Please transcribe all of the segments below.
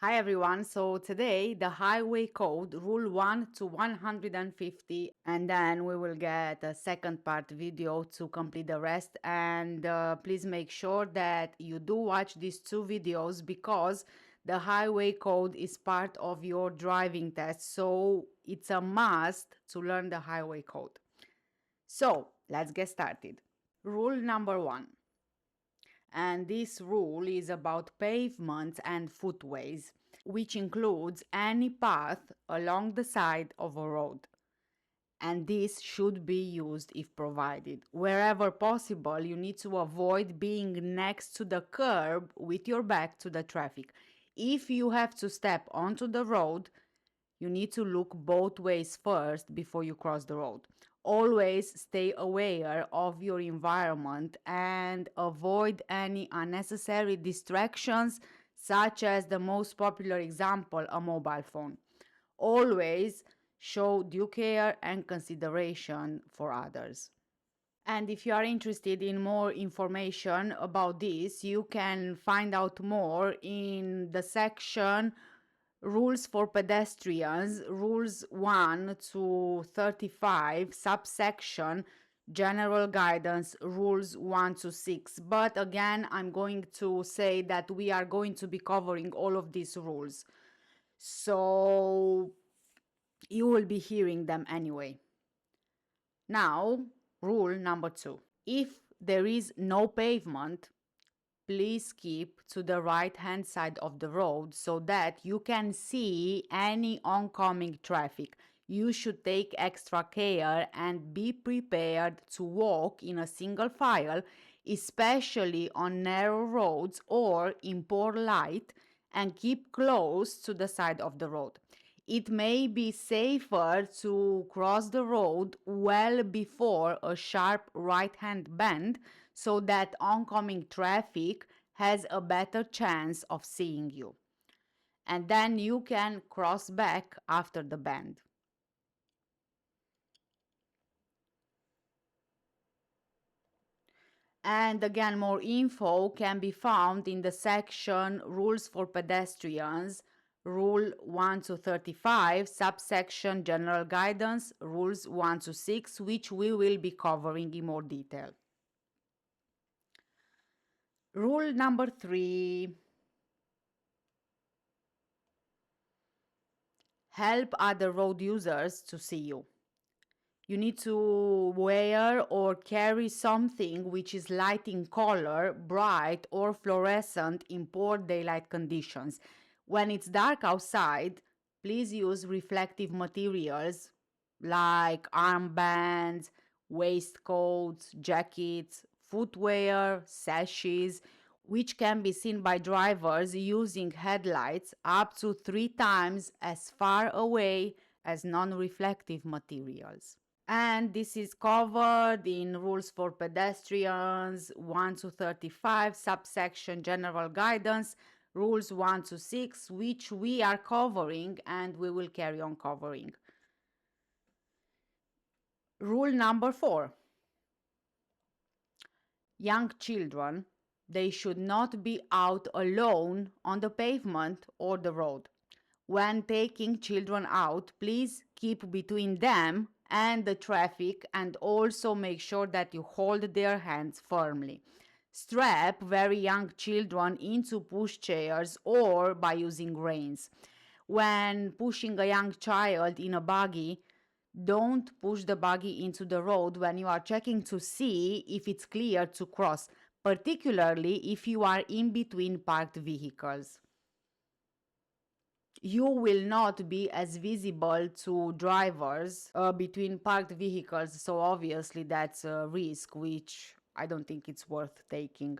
Hi everyone, so today the highway code rule 1 to 150, and then we will get a second part video to complete the rest. And please make sure that you do watch these two videos because the highway code is part of your driving test, so it's a must to learn the highway code. So let's get started. Rule number 1. And this rule is about pavements and footways, which includes any path along the side of a road. And this should be used if provided. Wherever possible, you need to avoid being next to the curb with your back to the traffic. If you have to step onto the road, you need to look both ways first before you cross the road. Always stay aware of your environment and avoid any unnecessary distractions, such as the most popular example, a mobile phone. Always show due care and consideration for others. And if you are interested in more information about this, you can find out more in the section Rules for Pedestrians, Rules 1 to 35, subsection General Guidance, Rules 1 to 6. But again, I'm going to say that we are going to be covering all of these rules. So you will be hearing them anyway. Now, rule number 2. If there is no pavement, please keep to the right hand side of the road so that you can see any oncoming traffic. You should take extra care and be prepared to walk in a single file, especially on narrow roads or in poor light, and keep close to the side of the road. It may be safer to cross the road well before a sharp right-hand bend so that oncoming traffic has a better chance of seeing you. And then you can cross back after the bend. And again, more info can be found in the section Rules for Pedestrians, Rule 1 to 35, subsection General Guidance, Rules 1 to 6, which we will be covering in more detail. Rule number 3. Help other road users to see you. You need to wear or carry something which is light in color, bright or fluorescent in poor daylight conditions. When it's dark outside, please use reflective materials like armbands, waistcoats, jackets, footwear, sashes, which can be seen by drivers using headlights up to 3 times as far away as non-reflective materials. And this is covered in Rules for Pedestrians 1 to 35, subsection General Guidance, Rules 1 to 6, which we are covering and we will carry on covering. Rule number 4. Young children, they should not be out alone on the pavement or the road. When taking children out, please keep between them and the traffic and also make sure that you hold their hands firmly. Strap very young children into pushchairs or by using reins. When pushing a young child in a buggy, don't push the buggy into the road when you are checking to see if it's clear to cross, particularly if you are in between parked vehicles. You will not be as visible to drivers between parked vehicles, so obviously that's a risk which I don't think it's worth taking.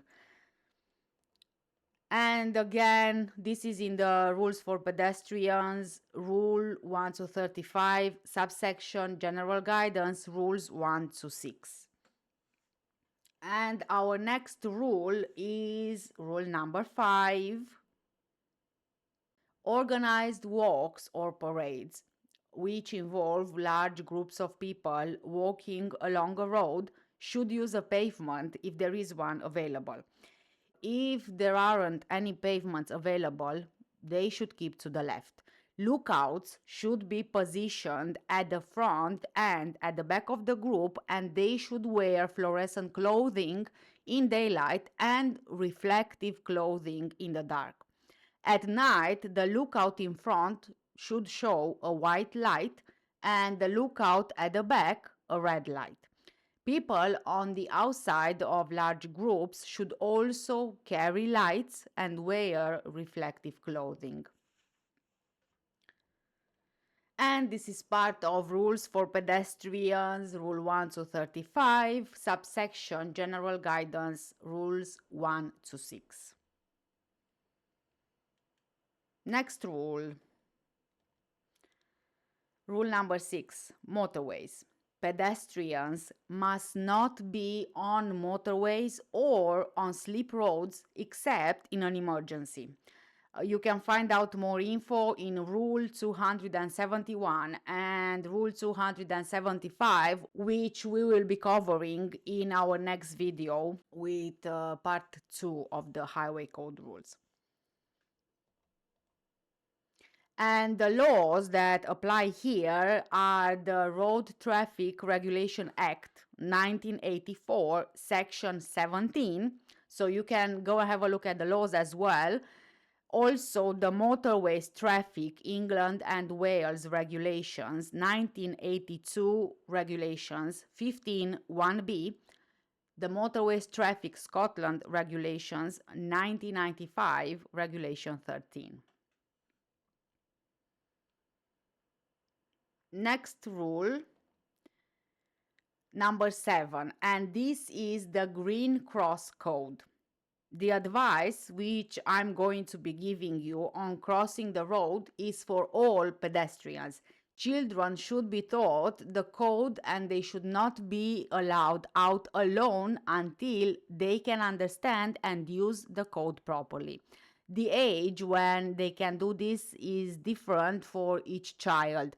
And again, this is in the Rules for Pedestrians, Rule 1 to 35, subsection General Guidance, Rules 1 to 6. And our next rule is rule number 5. Organized walks or parades, which involve large groups of people walking along a road, should use a pavement if there is one available. If there aren't any pavements available, they should keep to the left. Lookouts should be positioned at the front and at the back of the group, and they should wear fluorescent clothing in daylight and reflective clothing in the dark. At night, the lookout in front should show a white light and the lookout at the back a red light. People on the outside of large groups should also carry lights and wear reflective clothing. And this is part of rules for pedestrians, Rule 1 to 35, subsection General Guidance, Rules 1 to 6. Next rule. Rule number 6, motorways. Pedestrians must not be on motorways or on slip roads except in an emergency. You can find out more info in Rule 271 and Rule 275, which we will be covering in our next video with part 2 of the Highway Code rules. And the laws that apply here are the Road Traffic Regulation Act 1984, Section 17. So you can go and have a look at the laws as well. Also, the Motorways Traffic England and Wales Regulations 1982 Regulations 15(1)b, the Motorways Traffic Scotland Regulations 1995 Regulation 13. Next rule, number 7, and this is the Green Cross Code. The advice which I'm going to be giving you on crossing the road is for all pedestrians. Children should be taught the code and they should not be allowed out alone until they can understand and use the code properly. The age when they can do this is different for each child.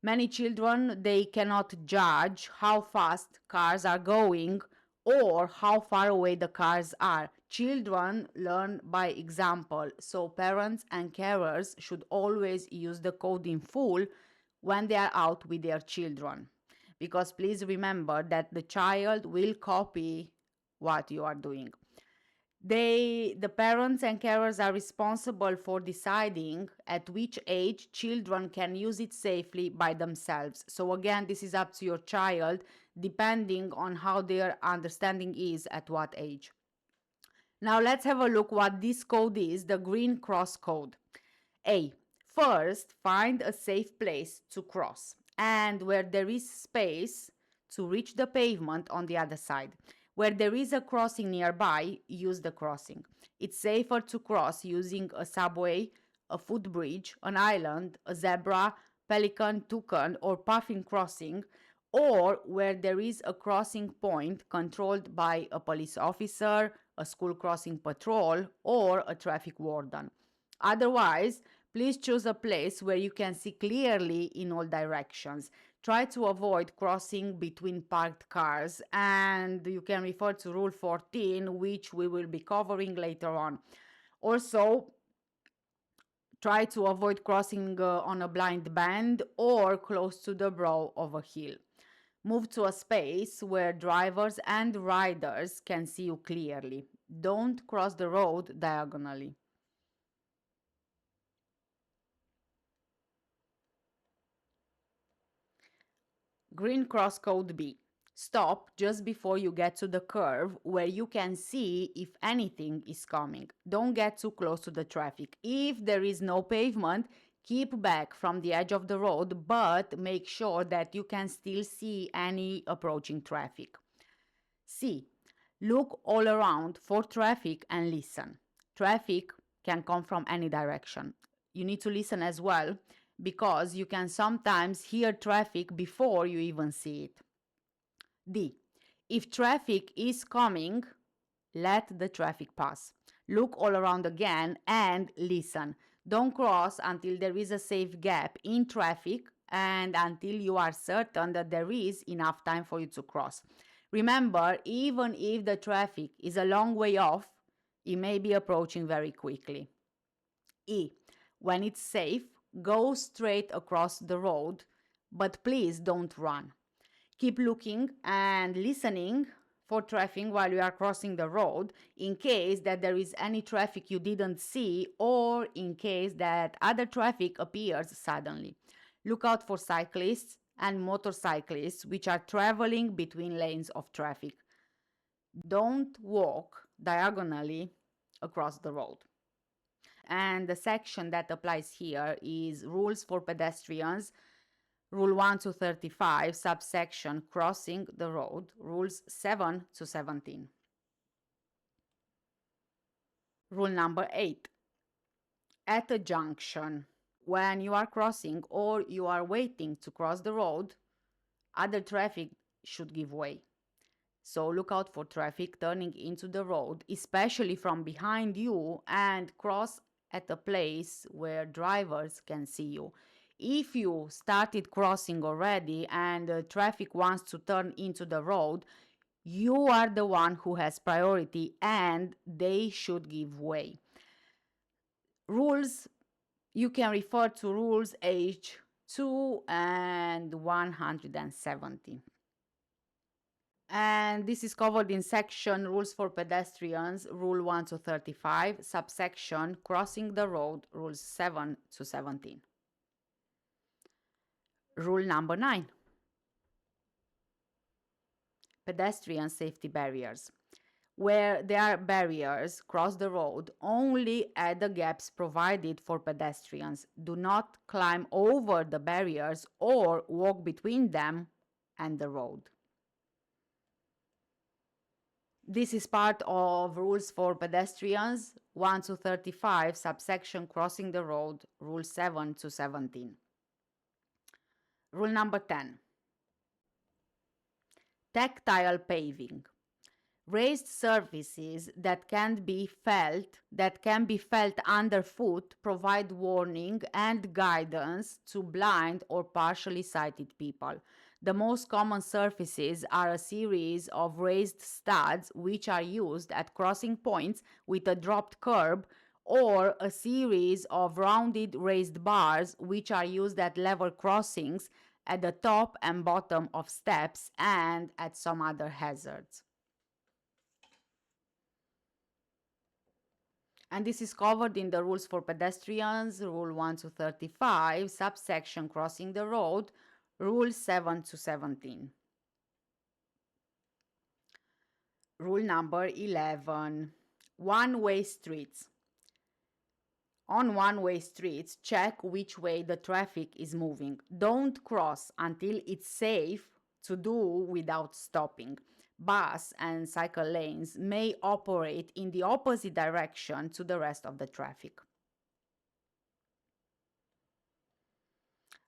Many children, they cannot judge how fast cars are going or how far away the cars are. Children learn by example, so parents and carers should always use the code in full when they are out with their children. Because please remember that the child will copy what you are doing. The parents and carers are responsible for deciding at which age children can use it safely by themselves. So again, this is up to your child, depending on how their understanding is at what age. Now let's have a look what this code is, the Green Cross Code. A. First, find a safe place to cross, and where there is space to reach the pavement on the other side. Where there is a crossing nearby, use the crossing. It's safer to cross using a subway, a footbridge, an island, a zebra, pelican, toucan, or puffin crossing, or where there is a crossing point controlled by a police officer, a school crossing patrol, or a traffic warden. Otherwise, please choose a place where you can see clearly in all directions. Try to avoid crossing between parked cars, and you can refer to Rule 14, which we will be covering later on. Also, try to avoid crossing on a blind bend or close to the brow of a hill. Move to a space where drivers and riders can see you clearly. Don't cross the road diagonally. Green Cross Code B. Stop just before you get to the curve where you can see if anything is coming. Don't get too close to the traffic. If there is no pavement, keep back from the edge of the road, but make sure that you can still see any approaching traffic. C. Look all around for traffic and listen. Traffic can come from any direction. You need to listen as well, because you can sometimes hear traffic before you even see it. D. If traffic is coming, let the traffic pass. Look all around again and listen. Don't cross until there is a safe gap in traffic and until you are certain that there is enough time for you to cross. Remember, even if the traffic is a long way off, it may be approaching very quickly. E. When it's safe, go straight across the road, but please don't run. Keep looking and listening for traffic while you are crossing the road in case that there is any traffic you didn't see or in case that other traffic appears suddenly. Look out for cyclists and motorcyclists which are traveling between lanes of traffic. Don't walk diagonally across the road. And the section that applies here is rules for pedestrians, Rule 1 to 35, subsection crossing the road, rules 7 to 17. Rule number 8. At a junction, when you are crossing or you are waiting to cross the road, other traffic should give way. So look out for traffic turning into the road, especially from behind you, and cross at a place where drivers can see you. If you started crossing already and traffic wants to turn into the road, you are the one who has priority and they should give way. Rules, you can refer to rules age 2 and 170. And this is covered in section Rules for Pedestrians, Rule 1 to 35, subsection Crossing the Road, Rules 7 to 17. Rule number 9. Pedestrian safety barriers. Where there are barriers, cross the road only at the gaps provided for pedestrians. Do not climb over the barriers or walk between them and the road. This is part of Rules for Pedestrians 1 to 35, subsection Crossing the Road, Rule 7 to 17. Rule number 10. Tactile paving. Raised surfaces that can be felt underfoot provide warning and guidance to blind or partially sighted people. The most common surfaces are a series of raised studs which are used at crossing points with a dropped curb, or a series of rounded raised bars which are used at level crossings at the top and bottom of steps and at some other hazards. And this is covered in the Rules for Pedestrians, Rule 1 to 35, subsection Crossing the Road, Rule 7 to 17. Rule number 11. One-way streets. On one-way streets, check which way the traffic is moving. Don't cross until it's safe to do without stopping. Bus and cycle lanes may operate in the opposite direction to the rest of the traffic.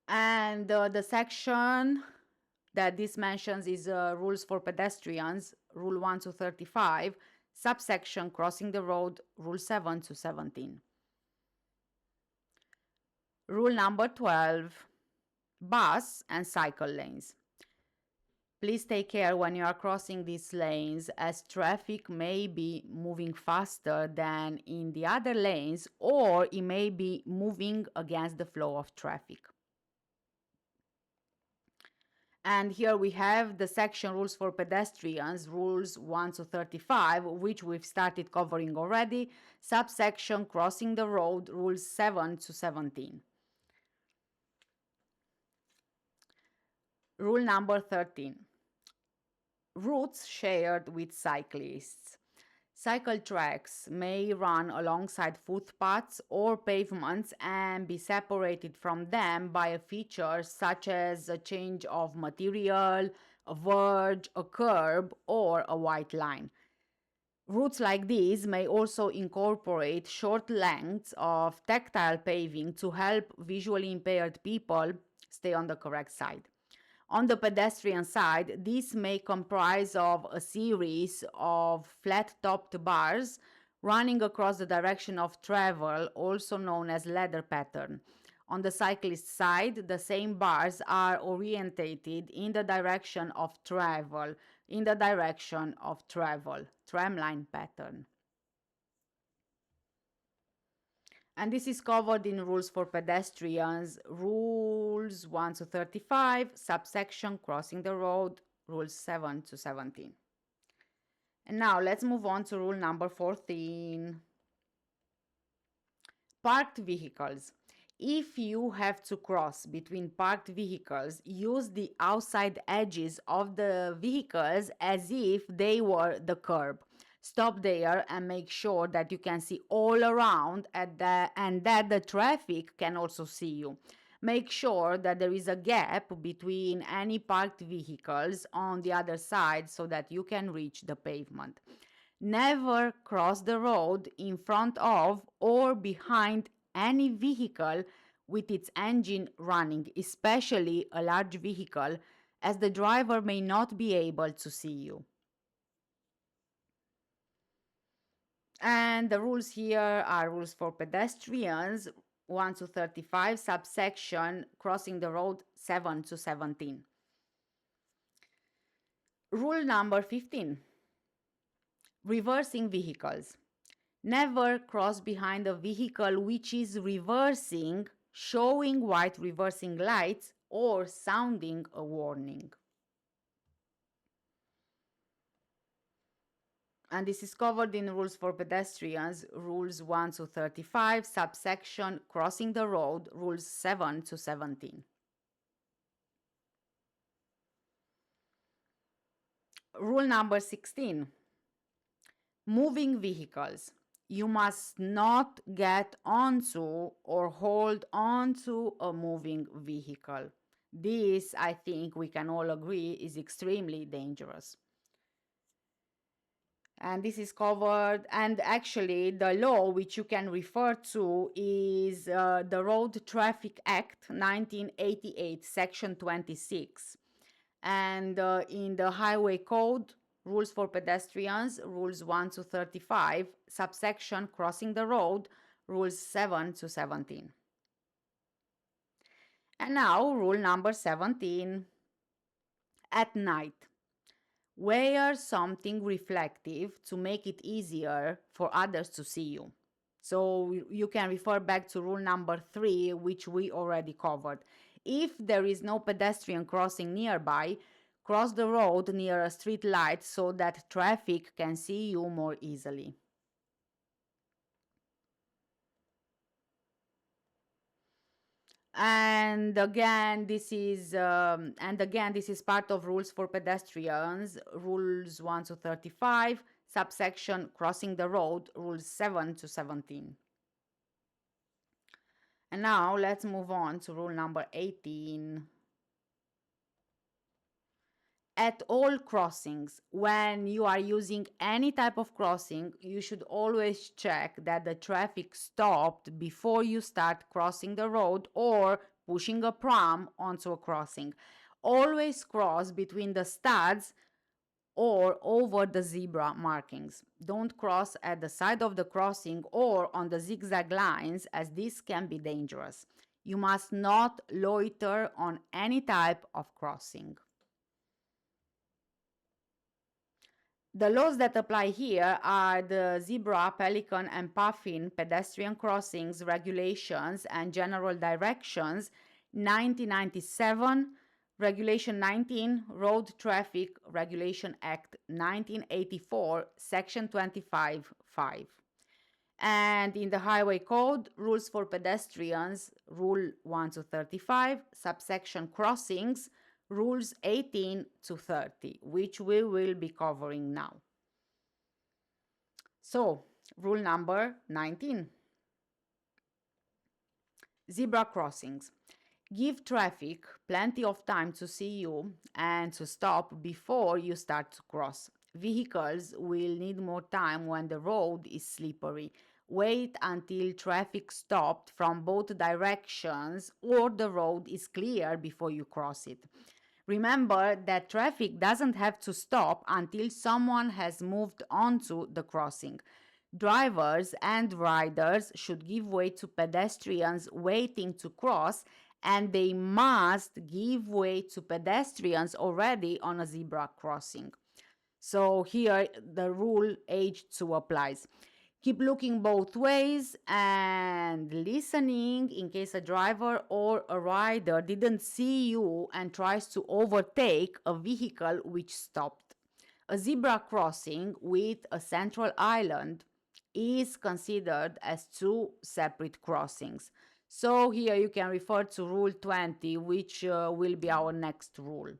And the section that this mentions is Rules for Pedestrians, Rule 1 to 35, subsection Crossing the Road, Rule 7 to 17. Rule number 12, bus and cycle lanes. Please take care when you are crossing these lanes, as traffic may be moving faster than in the other lanes, or it may be moving against the flow of traffic. And here we have the section Rules for Pedestrians, Rules 1 to 35, which we've started covering already, subsection Crossing the Road, Rules 7 to 17. Rule number 13. Routes shared with cyclists. Cycle tracks may run alongside footpaths or pavements and be separated from them by a feature such as a change of material, a verge, a curb, or a white line. Routes like these may also incorporate short lengths of tactile paving to help visually impaired people stay on the correct side. On the pedestrian side, this may comprise of a series of flat-topped bars running across the direction of travel, also known as ladder pattern. On the cyclist side, the same bars are orientated in the direction of travel, tramline pattern. And this is covered in Rules for Pedestrians, Rules 1 to 35, subsection Crossing the Road, Rules 7 to 17. And now let's move on to rule number 14. Parked vehicles. If you have to cross between parked vehicles, use the outside edges of the vehicles as if they were the curb. Stop there and make sure that you can see all around and that the traffic can also see you. Make sure that there is a gap between any parked vehicles on the other side so that you can reach the pavement. Never cross the road in front of or behind any vehicle with its engine running, especially a large vehicle, as the driver may not be able to see you. And the rules here are rules for pedestrians 1 to 35, subsection Crossing the Road 7 to 17. Rule number 15. Reversing vehicles. Never cross behind a vehicle which is reversing, showing white reversing lights, or sounding a warning. And this is covered in Rules for Pedestrians, Rules 1 to 35, subsection Crossing the Road, Rules 7 to 17. Rule number 16. Moving vehicles. You must not get onto or hold onto a moving vehicle. This, I think we can all agree, is extremely dangerous. And this is covered, and actually the law which you can refer to is the Road Traffic Act 1988, section 26. And in the Highway Code, Rules for Pedestrians, Rules 1 to 35, subsection Crossing the Road, Rules 7 to 17. And now, rule number 17. At night, wear something reflective to make it easier for others to see you. So you can refer back to rule number 3, which we already covered. If there is no pedestrian crossing nearby, cross the road near a street light so that traffic can see you more easily. And again, this is part of Rules for Pedestrians, Rules 1 to 35, subsection Crossing the Road, Rules 7 to 17. And now let's move on to rule number 18. At all crossings, when you are using any type of crossing, you should always check that the traffic stopped before you start crossing the road or pushing a pram onto a crossing. Always cross between the studs or over the zebra markings. Don't cross at the side of the crossing or on the zigzag lines, as this can be dangerous. You must not loiter on any type of crossing. The laws that apply here are the Zebra, Pelican, and Puffin Pedestrian Crossings Regulations and General Directions 1997, Regulation 19, Road Traffic Regulation Act 1984, Section 25(5). And in the Highway Code, Rules for Pedestrians, Rule 1 to 35, subsection Crossings, Rules 18 to 30, which we will be covering now. So, rule number 19. Zebra crossings. Give traffic plenty of time to see you and to stop before you start to cross. Vehicles will need more time when the road is slippery. Wait until traffic stopped from both directions or the road is clear before you cross it. Remember that traffic doesn't have to stop until someone has moved onto the crossing. Drivers and riders should give way to pedestrians waiting to cross, and they must give way to pedestrians already on a zebra crossing. So here the rule H2 applies. Keep looking both ways and listening in case a driver or a rider didn't see you and tries to overtake a vehicle which stopped. A zebra crossing with a central island is considered as two separate crossings. So here you can refer to Rule 20, which will be our next rule.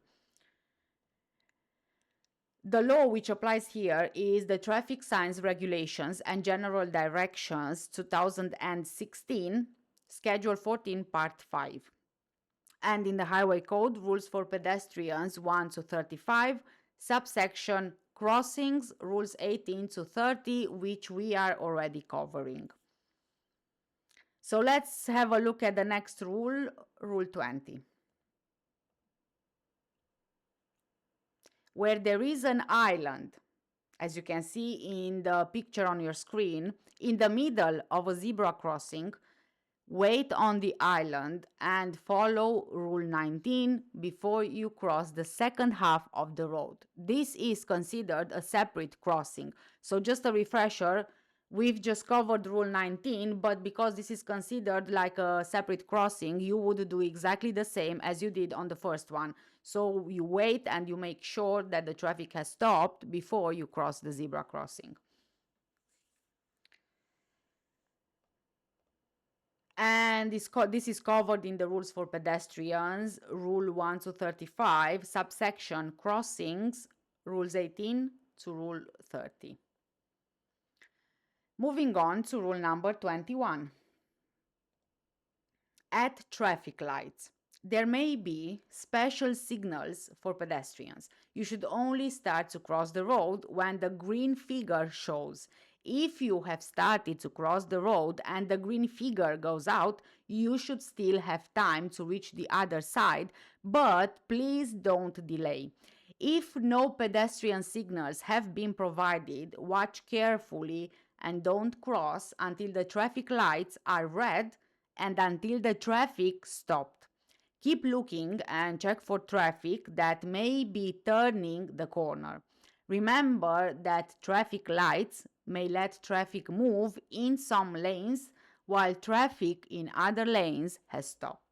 The law which applies here is the Traffic Signs Regulations and General Directions 2016, Schedule 14, Part 5. And in the Highway Code, Rules for Pedestrians 1 to 35, subsection Crossings, Rules 18 to 30, which we are already covering. So let's have a look at the next rule, Rule 20. Where there is an island, as you can see in the picture on your screen, in the middle of a zebra crossing, wait on the island and follow Rule 19 before you cross the second half of the road. This is considered a separate crossing. So just a refresher, we've just covered Rule 19, but because this is considered like a separate crossing, you would do exactly the same as you did on the first one. So you wait and you make sure that the traffic has stopped before you cross the zebra crossing. And this is covered in the rules for pedestrians, Rule 1 to 35, subsection Crossings, Rules 18 to Rule 30. Moving on to rule number 21. At traffic lights, there may be special signals for pedestrians. You should only start to cross the road when the green figure shows. If you have started to cross the road and the green figure goes out, you should still have time to reach the other side, but please don't delay. If no pedestrian signals have been provided, watch carefully and don't cross until the traffic lights are red and until the traffic stopped. Keep looking and check for traffic that may be turning the corner. Remember that traffic lights may let traffic move in some lanes while traffic in other lanes has stopped.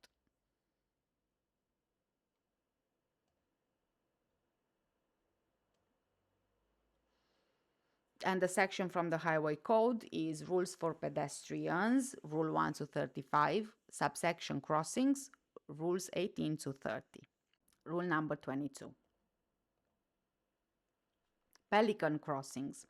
And the section from the Highway Code is Rules for Pedestrians, Rule 1 to 35, subsection Crossings, Rules 18 to 30. Rule number 22. Pelican crossings.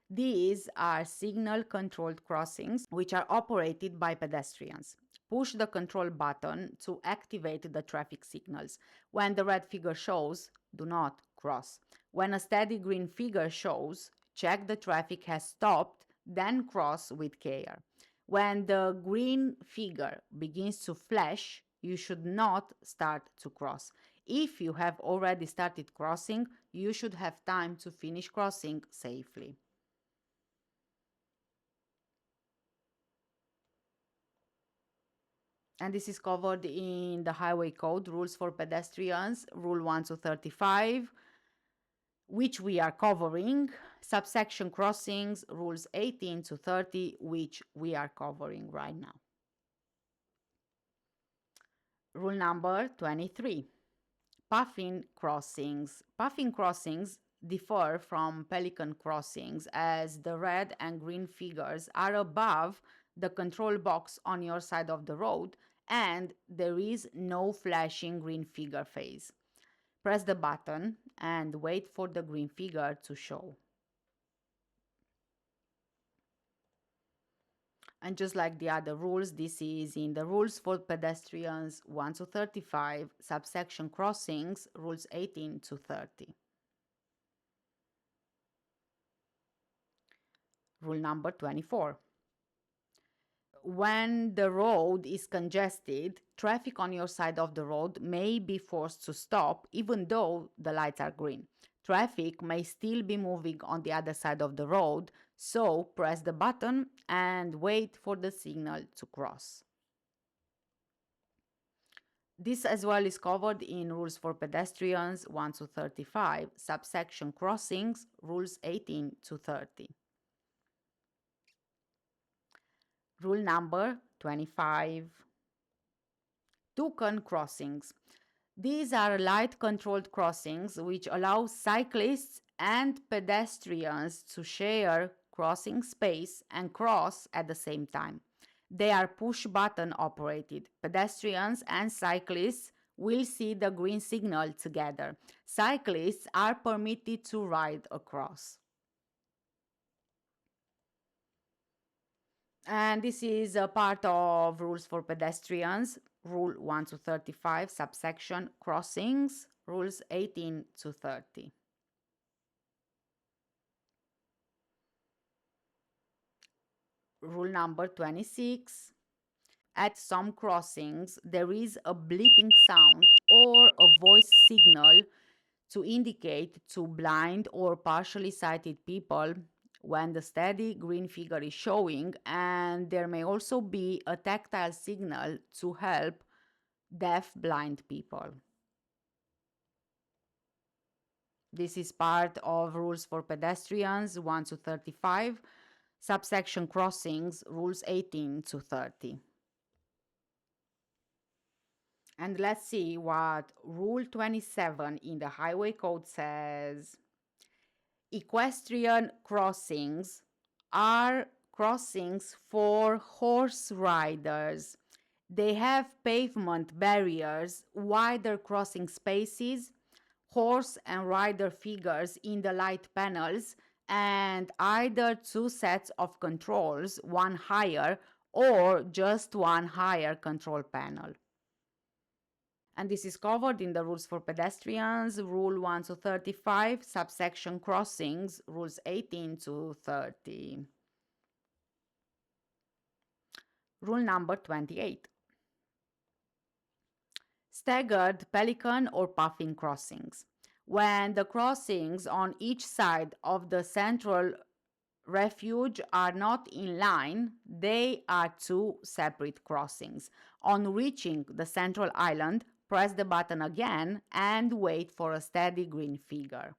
These are signal-controlled crossings which are operated by pedestrians. Push the control button to activate the traffic signals. When the red figure shows, do not cross. When a steady green figure shows, check the traffic has stopped, then cross with care. When the green figure begins to flash, you should not start to cross. If you have already started crossing, you should have time to finish crossing safely. And this is covered in the Highway Code, Rules for Pedestrians, Rule 1 to 35, which we are covering, subsection Crossings, Rules 18 to 30, which we are covering right now. Rule number 23. Puffin crossings. Puffin crossings differ from pelican crossings as the red and green figures are above the control box on your side of the road and there is no flashing green figure phase. Press the button and wait for the green figure to show. And just like the other rules, this is in the Rules for Pedestrians 1 to 35, subsection Crossings, Rules 18 to 30. Rule number 24. When the road is congested, traffic on your side of the road may be forced to stop even though the lights are green. Traffic may still be moving on the other side of the road, so press the button and wait for the signal to cross. This as well is covered in Rules for Pedestrians 1 to 35, subsection Crossings, Rules 18 to 30. Rule number 25. Token crossings. These are light controlled crossings which allow cyclists and pedestrians to share crossing space and cross at the same time. They are push button operated. Pedestrians and cyclists will see the green signal together. Cyclists are permitted to ride across. And this is a part of rules for pedestrians, rule 1 to 35, subsection crossings, rules 18 to 30. Rule number 26. At some crossings, there is a bleeping sound or a voice signal to indicate to blind or partially sighted people when the steady green figure is showing, and there may also be a tactile signal to help deaf blind people. This is part of rules for pedestrians 1 to 35, subsection crossings, rules 18 to 30. And let's see what Rule 27 in the Highway Code says. Equestrian crossings are crossings for horse riders. They have pavement barriers, wider crossing spaces, horse and rider figures in the light panels, and either two sets of controls, one higher or just one higher control panel. And this is covered in the rules for pedestrians, rule 1 to 35, subsection crossings, rules 18 to 30. Rule number 28. Staggered pelican or puffin crossings. When the crossings on each side of the central refuge are not in line, they are two separate crossings. On reaching the central island, press the button again and wait for a steady green figure.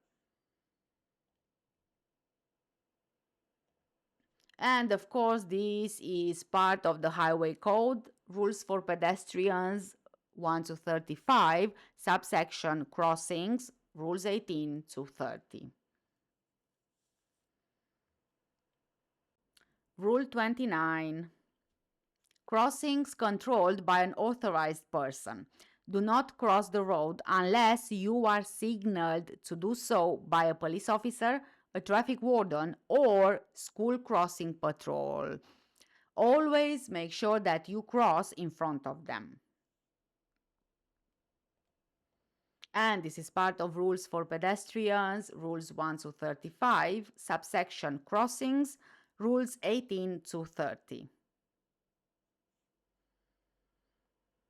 And of course, this is part of the Highway Code, rules for pedestrians 1 to 35, subsection crossings, rules 18 to 30. Rule 29. Crossings controlled by an authorized person. Do not cross the road unless you are signaled to do so by a police officer, a traffic warden, or school crossing patrol. Always make sure that you cross in front of them. And this is part of rules for pedestrians, rules 1 to 35, subsection crossings, rules 18 to 30.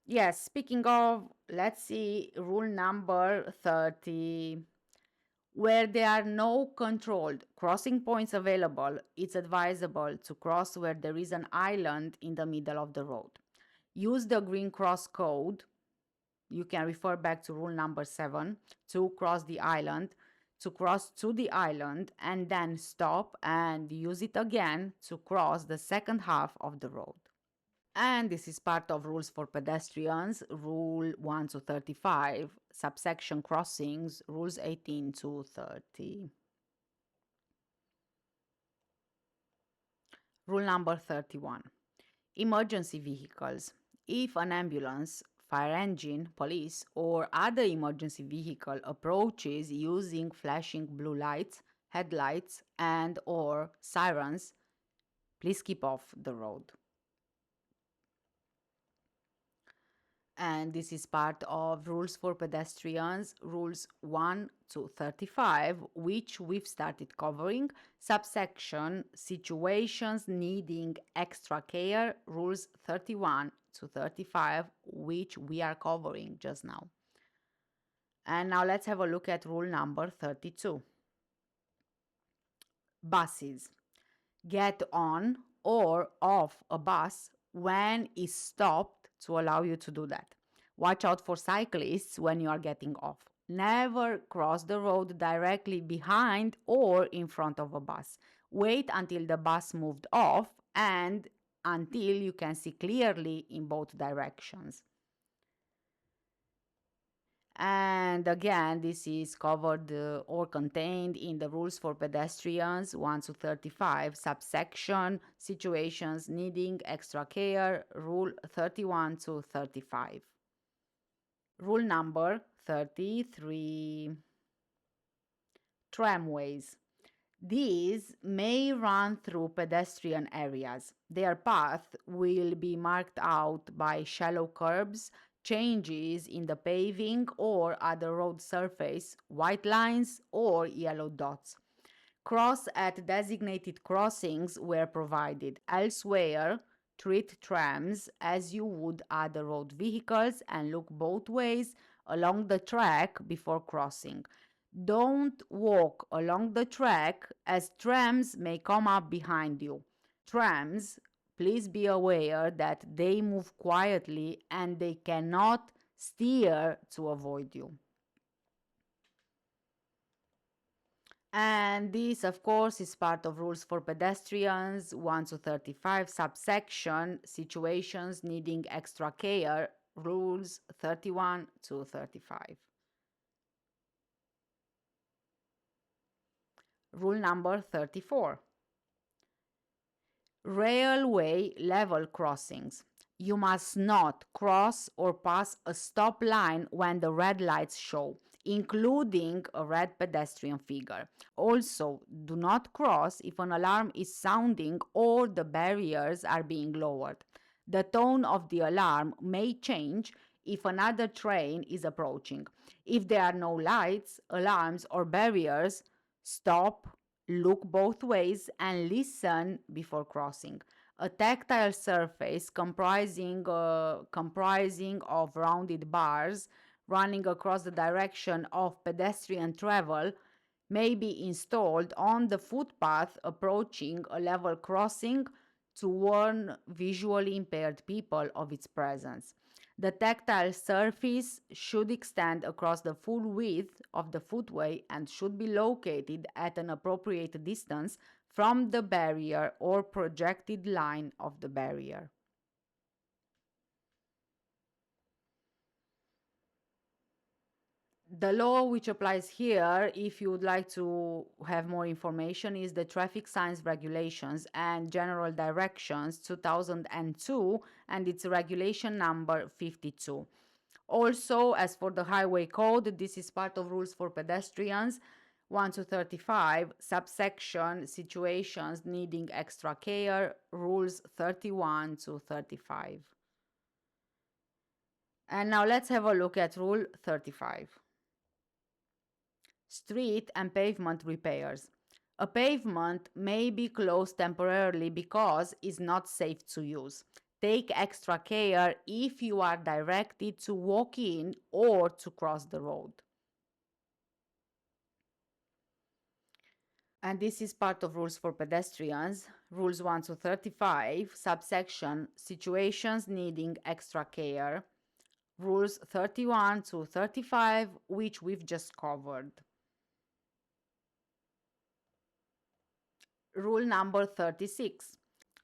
Yes, speaking of, let's see rule number 30. Where there are no controlled crossing points available, it's advisable to cross where there is an island in the middle of the road. Use the green cross code. You can refer back to rule number 7 to cross the island, to cross to the island, and then stop and use it again to cross the second half of the road. And this is part of rules for pedestrians, rule 1 to 35, subsection crossings, rules 18 to 30. Rule number 31. Emergency vehicles. If an ambulance, fire engine, police, or other emergency vehicle approaches using flashing blue lights, headlights, and or sirens, please keep off the road. And this is part of rules for pedestrians, rules 1 to 35, which we've started covering. Subsection situations needing extra care, rules 31 to 35, which we are covering just now. And now let's have a look at rule number 32. Buses. Get on or off a bus when it's stopped to allow you to do that. Watch out for cyclists when you are getting off. Never cross the road directly behind or in front of a bus. Wait until the bus moved off and until you can see clearly in both directions. And again, this is covered or contained in the rules for pedestrians 1 to 35, subsection situations needing extra care, rule 31 to 35. Rule number 33. Tramways. These may run through pedestrian areas. Their path will be marked out by shallow curbs, changes in the paving or other road surface, white lines, or yellow dots. Cross at designated crossings where provided. Elsewhere, treat trams as you would other road vehicles and look both ways along the track before crossing. Don't walk along the track as trams may come up behind you. Trams, please be aware that they move quietly and they cannot steer to avoid you. And this, of course, is part of rules for pedestrians 1 to 35, subsection situations needing extra care, rules 31 to 35. Rule number 34. Railway level crossings. You must not cross or pass a stop line when the red lights show, including a red pedestrian figure. Also, do not cross if an alarm is sounding or the barriers are being lowered. The tone of the alarm may change if another train is approaching. If there are no lights, alarms, or barriers, stop, look both ways, and listen before crossing. A tactile surface comprising of rounded bars running across the direction of pedestrian travel may be installed on the footpath approaching a level crossing to warn visually impaired people of its presence. The tactile surface should extend across the full width of the footway and should be located at an appropriate distance from the barrier or projected line of the barrier. The law which applies here, if you would like to have more information, is the Traffic Signs Regulations and General Directions 2002, and it's regulation number 52. Also, as for the Highway Code, this is part of rules for pedestrians 1 to 35, subsection situations needing extra care, rules 31 to 35. And now let's have a look at rule 35. Street and pavement repairs. A pavement may be closed temporarily because it's not safe to use. Take extra care if you are directed to walk in or to cross the road. And this is part of rules for pedestrians, rules 1 to 35, subsection situations needing extra care, rules 31 to 35, which we've just covered. Rule number 36.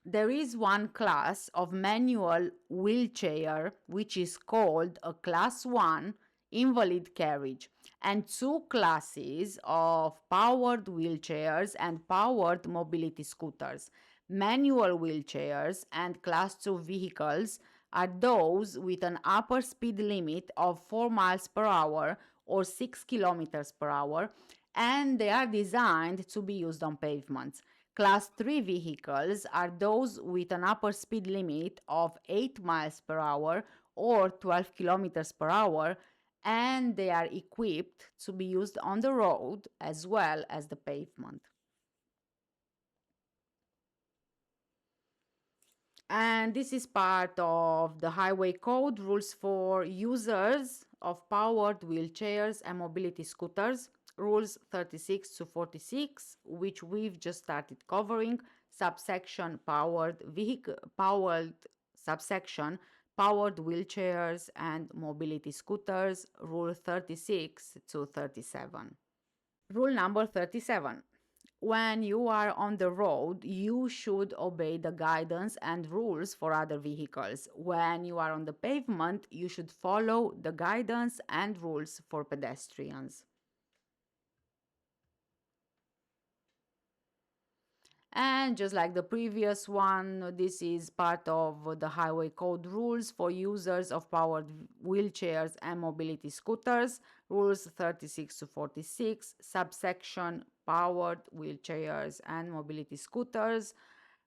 There is one class of manual wheelchair which is called a class 1 invalid carriage, and two classes of powered wheelchairs and powered mobility scooters. Manual wheelchairs and class 2 vehicles are those with an upper speed limit of 4 miles per hour or 6 kilometers per hour, and they are designed to be used on pavements. Class 3 vehicles are those with an upper speed limit of 8 miles per hour or 12 kilometers per hour, and they are equipped to be used on the road as well as the pavement. And this is part of the Highway Code rules for users of powered wheelchairs and mobility scooters, rules 36 to 46, which we've just started covering, subsection powered wheelchairs and mobility scooters, rule 36 to 37. Rule number 37. When you are on the road, you should obey the guidance and rules for other vehicles. When you are on the pavement, you should follow the guidance and rules for pedestrians. And just like the previous one, this is part of the highway code rules for users of powered wheelchairs and mobility scooters, rules 36 to 46, subsection powered wheelchairs and mobility scooters,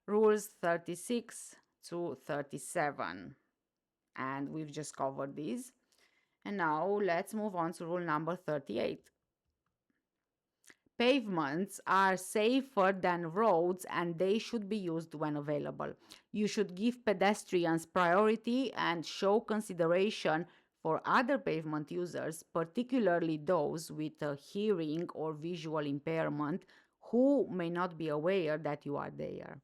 rules 36 to 37. And we've just covered these. And now let's move on to rule number 38. Pavements are safer than roads and they should be used when available. You should give pedestrians priority and show consideration for other pavement users, particularly those with a hearing or visual impairment who may not be aware that you are there.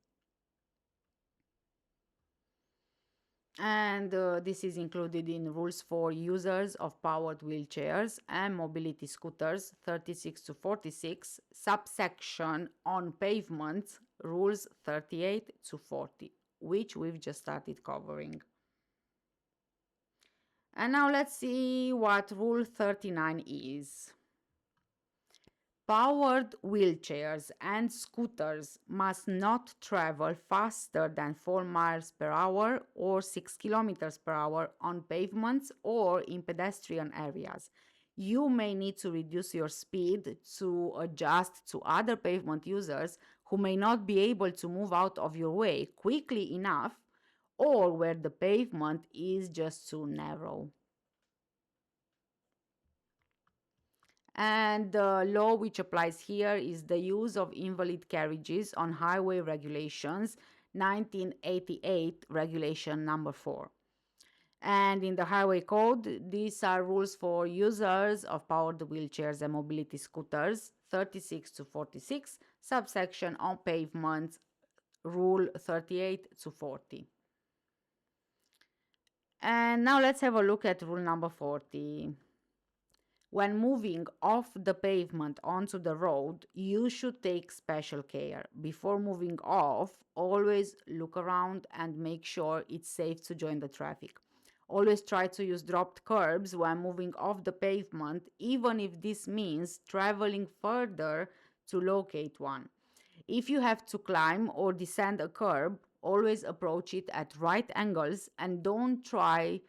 And this is included in rules for users of powered wheelchairs and mobility scooters 36 to 46, subsection on pavements, rules 38 to 40, which we've just started covering. And now let's see what rule 39 is. Powered wheelchairs and scooters must not travel faster than 4 miles per hour or 6 kilometers per hour on pavements or in pedestrian areas. You may need to reduce your speed to adjust to other pavement users who may not be able to move out of your way quickly enough or where the pavement is just too narrow. And the law which applies here is the use of invalid carriages on highway regulations 1988 regulation number 4. And in the highway code, these are rules for users of powered wheelchairs and mobility scooters 36 to 46, subsection on pavements, rule 38 to 40. And now let's have a look at rule number 40. When moving off the pavement onto the road, you should take special care. Before moving off, always look around and make sure it's safe to join the traffic. Always try to use dropped curbs when moving off the pavement, even if this means traveling further to locate one. If you have to climb or descend a curb, always approach it at right angles and don't try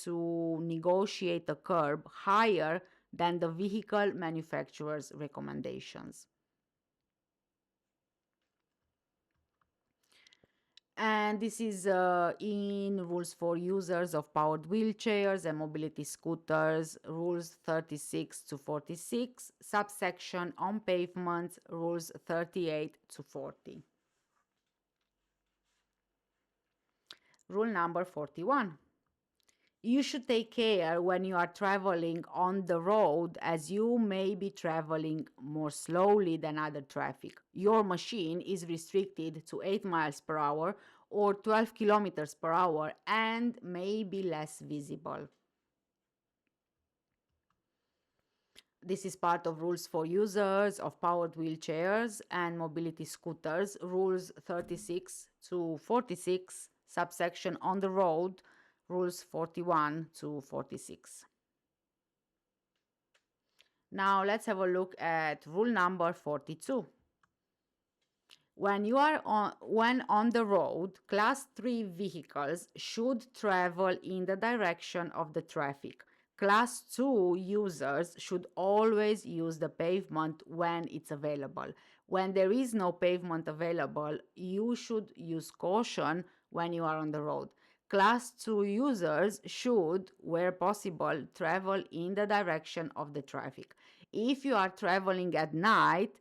to negotiate a curb higher than the vehicle manufacturer's recommendations. And this is in rules for users of powered wheelchairs and mobility scooters, rules 36 to 46, subsection on pavements, rules 38 to 40. Rule number 41. You should take care when you are traveling on the road as you may be traveling more slowly than other traffic. Your machine is restricted to 8 miles per hour or 12 kilometers per hour and may be less visible. This is part of rules for users of powered wheelchairs and mobility scooters, rules 36 to 46, subsection on the road, rules 41 to 46. Now let's have a look at rule number 42. When on the road, class 3 vehicles should travel in the direction of the traffic. Class 2 users should always use the pavement when it's available. When there is no pavement available, you should use caution when you are on the road. Class 2 users should, where possible, travel in the direction of the traffic. If you are traveling at night,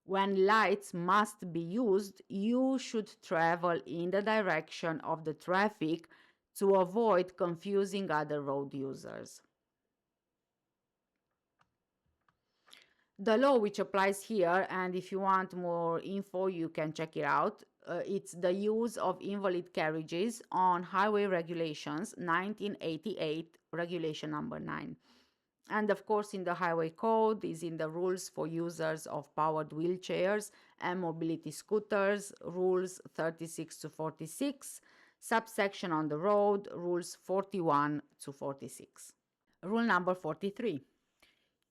when lights must be used, you should travel in the direction of the traffic to avoid confusing other road users. The law which applies here, and if you want more info, you can check it out. It's the use of invalid carriages on highway regulations 1988, regulation number 9. And of course, in the highway code is in the rules for users of powered wheelchairs and mobility scooters, rules 36 to 46, subsection on the road, rules 41 to 46. Rule number 43.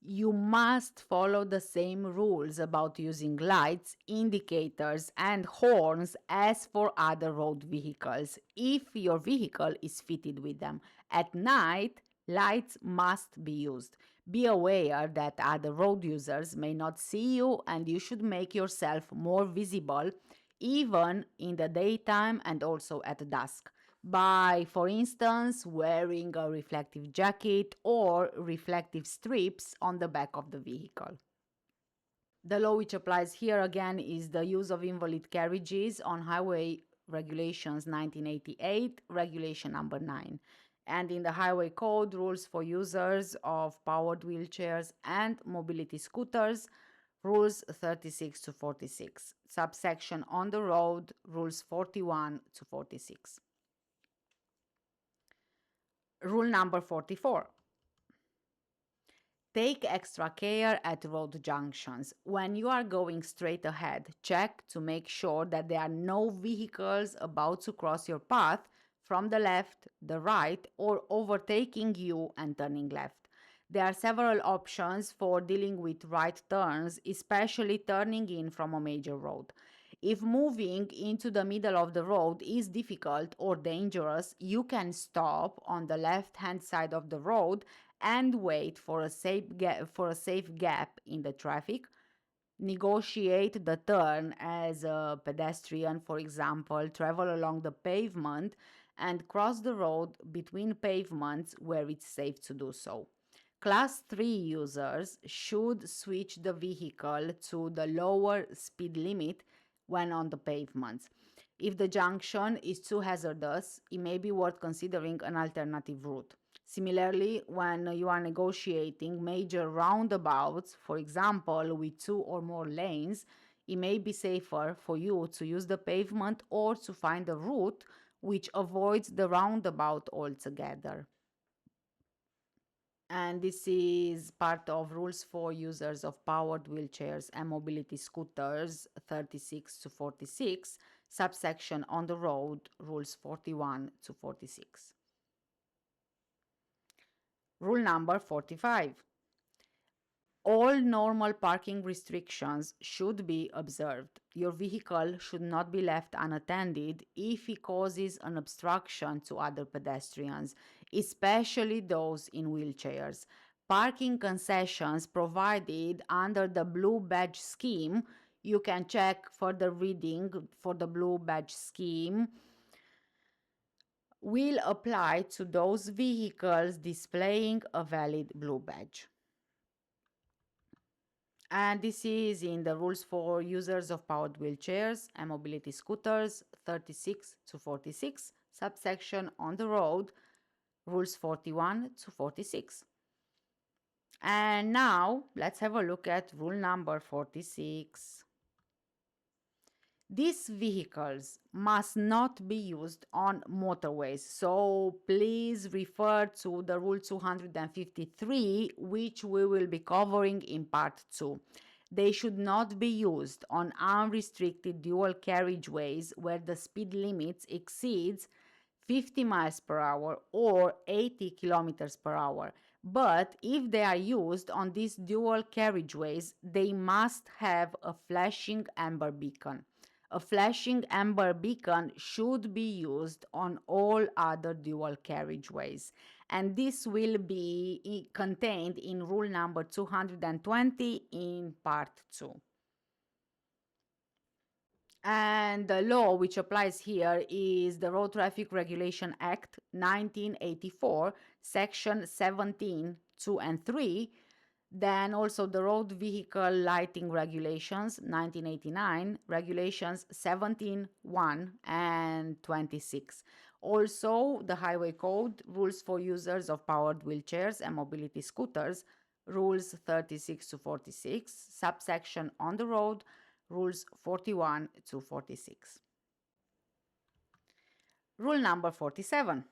You must follow the same rules about using lights, indicators, and horns as for other road vehicles if your vehicle is fitted with them. At night, lights must be used. Be aware that other road users may not see you and you should make yourself more visible even in the daytime and also at dusk by, for instance, wearing a reflective jacket or reflective strips on the back of the vehicle. The law which applies here again is the use of invalid carriages on Highway Regulations 1988, Regulation number 9. And in the Highway Code, rules for users of powered wheelchairs and mobility scooters, rules 36 to 46. Subsection on the road, rules 41 to 46. Rule number 44. Take extra care at road junctions. When you are going straight ahead, check to make sure that there are no vehicles about to cross your path from the left, the right, or overtaking you and turning left. There are several options for dealing with right turns, especially turning in from a major road. If moving into the middle of the road is difficult or dangerous, you can stop on the left-hand side of the road and wait for a safe gap in the traffic. Negotiate the turn as a pedestrian, for example, travel along the pavement and cross the road between pavements where it's safe to do so. Class 3 users should switch the vehicle to the lower speed limit when on the pavements. If the junction is too hazardous, it may be worth considering an alternative route. Similarly, when you are negotiating major roundabouts, for example, with 2 or more lanes, it may be safer for you to use the pavement or to find a route which avoids the roundabout altogether. And this is part of rules for users of powered wheelchairs and mobility scooters 36 to 46, subsection on the road, rules 41 to 46. Rule number 45. All normal parking restrictions should be observed. Your vehicle should not be left unattended if it causes an obstruction to other pedestrians, especially those in wheelchairs. Parking concessions provided under the blue badge scheme, you can check further reading for the blue badge scheme, will apply to those vehicles displaying a valid blue badge. And this is in the rules for users of powered wheelchairs and mobility scooters 36 to 46, subsection on the road, rules 41 to 46. And now let's have a look at rule number 46. These vehicles must not be used on motorways, so please refer to the Rule 253, which we will be covering in Part 2. They should not be used on unrestricted dual carriageways where the speed limit exceeds 50 miles per hour or 80 kilometers per hour. But if they are used on these dual carriageways, they must have a flashing amber beacon. A flashing amber beacon should be used on all other dual carriageways. And this will be contained in rule number 220 in part 2. And the law which applies here is the Road Traffic Regulation Act 1984, section 17, 2 and 3, then also the Road Vehicle Lighting Regulations 1989, Regulations 17, 1 and 26. Also, the Highway Code, rules for users of powered wheelchairs and mobility scooters, rules 36 to 46, subsection on the road, rules 41 to 46. Rule number 47.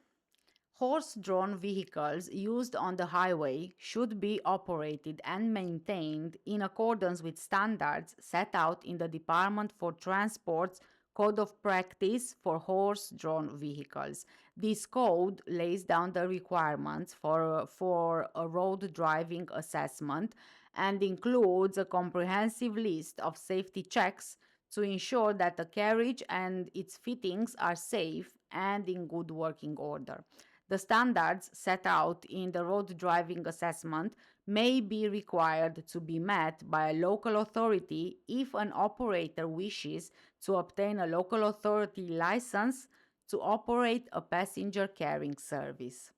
Horse-drawn vehicles used on the highway should be operated and maintained in accordance with standards set out in the Department for Transport's Code of Practice for Horse-Drawn Vehicles. This code lays down the requirements for a road driving assessment and includes a comprehensive list of safety checks to ensure that the carriage and its fittings are safe and in good working order. The standards set out in the road driving assessment may be required to be met by a local authority if an operator wishes to obtain a local authority license to operate a passenger carrying service.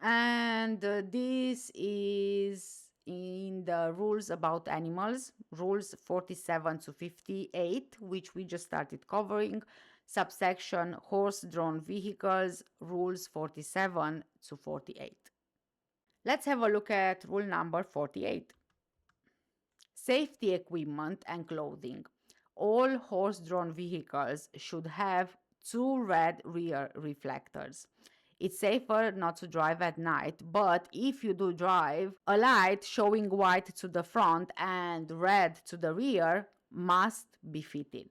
And this is in the rules about animals, rules 47 to 58, which we just started covering, subsection horse-drawn vehicles, rules 47 to 48. Let's have a look at rule number 48. Safety equipment and clothing. All horse-drawn vehicles should have two red rear reflectors. It's safer not to drive at night, but if you do drive, a light showing white to the front and red to the rear must be fitted.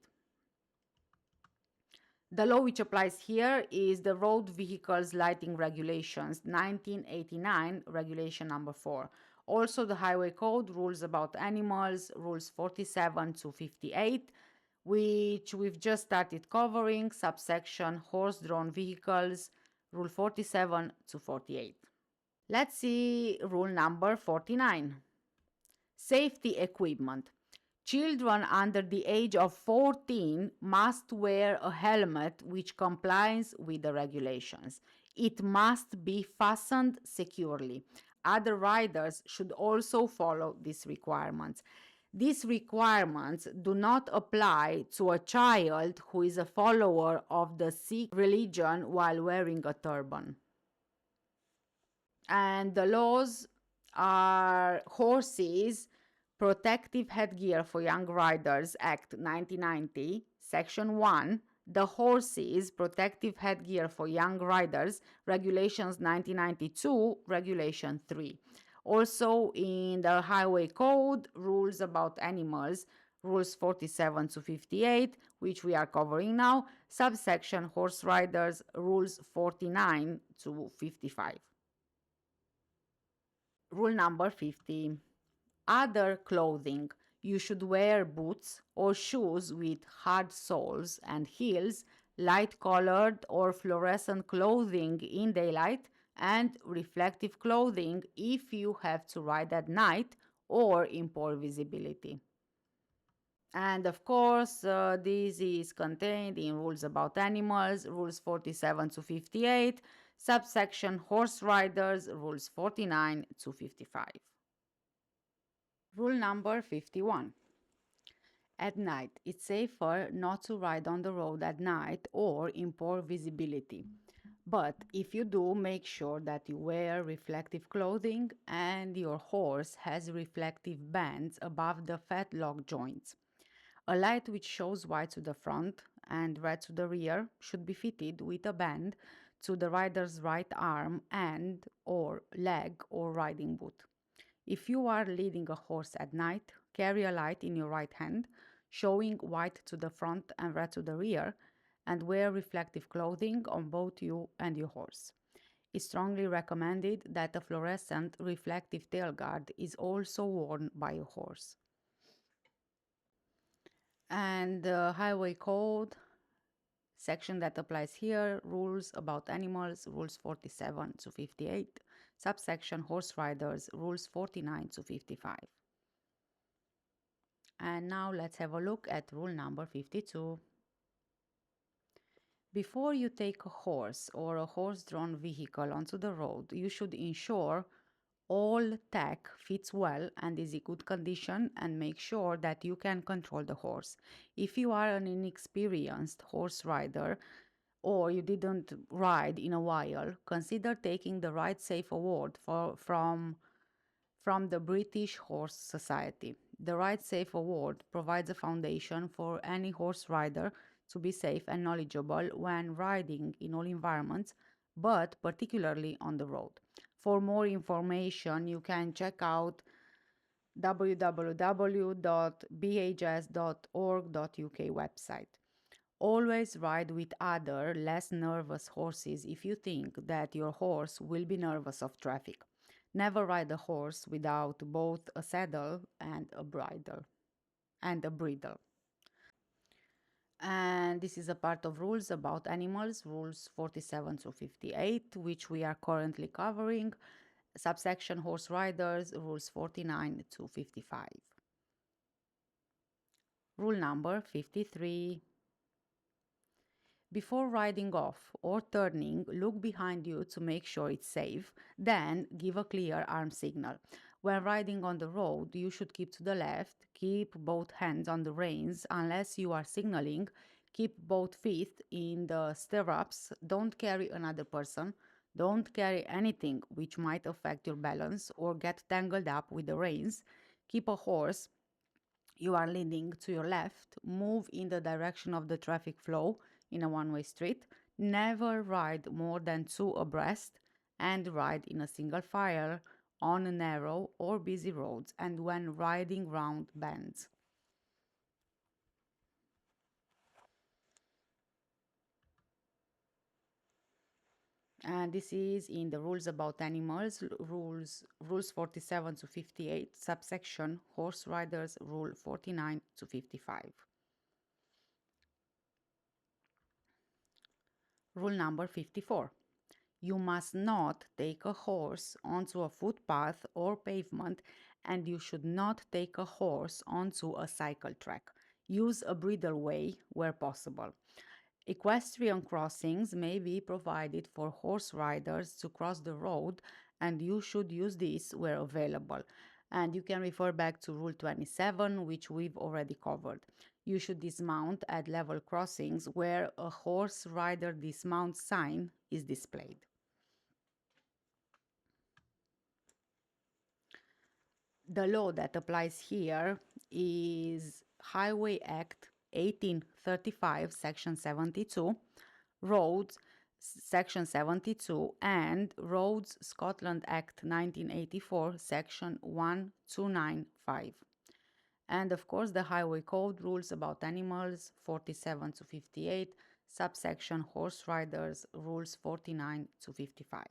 The law which applies here is the Road Vehicles Lighting Regulations 1989, regulation number 4. Also the Highway Code, rules about animals, rules 47 to 58, which we've just started covering, subsection horse-drawn vehicles, rule 47 to 48. Let's see rule number 49. Safety equipment. Children under the age of 14 must wear a helmet which complies with the regulations. It must be fastened securely. Other riders should also follow these requirements. These requirements do not apply to a child who is a follower of the Sikh religion while wearing a turban. And the laws are horses, Protective Headgear for Young Riders Act 1990, Section 1, the Horses Protective Headgear for Young Riders Regulations 1992, Regulation 3. Also in the Highway Code, rules about animals, rules 47 to 58, which we are covering now, subsection horse riders, rules 49 to 55. Rule number 50. Other clothing. You should wear boots or shoes with hard soles and heels, light colored or fluorescent clothing in daylight, and reflective clothing if you have to ride at night or in poor visibility. And of course, this is contained in rules about animals, rules 47 to 58, subsection horse riders, rules 49 to 55. Rule number 51. At night, it's safer not to ride on the road at night or in poor visibility. But if you do, make sure that you wear reflective clothing and your horse has reflective bands above the fetlock joints. A light which shows white to the front and red to the rear should be fitted with a band to the rider's right arm and or leg or riding boot. If you are leading a horse at night, carry a light in your right hand, showing white to the front and red to the rear, and wear reflective clothing on both you and your horse. It's strongly recommended that a fluorescent reflective tail guard is also worn by your horse. And the Highway Code section that applies here, rules about animals, rules 47 to 58, subsection horse riders, rules 49 to 55. And now let's have a look at rule number 52. Before you take a horse or a horse-drawn vehicle onto the road, you should ensure all tech fits well and is in good condition, and make sure that you can control the horse. If you are an inexperienced horse rider or you didn't ride in a while, consider taking the Ride Safe Award from the British Horse Society. The Ride Safe Award provides a foundation for any horse rider to be safe and knowledgeable when riding in all environments, but particularly on the road. For more information, you can check out www.bhs.org.uk website. Always ride with other, less nervous horses if you think that your horse will be nervous of traffic. Never ride a horse without both a saddle and a bridle and a bridle. And this is a part of rules about animals, rules 47 to 58, which we are currently covering. Subsection horse riders, rules 49 to 55. Rule number 53. Before riding off or turning, look behind you to make sure it's safe, then give a clear arm signal. When riding on the road, you should keep to the left, keep both hands on the reins unless you are signaling, keep both feet in the stirrups, don't carry another person, don't carry anything which might affect your balance or get tangled up with the reins, keep a horse you are leading to your left, move in the direction of the traffic flow in a one-way street, never ride more than two abreast, and ride in a single file on narrow or busy roads and when riding round bends. And this is in the rules about animals, rules 47 to 58, subsection horse riders, rule 49 to 55. Rule number 54. You must not take a horse onto a footpath or pavement, and you should not take a horse onto a cycle track. Use a bridleway where possible. Equestrian crossings may be provided for horse riders to cross the road, and you should use this where available. And you can refer back to Rule 27, which we've already covered. You should dismount at level crossings where a horse rider dismount sign is displayed. The law that applies here is Highway Act 1835, Section 72, Roads, Section 72, and Roads Scotland Act 1984, Section 1295. And of course, the Highway Code rules about animals 47 to 58, subsection horse riders rules 49 to 55.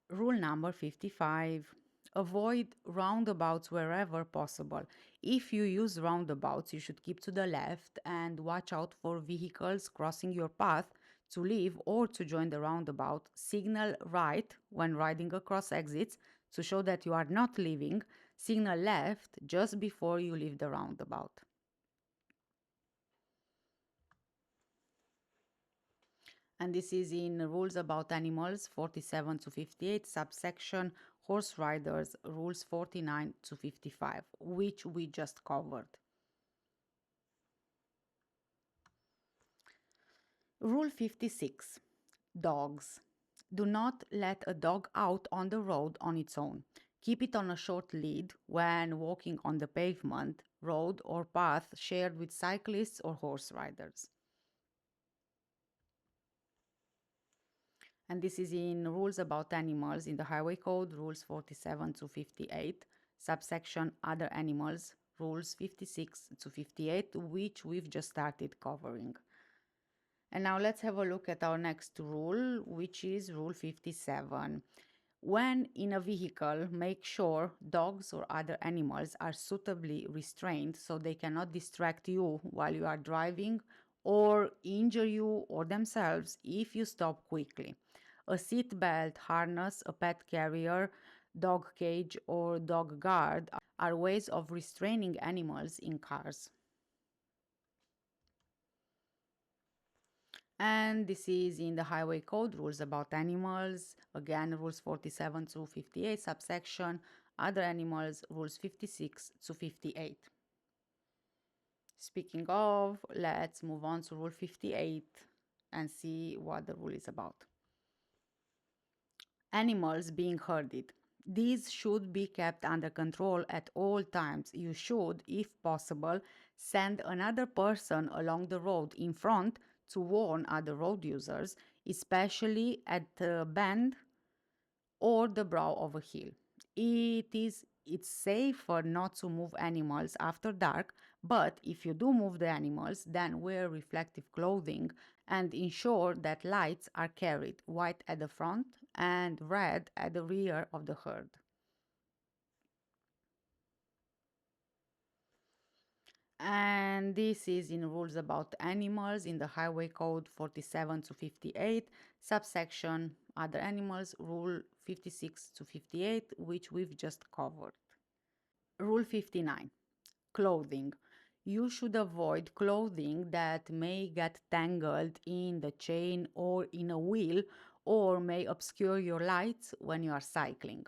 Rule number 55. Avoid roundabouts wherever possible. If you use roundabouts, you should keep to the left and watch out for vehicles crossing your path to leave or to join the roundabout. Signal right when riding across exits to show that you are not leaving. Signal left just before you leave the roundabout. And this is in Rules About Animals 47 to 58, subsection Horse Riders, Rules 49 to 55, which we just covered. Rule 56. Dogs. Do not let a dog out on the road on its own. Keep it on a short lead when walking on the pavement, road, or path shared with cyclists or horse riders. And this is in Rules About Animals in the Highway Code, Rules 47 to 58, subsection Other Animals, Rules 56 to 58, which we've just started covering. And now let's have a look at our next rule, which is Rule 57. When in a vehicle, make sure dogs or other animals are suitably restrained so they cannot distract you while you are driving or injure you or themselves if you stop quickly. A seat belt, harness, a pet carrier, dog cage, or dog guard are ways of restraining animals in cars. And this is in the Highway Code, Rules About Animals, again, Rules 47 to 58, subsection Other Animals, Rules 56 to 58. Speaking of, let's move on to Rule 58 and see what the rule is about. Animals being herded. These should be kept under control at all times. You should, if possible, Send another person along the road in front to warn other road users, especially at the bend or the brow of a hill. It's safer not to move animals after dark, but if you do move the animals, then wear reflective clothing and ensure that lights are carried white at the front and red at the rear of the herd. And this is in rules about animals in the Highway Code 47 to 58, subsection other animals, rule 56 to 58, which we've just covered. Rule 59, clothing. You should avoid clothing that may get tangled in the chain or in a wheel or may obscure your lights when you are cycling.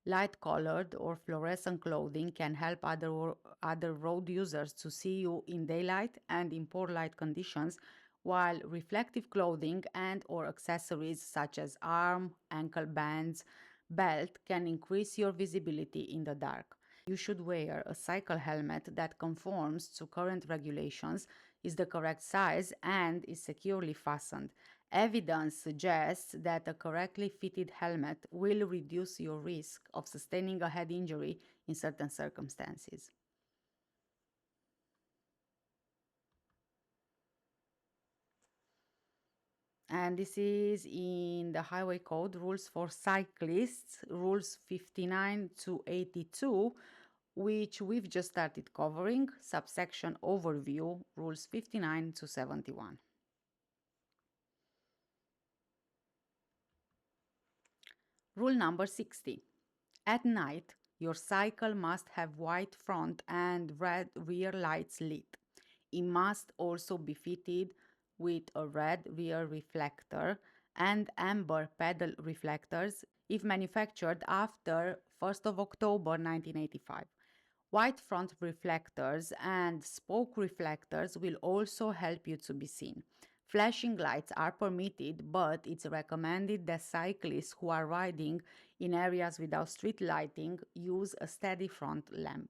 Light colored or fluorescent clothing can help other road users to see you in daylight and in poor light conditions, while reflective clothing and or accessories such as arm, ankle bands, belt can increase your visibility in the dark. You should wear a cycle helmet that conforms to current regulations, is the correct size, and is securely fastened. Evidence suggests that a correctly fitted helmet will reduce your risk of sustaining a head injury in certain circumstances. And this is in the Highway Code Rules for Cyclists, Rules 59 to 82, which we've just started covering, subsection Overview, Rules 59 to 71. Rule number 60. At night, your cycle must have white front and red rear lights lit. It must also be fitted with a red rear reflector and amber pedal reflectors if manufactured after 1st of October 1985. White front reflectors and spoke reflectors will also help you to be seen. Flashing lights are permitted, but it's recommended that cyclists who are riding in areas without street lighting use a steady front lamp.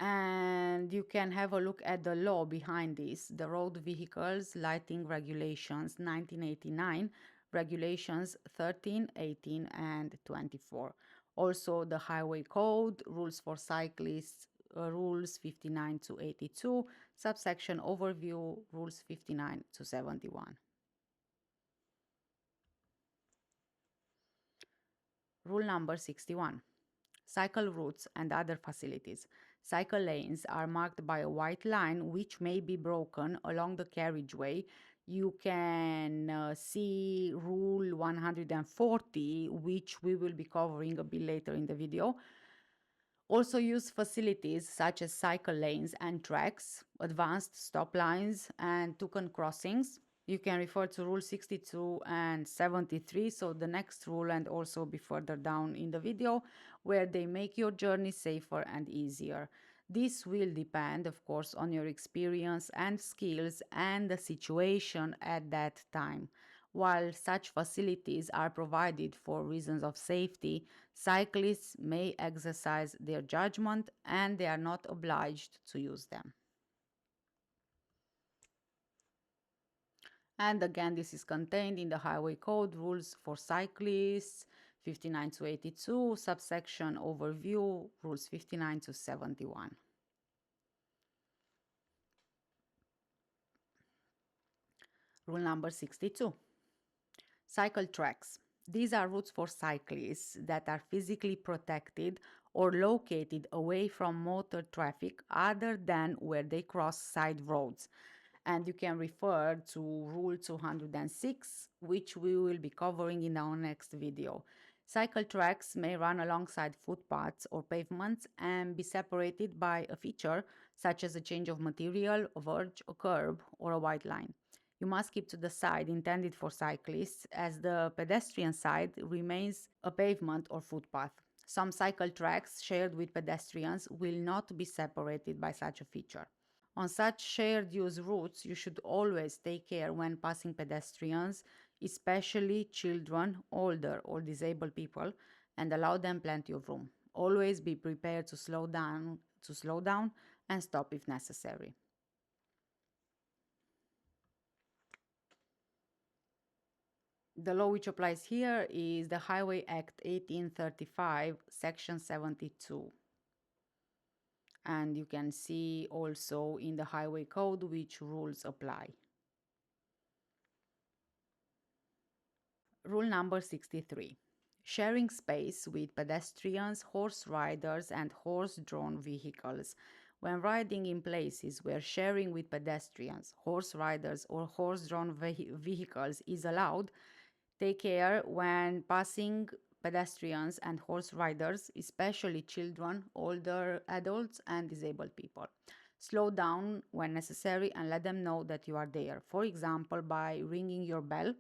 And you can have a look at the law behind this, the Road Vehicles Lighting Regulations 1989, Regulations 13, 18, and 24. Also, the Highway Code, Rules for Cyclists, Rules 59 to 82, subsection Overview, Rules 59 to 71. Rule number 61. Cycle routes and other facilities. Cycle lanes are marked by a white line which may be broken along the carriageway. You can see Rule 140, which we will be covering a bit later in the video. Also use facilities such as cycle lanes and tracks, advanced stop lines, and token crossings. You can refer to Rule 62 and 73, so the next rule, and also be further down in the video, where they make your journey safer and easier. This will depend, of course, on your experience and skills and the situation at that time. While such facilities are provided for reasons of safety, cyclists may exercise their judgment and they are not obliged to use them. And again, this is contained in the Highway Code Rules for Cyclists 59 to 82, subsection Overview, Rules 59 to 71. Rule number 62. Cycle tracks. These are routes for cyclists that are physically protected or located away from motor traffic other than where they cross side roads. And you can refer to Rule 206, which we will be covering in our next video. Cycle tracks may run alongside footpaths or pavements and be separated by a feature such as a change of material, a verge, a curb, or a white line. You must keep to the side intended for cyclists, as the pedestrian side remains a pavement or footpath. Some cycle tracks shared with pedestrians will not be separated by such a feature. On such shared use routes, you should always take care when passing pedestrians, especially children, older or disabled people, and allow them plenty of room. Always be prepared to slow down and stop if necessary. The law which applies here is the Highway Act 1835, Section 72. And you can see also in the Highway Code which rules apply. Rule number 63. Sharing space with pedestrians, horse riders, and horse-drawn vehicles. When riding in places where sharing with pedestrians, horse riders, or horse-drawn vehicles is allowed, take care when passing pedestrians and horse riders, especially children, older adults, and disabled people. Slow down when necessary and let them know that you are there. For example, by ringing your bell.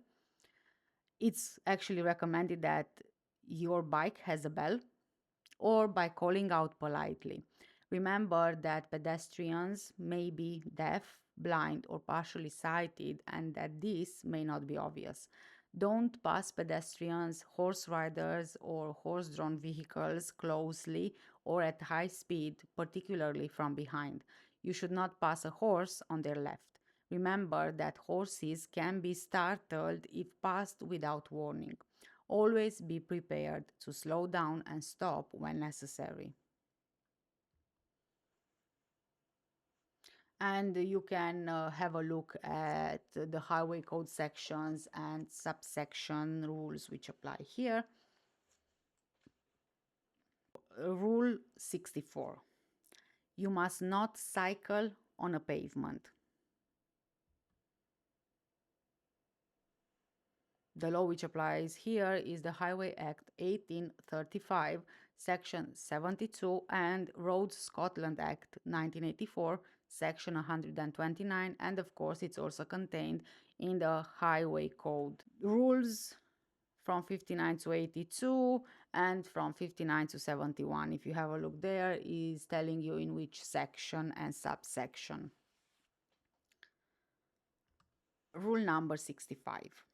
It's actually recommended that your bike has a bell, or by calling out politely. Remember that pedestrians may be deaf, blind, or partially sighted, and that this may not be obvious. Don't pass pedestrians, horse riders, or horse drawn vehicles closely or at high speed, particularly from behind. You should not pass a horse on their left. Remember that horses can be startled if passed without warning. Always be prepared to slow down and stop when necessary. And you can have a look at the highway code sections and subsection rules which apply here. Rule 64. You must not cycle on a pavement. The law which applies here is the Highway Act 1835, Section 72, and Roads Scotland Act 1984, Section 129, and of course it's also contained in the Highway Code. Rules from 59 to 82 and from 59 to 71. If you have a look there, is telling you in which section and subsection. Rule number 65.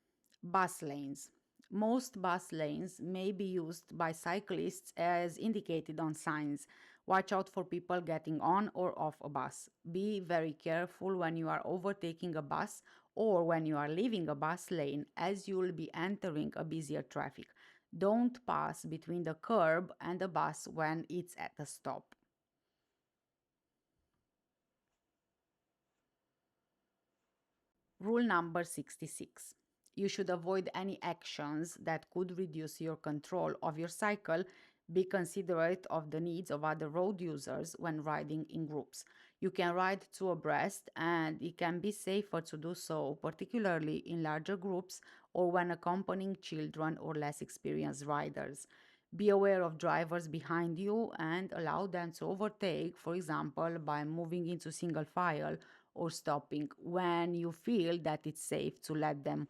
Bus lanes. Most bus lanes may be used by cyclists as indicated on signs. Watch out for people getting on or off a bus. Be very careful when you are overtaking a bus or when you are leaving a bus lane, as you will be entering a busier traffic. Don't pass between the curb and the bus when it's at a stop. Rule number 66. You should avoid any actions that could reduce your control of your cycle. Be considerate of the needs of other road users when riding in groups. You can ride two abreast, and it can be safer to do so, particularly in larger groups or when accompanying children or less experienced riders. Be aware of drivers behind you and allow them to overtake, for example, by moving into single file or stopping when you feel that it's safe to let them.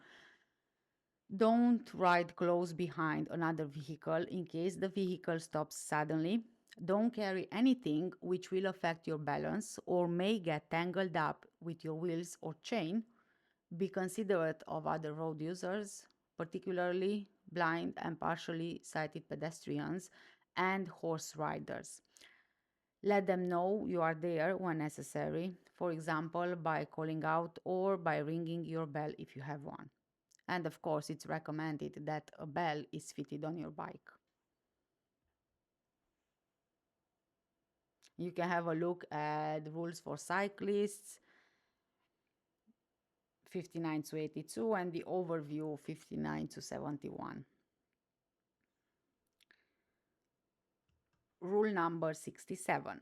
Don't ride close behind another vehicle in case the vehicle stops suddenly. Don't carry anything which will affect your balance or may get tangled up with your wheels or chain. Be considerate of other road users, particularly blind and partially sighted pedestrians and horse riders. Let them know you are there when necessary, for example, by calling out or by ringing your bell if you have one. And of course, it's recommended that a bell is fitted on your bike. You can have a look at rules for cyclists 59 to 82 and the overview 59 to 71. Rule number 67.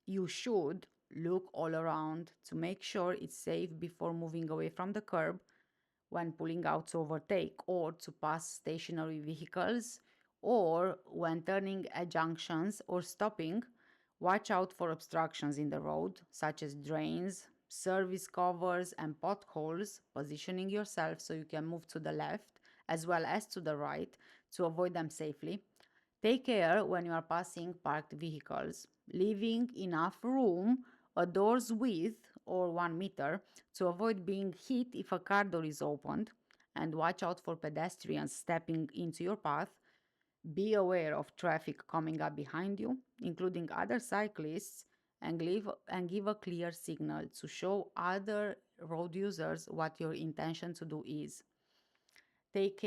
You should look all around to make sure it's safe before moving away from the curb, when pulling out to overtake or to pass stationary vehicles, or when turning at junctions or stopping. Watch out for obstructions in the road, such as drains, service covers, and potholes, positioning yourself so you can move to the left as well as to the right to avoid them safely. Take care when you are passing parked vehicles, leaving enough room, a door's width or 1 meter, to avoid being hit if a car door is opened, and watch out for pedestrians stepping into your path. Be aware of traffic coming up behind you, including other cyclists, and give a clear signal to show other road users what your intention to do is. Take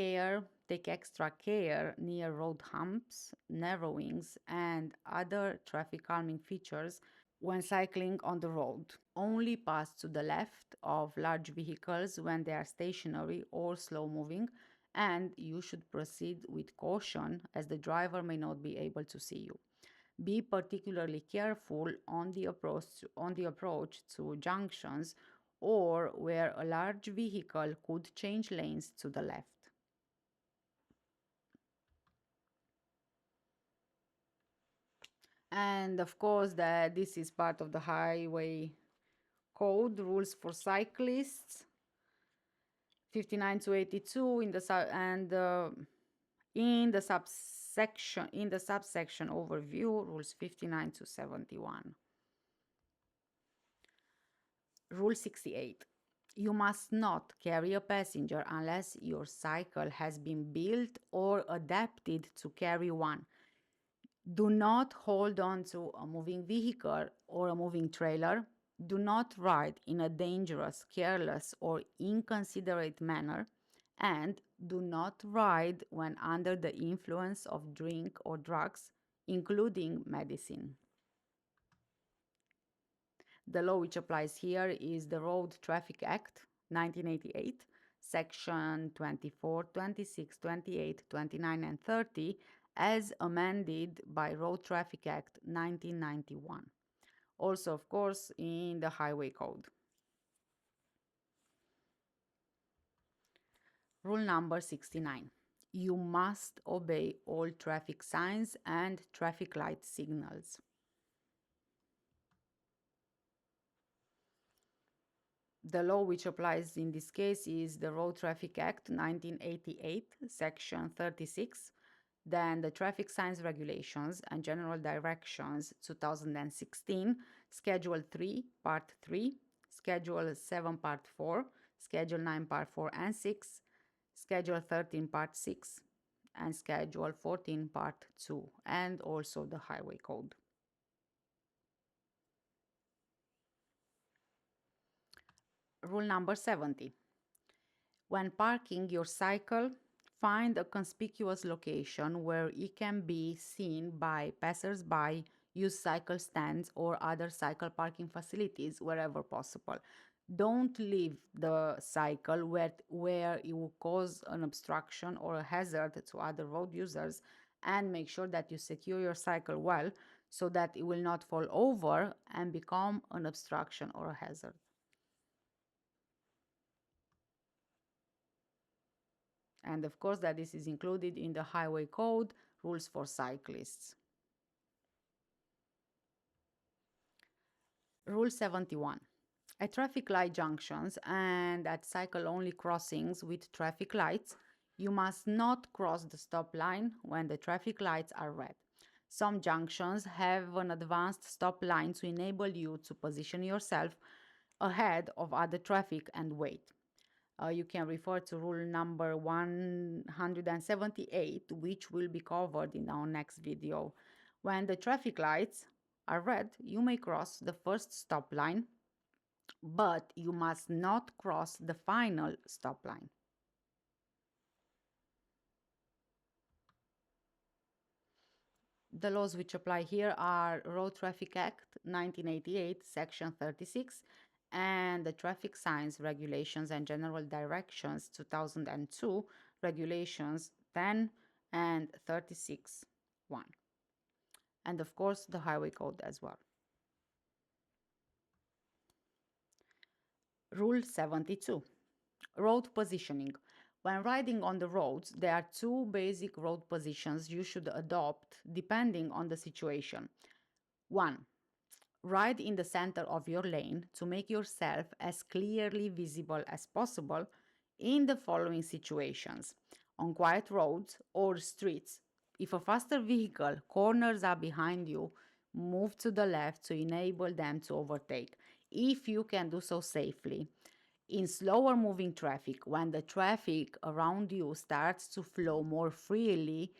extra care near road humps, narrowings, and other traffic calming features when cycling on the road. Only pass to the left of large vehicles when they are stationary or slow moving, and you should proceed with caution as the driver may not be able to see you. Be particularly careful on the approach to junctions or where a large vehicle could change lanes to the left. And of course, that this is part of the highway code rules for cyclists 59 to 82 in the and in the subsection overview rules 59 to 71. Rule 68. You must not carry a passenger unless your cycle has been built or adapted to carry one. Do not hold on to a moving vehicle or a moving trailer. Do not ride in a dangerous, careless, or inconsiderate manner. And do not ride when under the influence of drink or drugs, including medicine. The law which applies here is the Road Traffic Act 1988, Section 24, 26, 28, 29, and 30, as amended by Road Traffic Act 1991. Also, of course, in the Highway Code. Rule number 69. You must obey all traffic signs and traffic light signals. The law which applies in this case is the Road Traffic Act 1988, Section 36, then the Traffic Signs Regulations and General Directions 2016, Schedule 3, Part 3, Schedule 7, Part 4, Schedule 9, Part 4 and 6, Schedule 13, Part 6, and Schedule 14, Part 2, and also the Highway Code. Rule number 70. When parking your cycle, find a conspicuous location where it can be seen by passers-by, use cycle stands or other cycle parking facilities wherever possible. Don't leave the cycle where it will cause an obstruction or a hazard to other road users, and make sure that you secure your cycle well so that it will not fall over and become an obstruction or a hazard. And of course that this is included in the Highway Code rules for cyclists. Rule 71. At traffic light junctions and at cycle-only crossings with traffic lights, you must not cross the stop line when the traffic lights are red. Some junctions have an advanced stop line to enable you to position yourself ahead of other traffic and wait. You can refer to rule number 178, which will be covered in our next video. When the traffic lights are red, you may cross the first stop line, but you must not cross the final stop line. The laws which apply here are Road Traffic Act 1988, Section 36, and the Traffic Signs Regulations and General Directions 2002, Regulations 10 and 36.1. And of course, the Highway Code as well. Rule 72. Road positioning. When riding on the roads, there are two basic road positions you should adopt depending on the situation. 1. Ride in the center of your lane to make yourself as clearly visible as possible in the following situations. On quiet roads or streets, if a faster vehicle corners up behind you, move to the left to enable them to overtake, if you can do so safely. In slower moving traffic, when the traffic around you starts to flow more freely,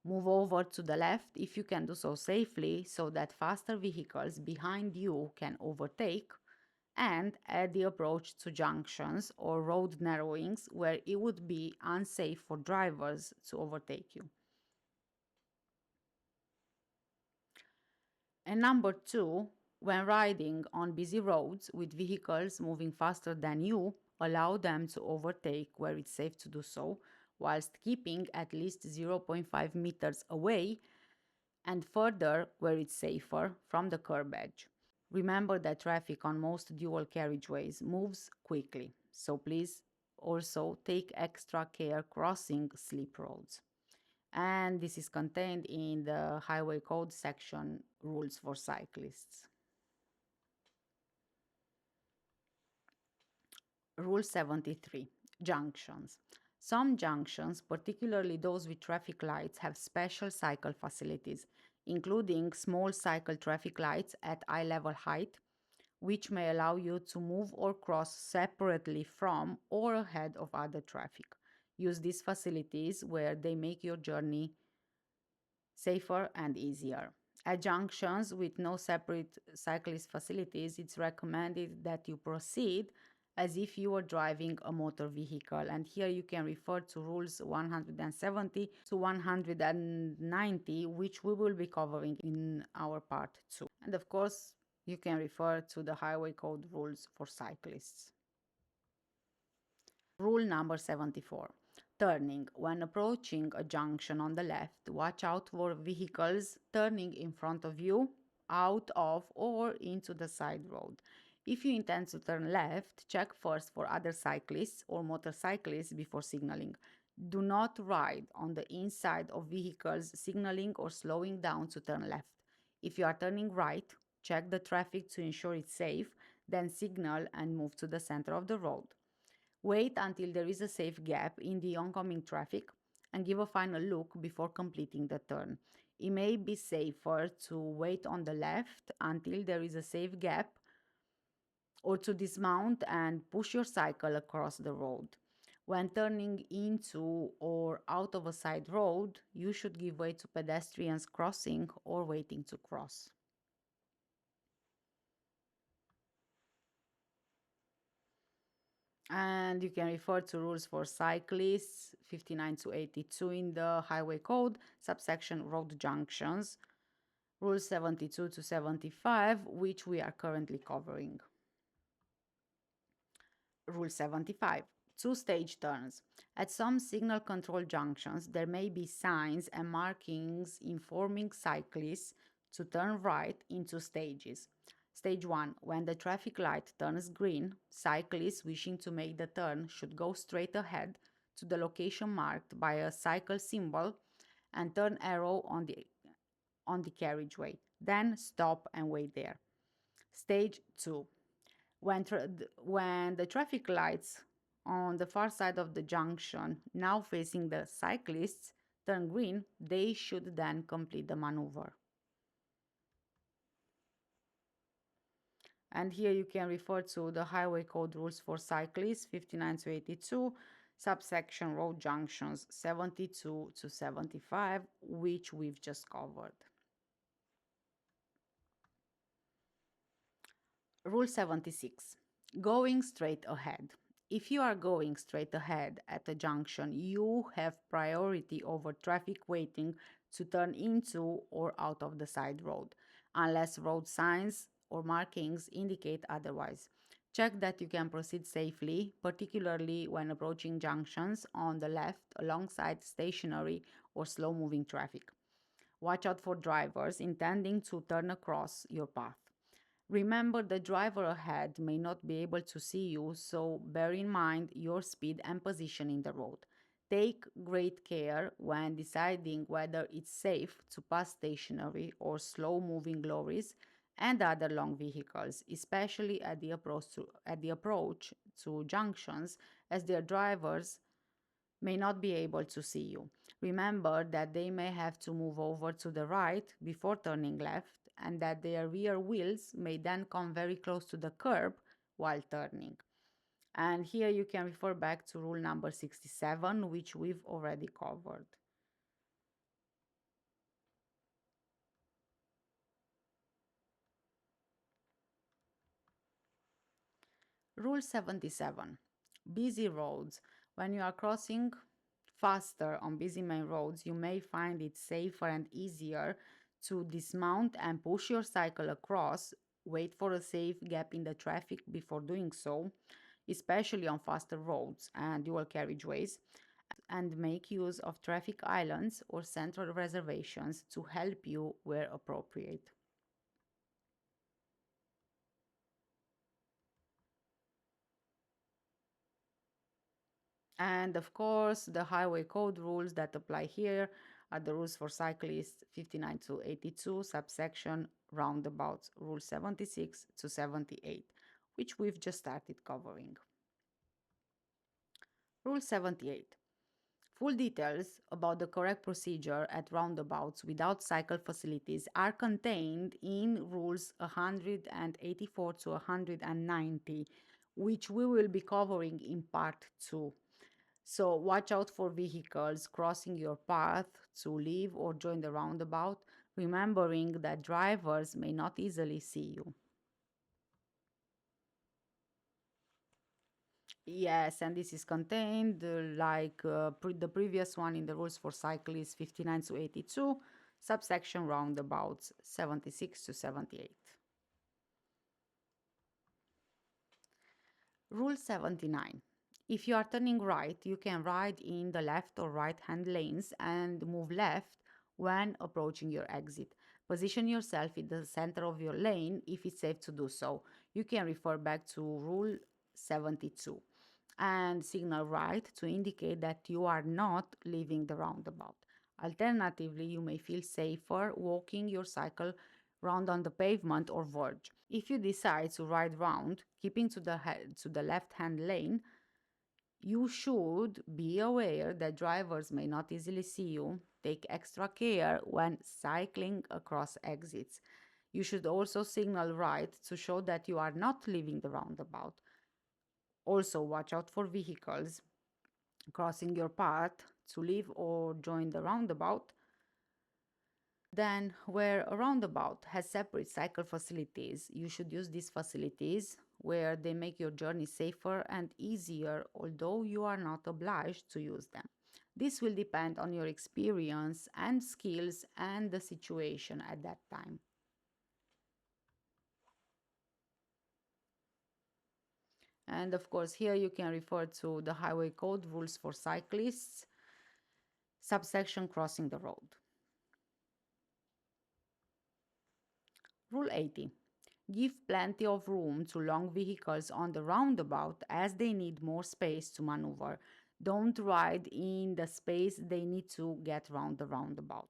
Move over to the left if you can do so safely so that faster vehicles behind you can overtake, and at the approach to junctions or road narrowings where it would be unsafe for drivers to overtake you. And number two, when riding on busy roads with vehicles moving faster than you, allow them to overtake where it's safe to do so, whilst keeping at least zero point 0.5 meters away and further where it's safer from the curb edge. Remember that traffic on most dual carriageways moves quickly, so please also take extra care crossing slip roads. And this is contained in the Highway Code section rules for cyclists. Rule 73, junctions. Some junctions, particularly those with traffic lights, have special cycle facilities, including small cycle traffic lights at eye level height, which may allow you to move or cross separately from or ahead of other traffic. Use these facilities where they make your journey safer and easier. At junctions with no separate cyclist facilities, it's recommended that you proceed as if you were driving a motor vehicle. And here you can refer to rules 170 to 190, which we will be covering in our part 2. And of course, you can refer to the Highway Code rules for cyclists. Rule number 74. Turning. When approaching a junction on the left, watch out for vehicles turning in front of you, out of, or into the side road. If you intend to turn left, check first for other cyclists or motorcyclists before signaling. Do not ride on the inside of vehicles signaling or slowing down to turn left. If you are turning right, check the traffic to ensure it's safe, then signal and move to the center of the road. Wait until there is a safe gap in the oncoming traffic and give a final look before completing the turn. It may be safer to wait on the left until there is a safe gap or to dismount and push your cycle across the road. When turning into or out of a side road, you should give way to pedestrians crossing or waiting to cross. And you can refer to rules for cyclists 59 to 82 in the Highway Code, subsection road junctions, rules 72 to 75, which we are currently covering. Rule 75. Two-stage turns. At some signal control junctions, there may be signs and markings informing cyclists to turn right in two stages. Stage 1. When the traffic light turns green, cyclists wishing to make the turn should go straight ahead to the location marked by a cycle symbol and turn arrow on the carriageway. Then stop and wait there. Stage 2. When the traffic lights on the far side of the junction, now facing the cyclists, turn green, they should then complete the maneuver. And here you can refer to the Highway Code rules for cyclists 59 to 82, subsection road junctions 72 to 75, which we've just covered. Rule 76. Going straight ahead. If you are going straight ahead at a junction, you have priority over traffic waiting to turn into or out of the side road, unless road signs or markings indicate otherwise. Check that you can proceed safely, particularly when approaching junctions on the left alongside stationary or slow-moving traffic. Watch out for drivers intending to turn across your path. Remember, the driver ahead may not be able to see you, so bear in mind your speed and position in the road. Take great care when deciding whether it's safe to pass stationary or slow-moving lorries and other long vehicles, especially at the approach to junctions, as their drivers may not be able to see you. Remember that they may have to move over to the right before turning left, and that their rear wheels may then come very close to the curb while turning. And here you can refer back to rule number 67, which we've already covered. Rule 77. Busy roads. When you are crossing faster on busy main roads, you may find it safer and easier to dismount and push your cycle across. Wait for a safe gap in the traffic before doing so, especially on faster roads and dual carriageways, and make use of traffic islands or central reservations to help you where appropriate. And of course, the highway code rules that apply here are the rules for cyclists 59 to 82, subsection roundabouts, rule 76 to 78, which we've just started covering. Rule 78. Full details about the correct procedure at roundabouts without cycle facilities are contained in rules 184 to 190, which we will be covering in part 2. So watch out for vehicles crossing your path to leave or join the roundabout, remembering that drivers may not easily see you. Yes, and this is contained like the previous one in the rules for cyclists 59 to 82, subsection roundabouts 76 to 78. Rule 79. If you are turning right, you can ride in the left or right hand lanes and move left when approaching your exit. Position yourself in the center of your lane if it's safe to do so. You can refer back to Rule 72 and signal right to indicate that you are not leaving the roundabout. Alternatively, you may feel safer walking your cycle round on the pavement or verge. If you decide to ride round, keeping to the left-hand lane, you should be aware that drivers may not easily see you. Take extra care when cycling across exits. You should also signal right to show that you are not leaving the roundabout. Also, watch out for vehicles crossing your path to leave or join the roundabout. Then, where a roundabout has separate cycle facilities, you should use these facilities where they make your journey safer and easier, although you are not obliged to use them. This will depend on your experience and skills and the situation at that time. And of course, here you can refer to the highway code rules for cyclists, subsection crossing the road. Rule 80. Give plenty of room to long vehicles on the roundabout as they need more space to maneuver. Don't ride in the space they need to get round the roundabout.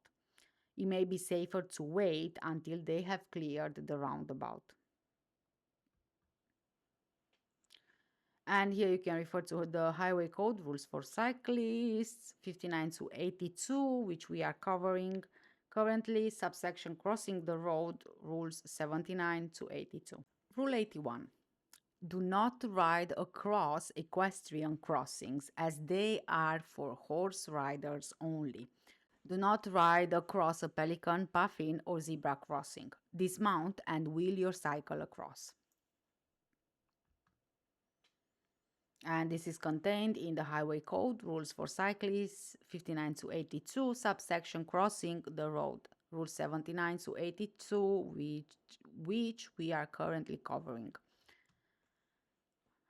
It may be safer to wait until they have cleared the roundabout. And here you can refer to the highway code rules for cyclists 59 to 82, which we are covering currently, subsection crossing the road rules 79 to 82. Rule 81. Do not ride across equestrian crossings as they are for horse riders only. Do not ride across a pelican, puffin, or zebra crossing. Dismount and wheel your cycle across. And this is contained in the Highway Code Rules for Cyclists 59 to 82, subsection crossing the road, Rule 79 to 82, which we are currently covering.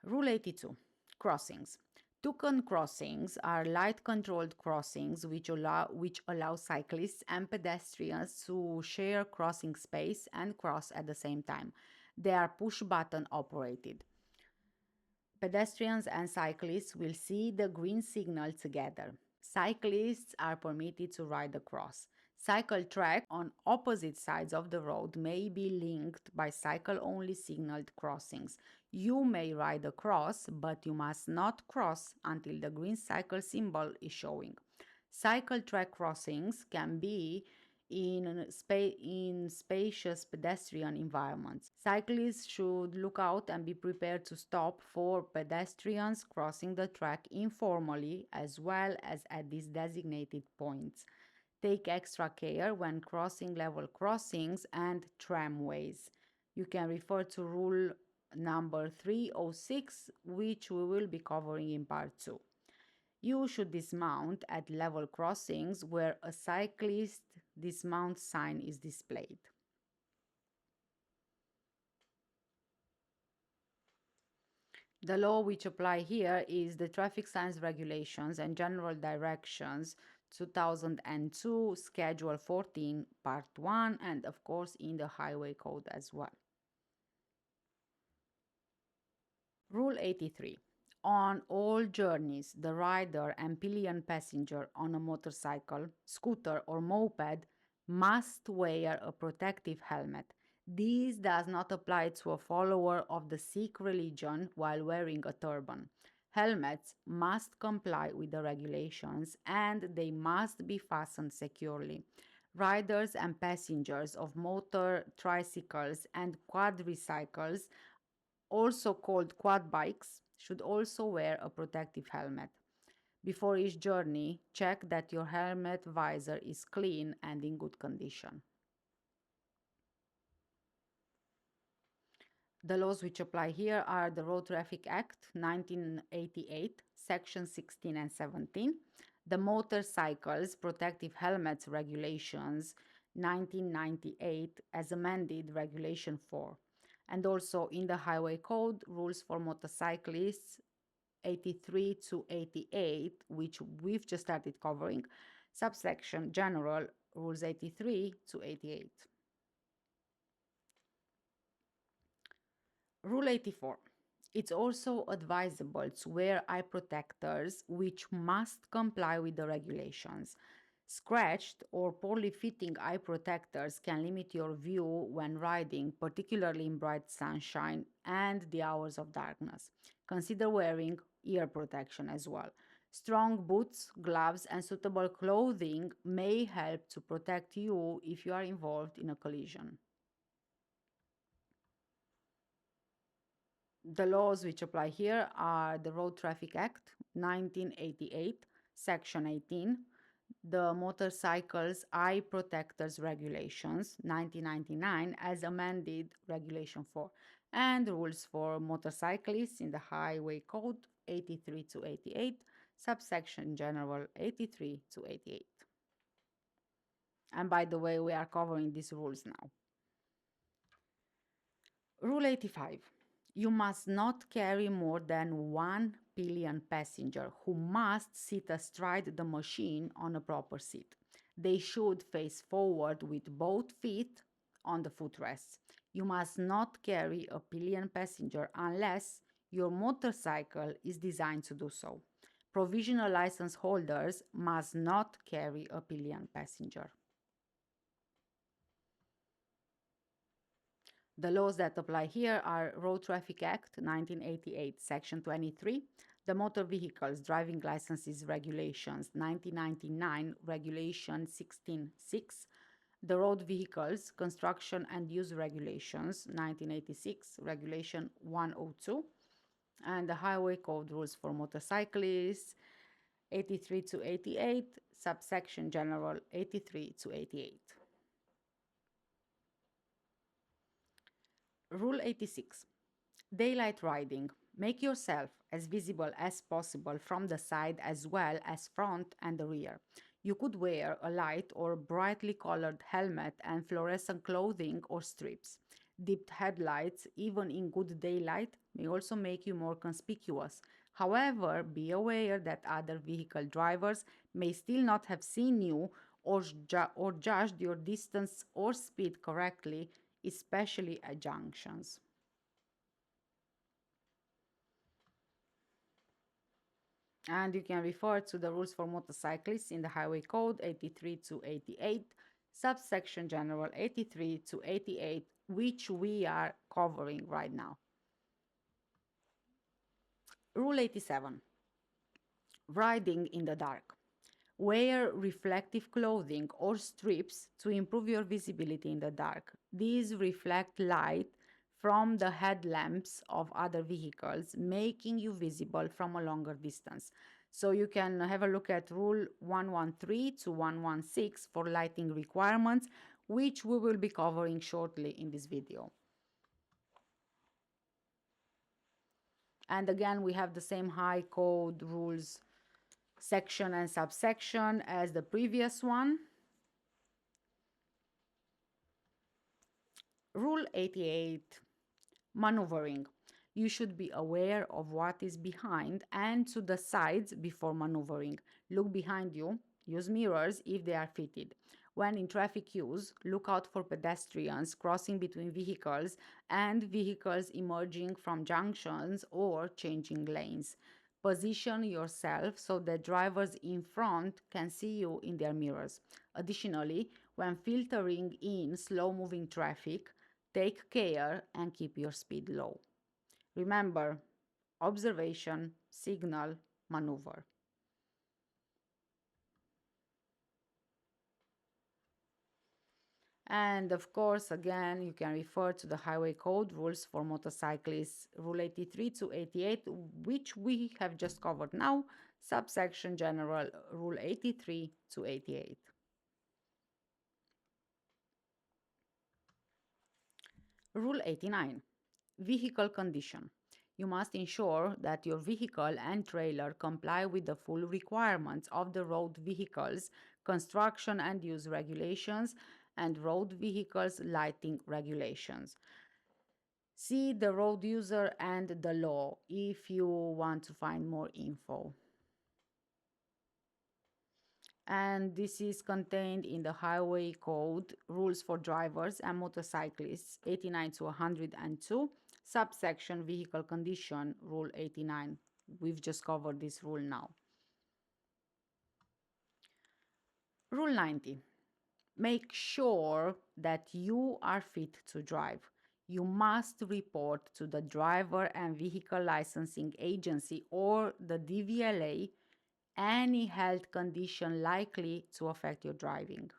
Rule 82. Crossings. Toucan crossings are light controlled crossings which allow cyclists and pedestrians to share crossing space and cross at the same time. They are push button operated. Pedestrians and cyclists will see the green signal together. Cyclists are permitted to ride across. Cycle track on opposite sides of the road may be linked by cycle-only signaled crossings. You may ride across, but you must not cross until the green cycle symbol is showing. Cycle track crossings can be in spacious pedestrian environments. Cyclists should look out and be prepared to stop for pedestrians crossing the track informally as well as at these designated points. Take extra care when crossing level crossings and tramways. You can refer to Rule number 306, which we will be covering in part 2. You should dismount at level crossings where a cyclist dismount sign is displayed. The law which apply here is the Traffic Signs Regulations and General Directions 2002, Schedule 14, Part 1, and of course in the Highway Code as well. Rule 83. On all journeys, the rider and pillion passenger on a motorcycle, scooter, or moped must wear a protective helmet. This does not apply to a follower of the Sikh religion while wearing a turban. Helmets must comply with the regulations and they must be fastened securely. Riders and passengers of motor, tricycles, and quadricycles, also called quad bikes, should also wear a protective helmet. Before each journey, check that your helmet visor is clean and in good condition. The laws which apply here are the Road Traffic Act 1988, Section 16 and 17, the Motorcycles Protective Helmets Regulations 1998 as amended Regulation 4, and also in the Highway Code, rules for motorcyclists 83 to 88, which we've just started covering, subsection General Rules 83 to 88. Rule 84. It's also advisable to wear eye protectors which must comply with the regulations. Scratched or poorly fitting eye protectors can limit your view when riding, particularly in bright sunshine and the hours of darkness. Consider wearing ear protection as well. Strong boots, gloves, and suitable clothing may help to protect you if you are involved in a collision. The laws which apply here are the Road Traffic Act 1988, Section 18, the Motorcycles Eye Protectors Regulations 1999 as amended Regulation 4, and rules for motorcyclists in the Highway Code 83 to 88, subsection General 83 to 88. And by the way, we are covering these rules now. Rule 85. You must not carry more than one pillion passenger who must sit astride the machine on a proper seat. They should face forward with both feet on the footrests. You must not carry a pillion passenger unless your motorcycle is designed to do so. Provisional license holders must not carry a pillion passenger. The laws that apply here are Road Traffic Act 1988, Section 23, the Motor Vehicles Driving Licenses Regulations 1999, Regulation 16.6, the Road Vehicles Construction and Use Regulations 1986, Regulation 102, and the Highway Code rules for motorcyclists 83 to 88, subsection General 83 to 88. Rule 86. Daylight riding. Make yourself as visible as possible from the side as well as front and the rear. You could wear a light or brightly colored helmet and fluorescent clothing or strips. Dipped headlights, even in good daylight, may also make you more conspicuous. However, be aware that other vehicle drivers may still not have seen you or judged your distance or speed correctly, especially at junctions. And you can refer to the rules for motorcyclists in the Highway Code 83 to 88, subsection General 83 to 88, which we are covering right now. Rule 87. Riding in the dark. Wear reflective clothing or strips to improve your visibility in the dark. These reflect light from the headlamps of other vehicles, making you visible from a longer distance. So you can have a look at Rule 113 to 116 for lighting requirements, which we will be covering shortly in this video. And again, we have the same high code rules section and subsection as the previous one. Rule 88, maneuvering. You should be aware of what is behind and to the sides before maneuvering. Look behind you. Use mirrors if they are fitted. When in traffic use, look out for pedestrians crossing between vehicles and vehicles emerging from junctions or changing lanes. Position yourself so that drivers in front can see you in their mirrors. Additionally, when filtering in slow moving traffic, take care and keep your speed low. Remember, observation, signal, maneuver. And of course, again, you can refer to the highway code rules for motorcyclists, Rule 83 to 88, which we have just covered now, subsection general, Rule 83 to 88. Rule 89, vehicle condition. You must ensure that your vehicle and trailer comply with the full requirements of the road vehicles, construction and use regulations, and road vehicles lighting regulations. See the road user and the law if you want to find more info. And this is contained in the Highway Code Rules for Drivers and Motorcyclists 89 to 102, subsection Vehicle Condition, Rule 89. We've just covered this rule now. Rule 90. Make sure that you are fit to drive. You must report to the Driver and Vehicle Licensing Agency or the DVLA any health condition likely to affect your driving.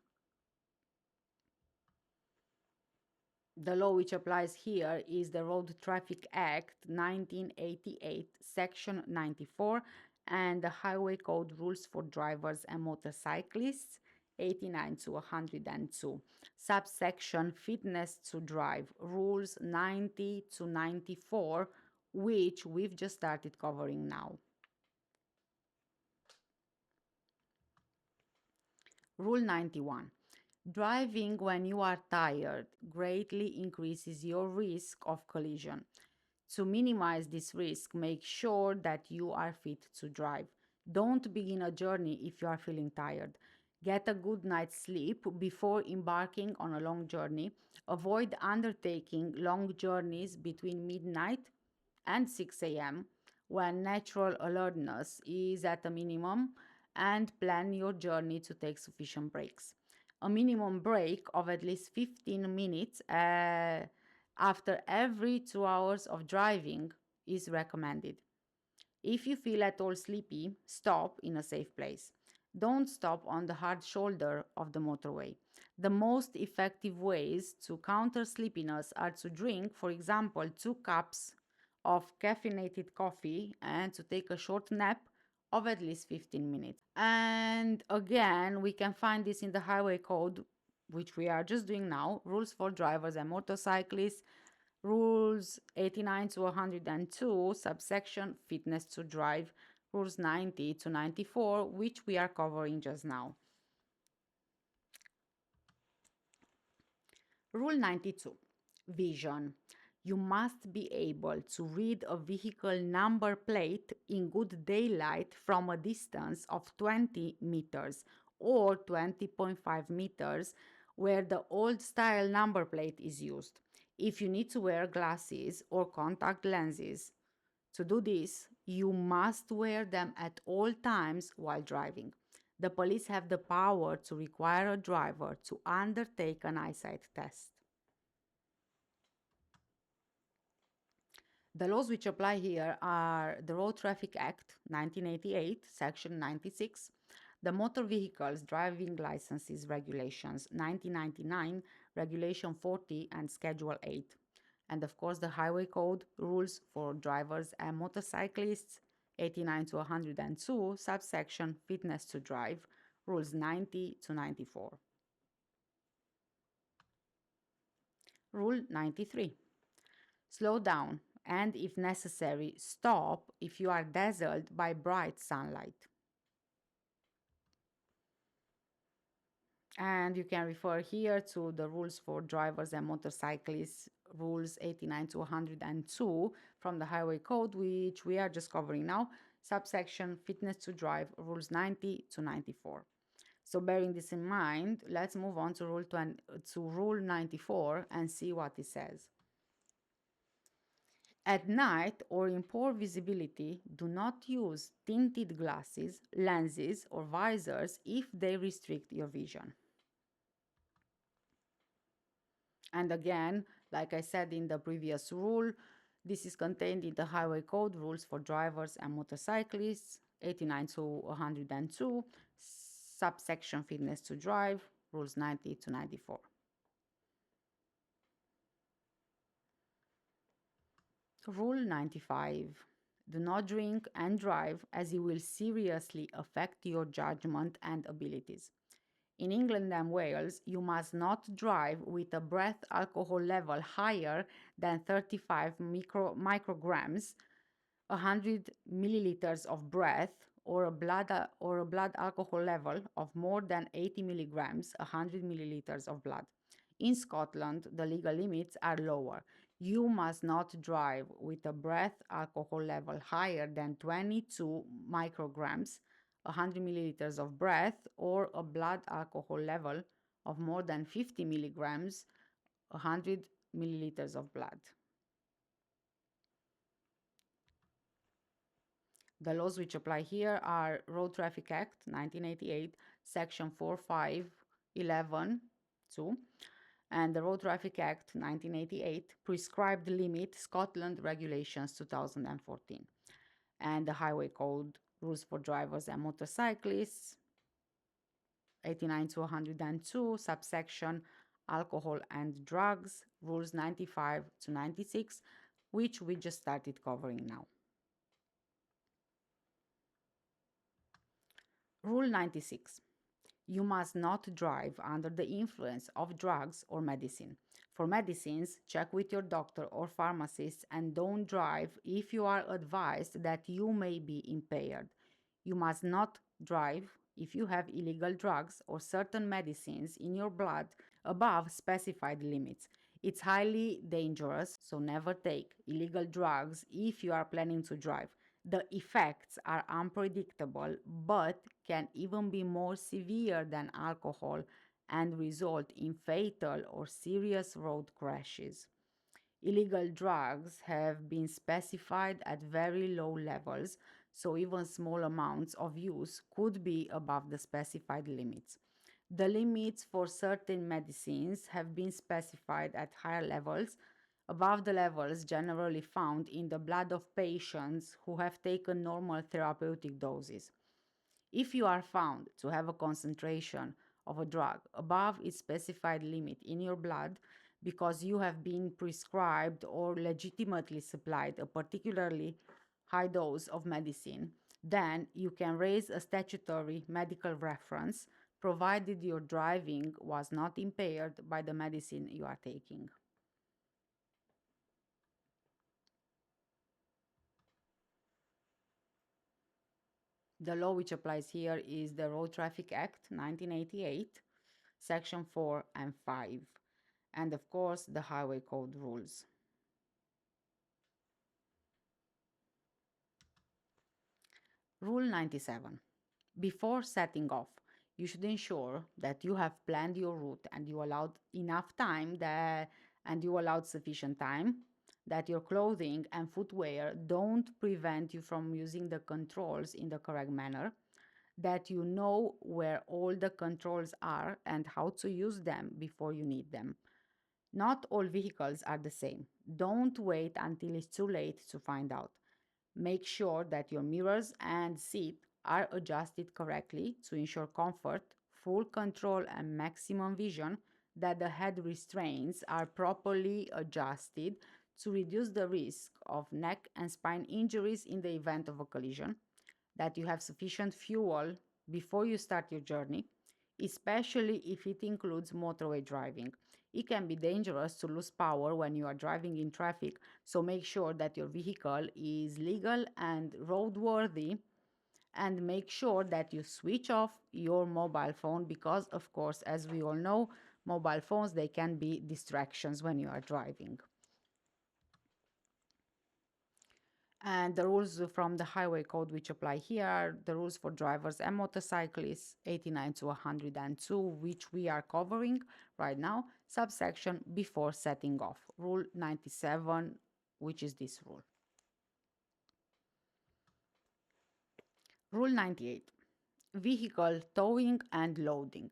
The law which applies here is the Road Traffic Act 1988, Section 94, and the Highway Code Rules for Drivers and Motorcyclists 89 to 102. Subsection Fitness to Drive, Rules 90 to 94, which we've just started covering now. Rule 91. Driving when you are tired greatly increases your risk of collision. To minimize this risk, make sure that you are fit to drive. Don't begin a journey if you are feeling tired. Get a good night's sleep before embarking on a long journey. Avoid undertaking long journeys between midnight and 6 a.m. when natural alertness is at a minimum, and plan your journey to take sufficient breaks. A minimum break of at least 15 minutes after every 2 hours of driving is recommended. If you feel at all sleepy, stop in a safe place. Don't stop on the hard shoulder of the motorway. The most effective ways to counter sleepiness are to drink, for example, 2 cups of caffeinated coffee and to take a short nap of at least 15 minutes. And again, we can find this in the highway code, which we are just doing now, rules for drivers and motorcyclists, rules 89 to 102, subsection fitness to drive, rules 90 to 94, which we are covering just now. Rule 92, vision. You must be able to read a vehicle number plate in good daylight from a distance of 20 meters or 20.5 meters where the old style number plate is used. If you need to wear glasses or contact lenses to do this, you must wear them at all times while driving. The police have the power to require a driver to undertake an eyesight test. The laws which apply here are the Road Traffic Act 1988, Section 96, the Motor Vehicles Driving Licenses Regulations 1999, Regulation 40 and Schedule 8, and of course the Highway Code rules for drivers and motorcyclists 89 to 102, subsection Fitness to Drive, rules 90 to 94. Rule 93. Slow down and if necessary, stop if you are dazzled by bright sunlight. And you can refer here to the rules for drivers and motorcyclists, rules 89 to 102 from the Highway Code, which we are just covering now, subsection fitness to drive, rules 90 to 94. So bearing this in mind, let's move on to rule 94 and see what it says. At night or in poor visibility, do not use tinted glasses, lenses, or visors if they restrict your vision. And again, like I said in the previous rule, this is contained in the Highway Code rules for drivers and motorcyclists, 89 to 102, subsection fitness to drive, rules 90 to 94. Rule 95. Do not drink and drive, as it will seriously affect your judgment and abilities. In England and Wales, you must not drive with a breath alcohol level higher than 35 micrograms, 100 milliliters of breath, or a blood alcohol level of more than 80 milligrams, 100 milliliters of blood. In Scotland, the legal limits are lower. You must not drive with a breath alcohol level higher than 22 micrograms, 100 milliliters of breath, or a blood alcohol level of more than 50 milligrams, 100 milliliters of blood. The laws which apply here are Road Traffic Act 1988, Section 4511(2), and the Road Traffic Act 1988, Prescribed Limit Scotland Regulations 2014, and the Highway Code Rules for Drivers and Motorcyclists 89 to 102, subsection Alcohol and Drugs, Rules 95 to 96, which we just started covering now. Rule 96. You must not drive under the influence of drugs or medicine. For medicines, check with your doctor or pharmacist and don't drive if you are advised that you may be impaired. You must not drive if you have illegal drugs or certain medicines in your blood above specified limits. It's highly dangerous, so never take illegal drugs if you are planning to drive. The effects are unpredictable but can even be more severe than alcohol and result in fatal or serious road crashes. Illegal drugs have been specified at very low levels, so even small amounts of use could be above the specified limits. The limits for certain medicines have been specified at higher levels, above the levels generally found in the blood of patients who have taken normal therapeutic doses. If you are found to have a concentration of a drug above its specified limit in your blood because you have been prescribed or legitimately supplied a particularly high dose of medicine, then you can raise a statutory medical reference provided your driving was not impaired by the medicine you are taking. The law which applies here is the Road Traffic Act 1988, Section 4 and 5, and of course the Highway Code rules. Rule 97. Before setting off, you should ensure that you have planned your route and you allowed enough time and you allowed sufficient time, that your clothing and footwear don't prevent you from using the controls in the correct manner, that you know where all the controls are and how to use them before you need them. Not all vehicles are the same. Don't wait until it's too late to find out. Make sure that your mirrors and seat are adjusted correctly to ensure comfort, full control, and maximum vision, that the head restraints are properly adjusted to reduce the risk of neck and spine injuries in the event of a collision, that you have sufficient fuel before you start your journey. especially if it includes motorway driving. It can be dangerous to lose power when you are driving in traffic, so make sure that your vehicle is legal and roadworthy, and make sure that you switch off your mobile phone because, of course, as we all know, mobile phones, they can be distractions when you are driving. And the rules from the highway code which apply here are the rules for drivers and motorcyclists 89 to 102, which we are covering right now, subsection before setting off. Rule 97, which is this rule. Rule 98, vehicle towing and loading.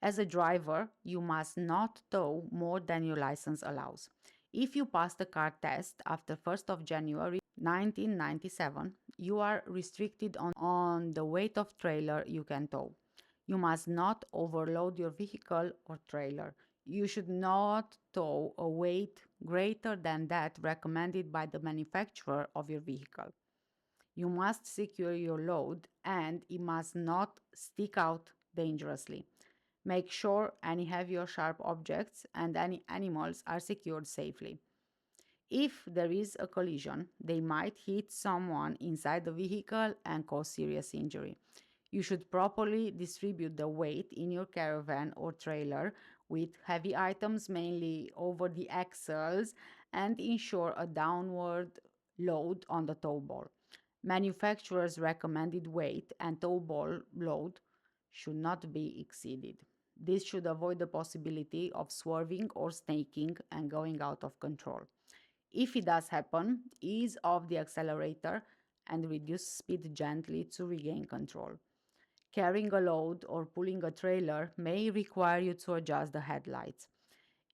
As a driver, you must not tow more than your license allows. If you pass the car test after 1st of January 1997, you are restricted on the weight of trailer you can tow. You must not overload your vehicle or trailer. You should not tow a weight greater than that recommended by the manufacturer of your vehicle. You must secure your load and it must not stick out dangerously. Make sure any heavy or sharp objects and any animals are secured safely. If there is a collision, they might hit someone inside the vehicle and cause serious injury. You should properly distribute the weight in your caravan or trailer with heavy items mainly over the axles and ensure a downward load on the tow ball. Manufacturer's recommended weight and tow ball load should not be exceeded. This should avoid the possibility of swerving or snaking and going out of control. If it does happen, ease off the accelerator and reduce speed gently to regain control. Carrying a load or pulling a trailer may require you to adjust the headlights.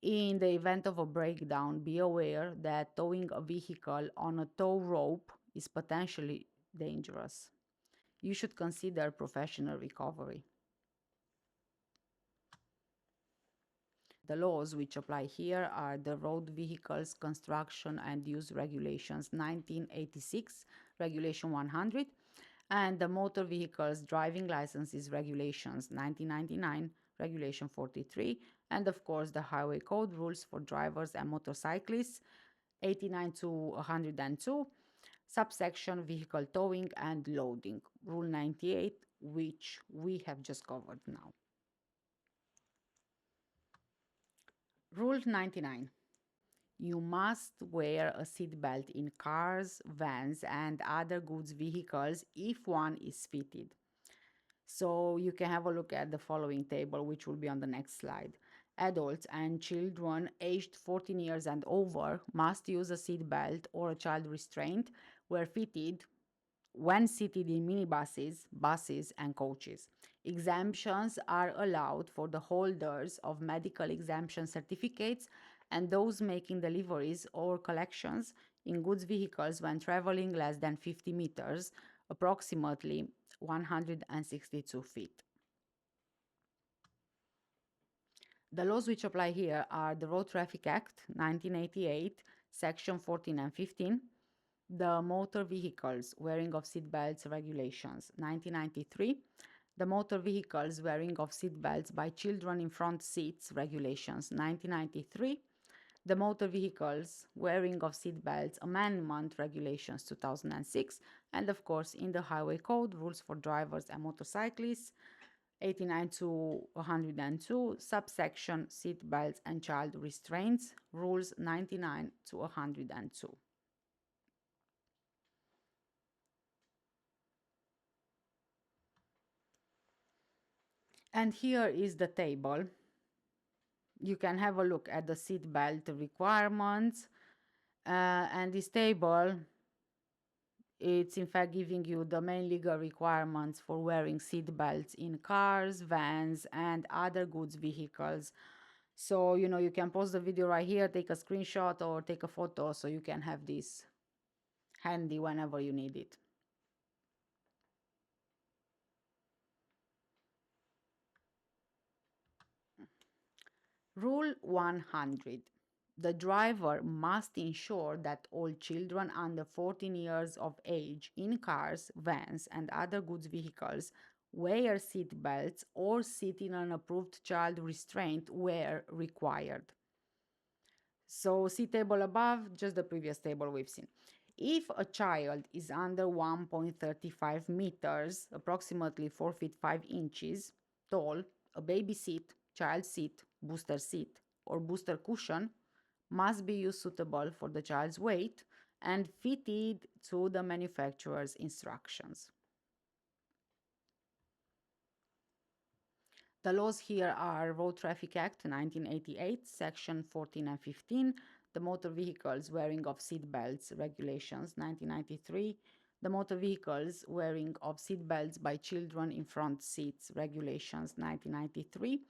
In the event of a breakdown, be aware that towing a vehicle on a tow rope is potentially dangerous. You should consider professional recovery. The laws which apply here are the Road Vehicles Construction and Use Regulations 1986, Regulation 100, and the Motor Vehicles Driving Licenses Regulations 1999, Regulation 43, and of course the Highway Code rules for drivers and motorcyclists 89 to 102, subsection Vehicle Towing and Loading, Rule 98, which we have just covered now. Rule 99. You must wear a seat belt in cars, vans, and other goods vehicles if one is fitted. So you can have a look at the following table, which will be on the next slide. Adults and children aged 14 years and over must use a seat belt or a child restraint where fitted when seated in minibuses, buses, and coaches. Exemptions are allowed for the holders of medical exemption certificates and those making deliveries or collections in goods vehicles when traveling less than 50 meters, approximately 162 feet. The laws which apply here are the Road Traffic Act 1988, Section 14 and 15, the Motor Vehicles Wearing of Seatbelts Regulations 1993, the Motor Vehicles Wearing of Seatbelts by Children in Front Seats Regulations 1993, the Motor Vehicles Wearing of Seatbelts Amendment Regulations 2006, and of course in the Highway Code rules for drivers and motorcyclists 89 to 102, subsection Seatbelts and Child Restraints rules 99 to 102. And here is the table. You can have a look at the seat belt requirements. And this table, it's in fact giving you the main legal requirements for wearing seat belts in cars, vans, and other goods vehicles. So, you can pause the video right here, take a screenshot or take a photo so you can have this handy whenever you need it. Rule 100. The driver must ensure that all children under 14 years of age in cars, vans, and other goods vehicles wear seat belts, or sit in an approved child restraint where required. So see table above, just the previous table we've seen. If a child is under 1.35 meters, approximately 4 feet 5 inches tall, a baby seat, child seat, booster seat, or booster cushion must be used suitable for the child's weight and fitted to the manufacturer's instructions. The laws here are Road Traffic Act 1988, Section 14 and 15, the Motor Vehicles Wearing of Seat Belts Regulations 1993, the Motor Vehicles Wearing of Seat Belts by Children in Front Seats Regulations 1993,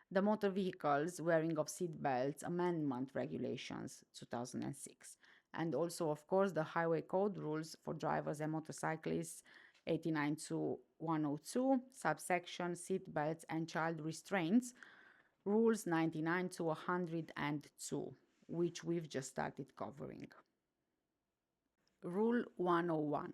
the Motor Vehicles Wearing of Seat Belts Amendment Regulations 2006, and also, of course, the Highway Code Rules for Drivers and Motorcyclists 89 to 102, subsection Seat Belts and Child Restraints, Rules 99 to 102, which we've just started covering. Rule 101.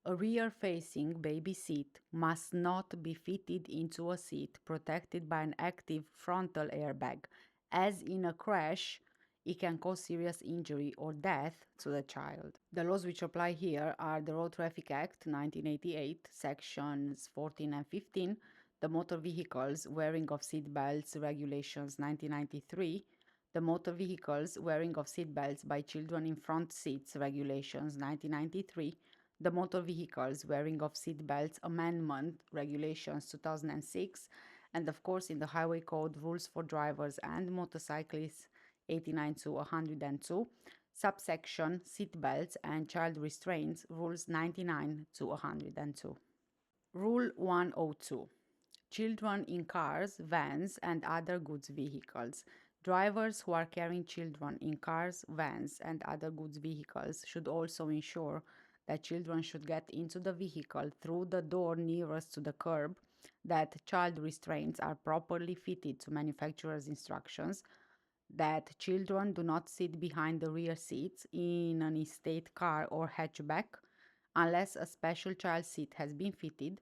A rear-facing baby seat must not be fitted into a seat protected by an active frontal airbag, as in a crash, it can cause serious injury or death to the child. The laws which apply here are the Road Traffic Act 1988, sections 14 and 15, the Motor Vehicles Wearing of Seat Belts Regulations 1993, the Motor Vehicles Wearing of Seat Belts by Children in Front Seats Regulations 1993, the Motor Vehicles Wearing of Seat Belts Amendment Regulations 2006, and of course in the Highway Code Rules for Drivers and Motorcyclists 89 to 102, subsection Seat Belts and Child Restraints Rules 99 to 102. Rule 102. Children in cars, vans, and other goods vehicles. Drivers who are carrying children in cars, vans, and other goods vehicles should also ensure that children should get into the vehicle through the door nearest to the curb, that child restraints are properly fitted to manufacturer's instructions, that children do not sit behind the rear seats in an estate car or hatchback unless a special child seat has been fitted,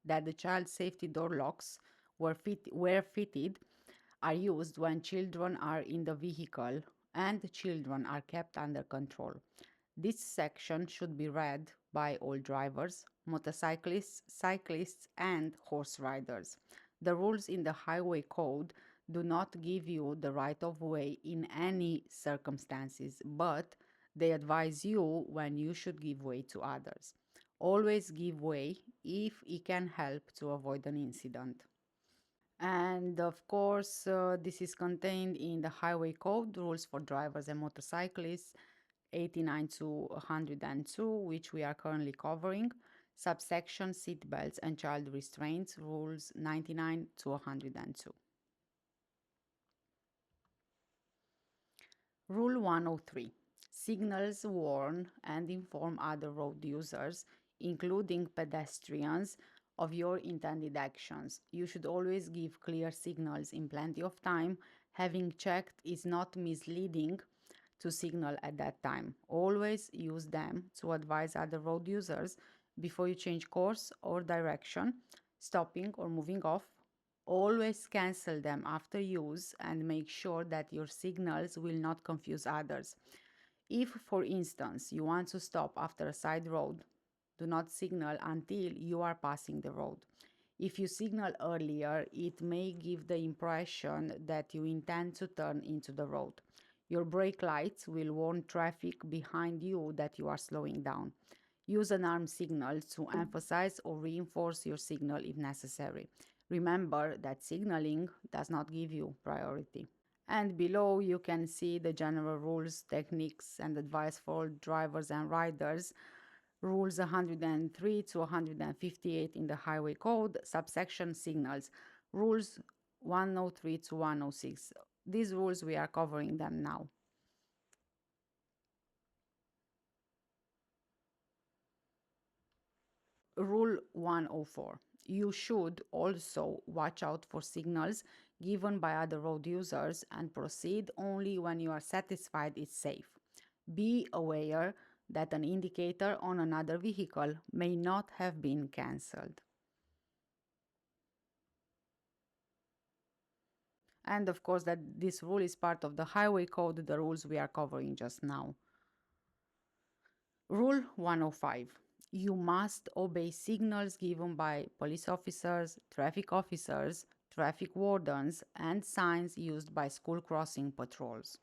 that the child safety door locks where fitted are used when children are in the vehicle and children are kept under control. This section should be read by all drivers, motorcyclists, cyclists, and horse riders. The rules in the Highway Code do not give you the right of way in any circumstances, but they advise you when you should give way to others. Always give way if it can help to avoid an incident. And of course, this is contained in the Highway Code Rules for Drivers and Motorcyclists 89 to 102, which we are currently covering, subsection Seat Belts and Child Restraints Rules 99 to 102. Rule 103. Signals warn and inform other road users, including pedestrians, of your intended actions. You should always give clear signals in plenty of time. Having checked is not misleading to signal at that time. Always use them to advise other road users before you change course or direction, stopping or moving off. Always cancel them after use and make sure that your signals will not confuse others. If, for instance, you want to stop after a side road, do not signal until you are passing the road. If you signal earlier, it may give the impression that you intend to turn into the road. Your brake lights will warn traffic behind you that you are slowing down. Use an arm signal to emphasize or reinforce your signal if necessary. Remember that signaling does not give you priority. And below you can see the general rules, techniques, and advice for all drivers and riders. Rules 103 to 158 in the Highway Code, subsection signals. Rules 103 to 106. These rules, we are covering them now. Rule 104. You should also watch out for signals given by other road users and proceed only when you are satisfied it's safe. Be aware that an indicator on another vehicle may not have been cancelled. And of course, that this rule is part of the highway code, the rules we are covering just now. Rule 105. You must obey signals given by police officers, traffic wardens, and signs used by school crossing patrols.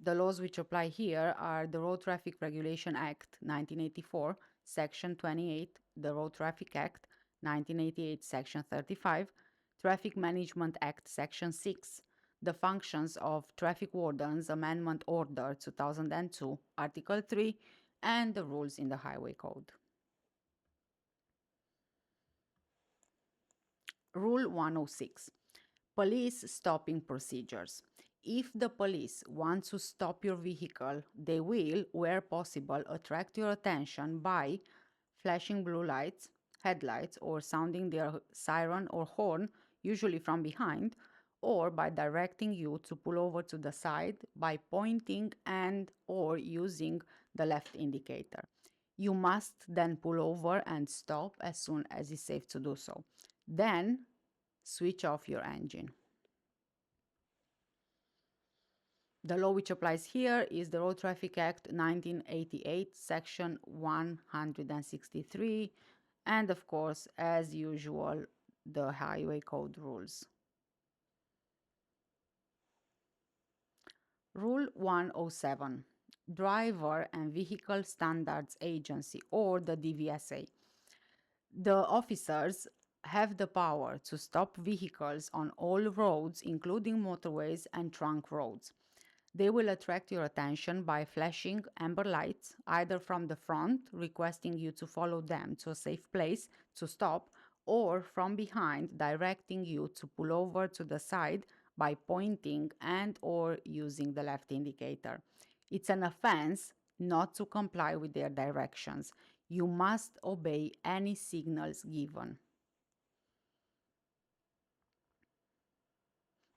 The laws which apply here are the Road Traffic Regulation Act 1984, Section 28, the Road Traffic Act 1988, Section 35, Traffic Management Act Section 6, the Functions of Traffic Wardens Amendment Order 2002, Article 3, and the rules in the Highway Code. Rule 106. Police stopping procedures. If the police want to stop your vehicle, they will, where possible, attract your attention by flashing blue lights, headlights, or sounding their siren or horn, usually from behind, or by directing you to pull over to the side by pointing and or using the left indicator. You must then pull over and stop as soon as it's safe to do so. Then switch off your engine. The law which applies here is the Road Traffic Act 1988, Section 163, and of course, as usual, the Highway Code rules. Rule 107. Driver and Vehicle Standards Agency, or the DVSA. The officers have the power to stop vehicles on all roads, including motorways and trunk roads. They will attract your attention by flashing amber lights, either from the front, requesting you to follow them to a safe place to stop, or from behind, directing you to pull over to the side by pointing and or using the left indicator. It's an offense not to comply with their directions. You must obey any signals given.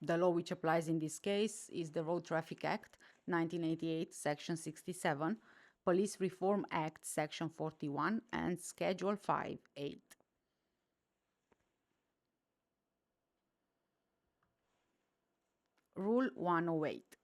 The law which applies in this case is the Road Traffic Act 1988, Section 67, Police Reform Act Section 41, and Schedule 5.8. Rule 108.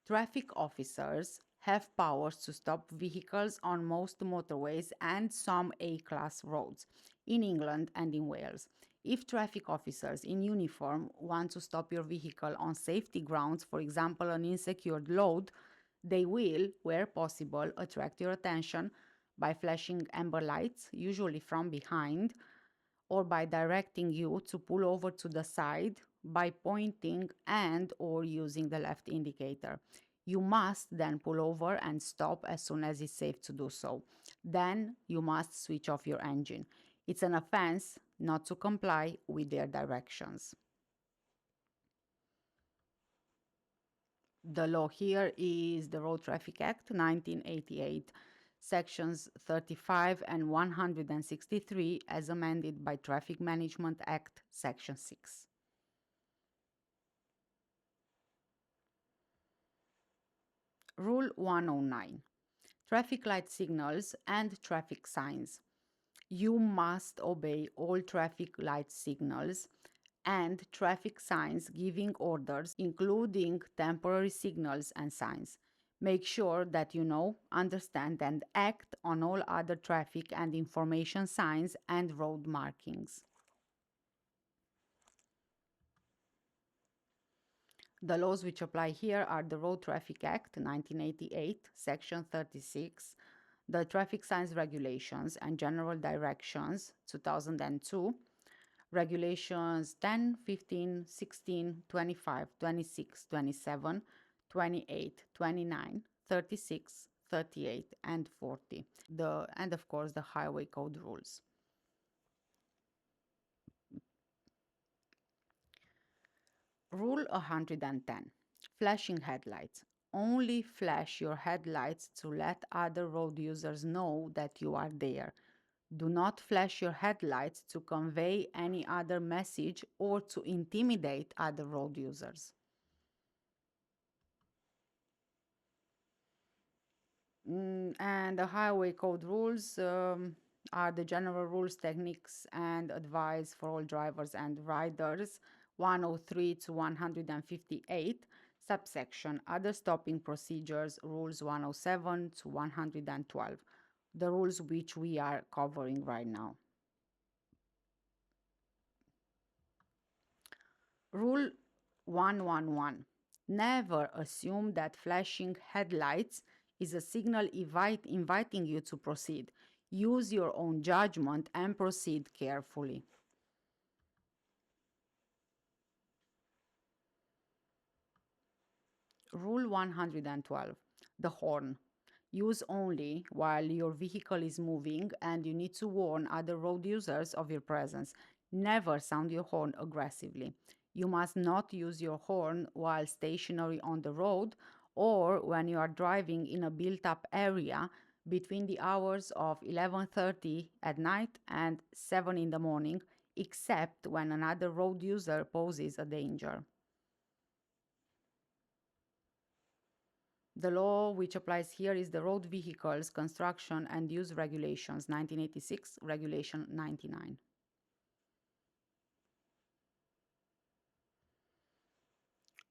Traffic officers have powers to stop vehicles on most motorways and some A-class roads in England and in Wales. If traffic officers in uniform want to stop your vehicle on safety grounds, for example, an unsecured load, they will, where possible, attract your attention by flashing amber lights, usually from behind, or by directing you to pull over to the side by pointing and or using the left indicator. You must then pull over and stop as soon as it's safe to do so. Then you must switch off your engine. It's an offense not to comply with their directions. The law here is the Road Traffic Act 1988, Sections 35 and 163 as amended by Traffic Management Act Section 6. Rule 109. Traffic light signals and traffic signs. You must obey all traffic light signals and traffic signs giving orders, including temporary signals and signs. Make sure that you know, understand, and act on all other traffic and information signs and road markings. The laws which apply here are the Road Traffic Act 1988, Section 36, the Traffic Signs Regulations and General Directions 2002, Regulations 10, 15, 16, 25, 26, 27, 28, 29, 36, 38, and 40. And of course the Highway Code rules. Rule 110. Flashing headlights. Only flash your headlights to let other road users know that you are there. Do not flash your headlights to convey any other message or to intimidate other road users. And the Highway Code rules are the general rules, techniques, and advice for all drivers and riders 103 to 158, subsection Other Stopping Procedures, Rules 107 to 112, the rules which we are covering right now. Rule 111. Never assume that flashing headlights is a signal inviting you to proceed. Use your own judgment and proceed carefully. Rule 112. The horn. Use only while your vehicle is moving and you need to warn other road users of your presence. Never sound your horn aggressively. You must not use your horn while stationary on the road or when you are driving in a built-up area between the hours of 11:30 at night and 7 in the morning, except when another road user poses a danger. The law which applies here is the Road Vehicles Construction and Use Regulations, 1986, Regulation 99.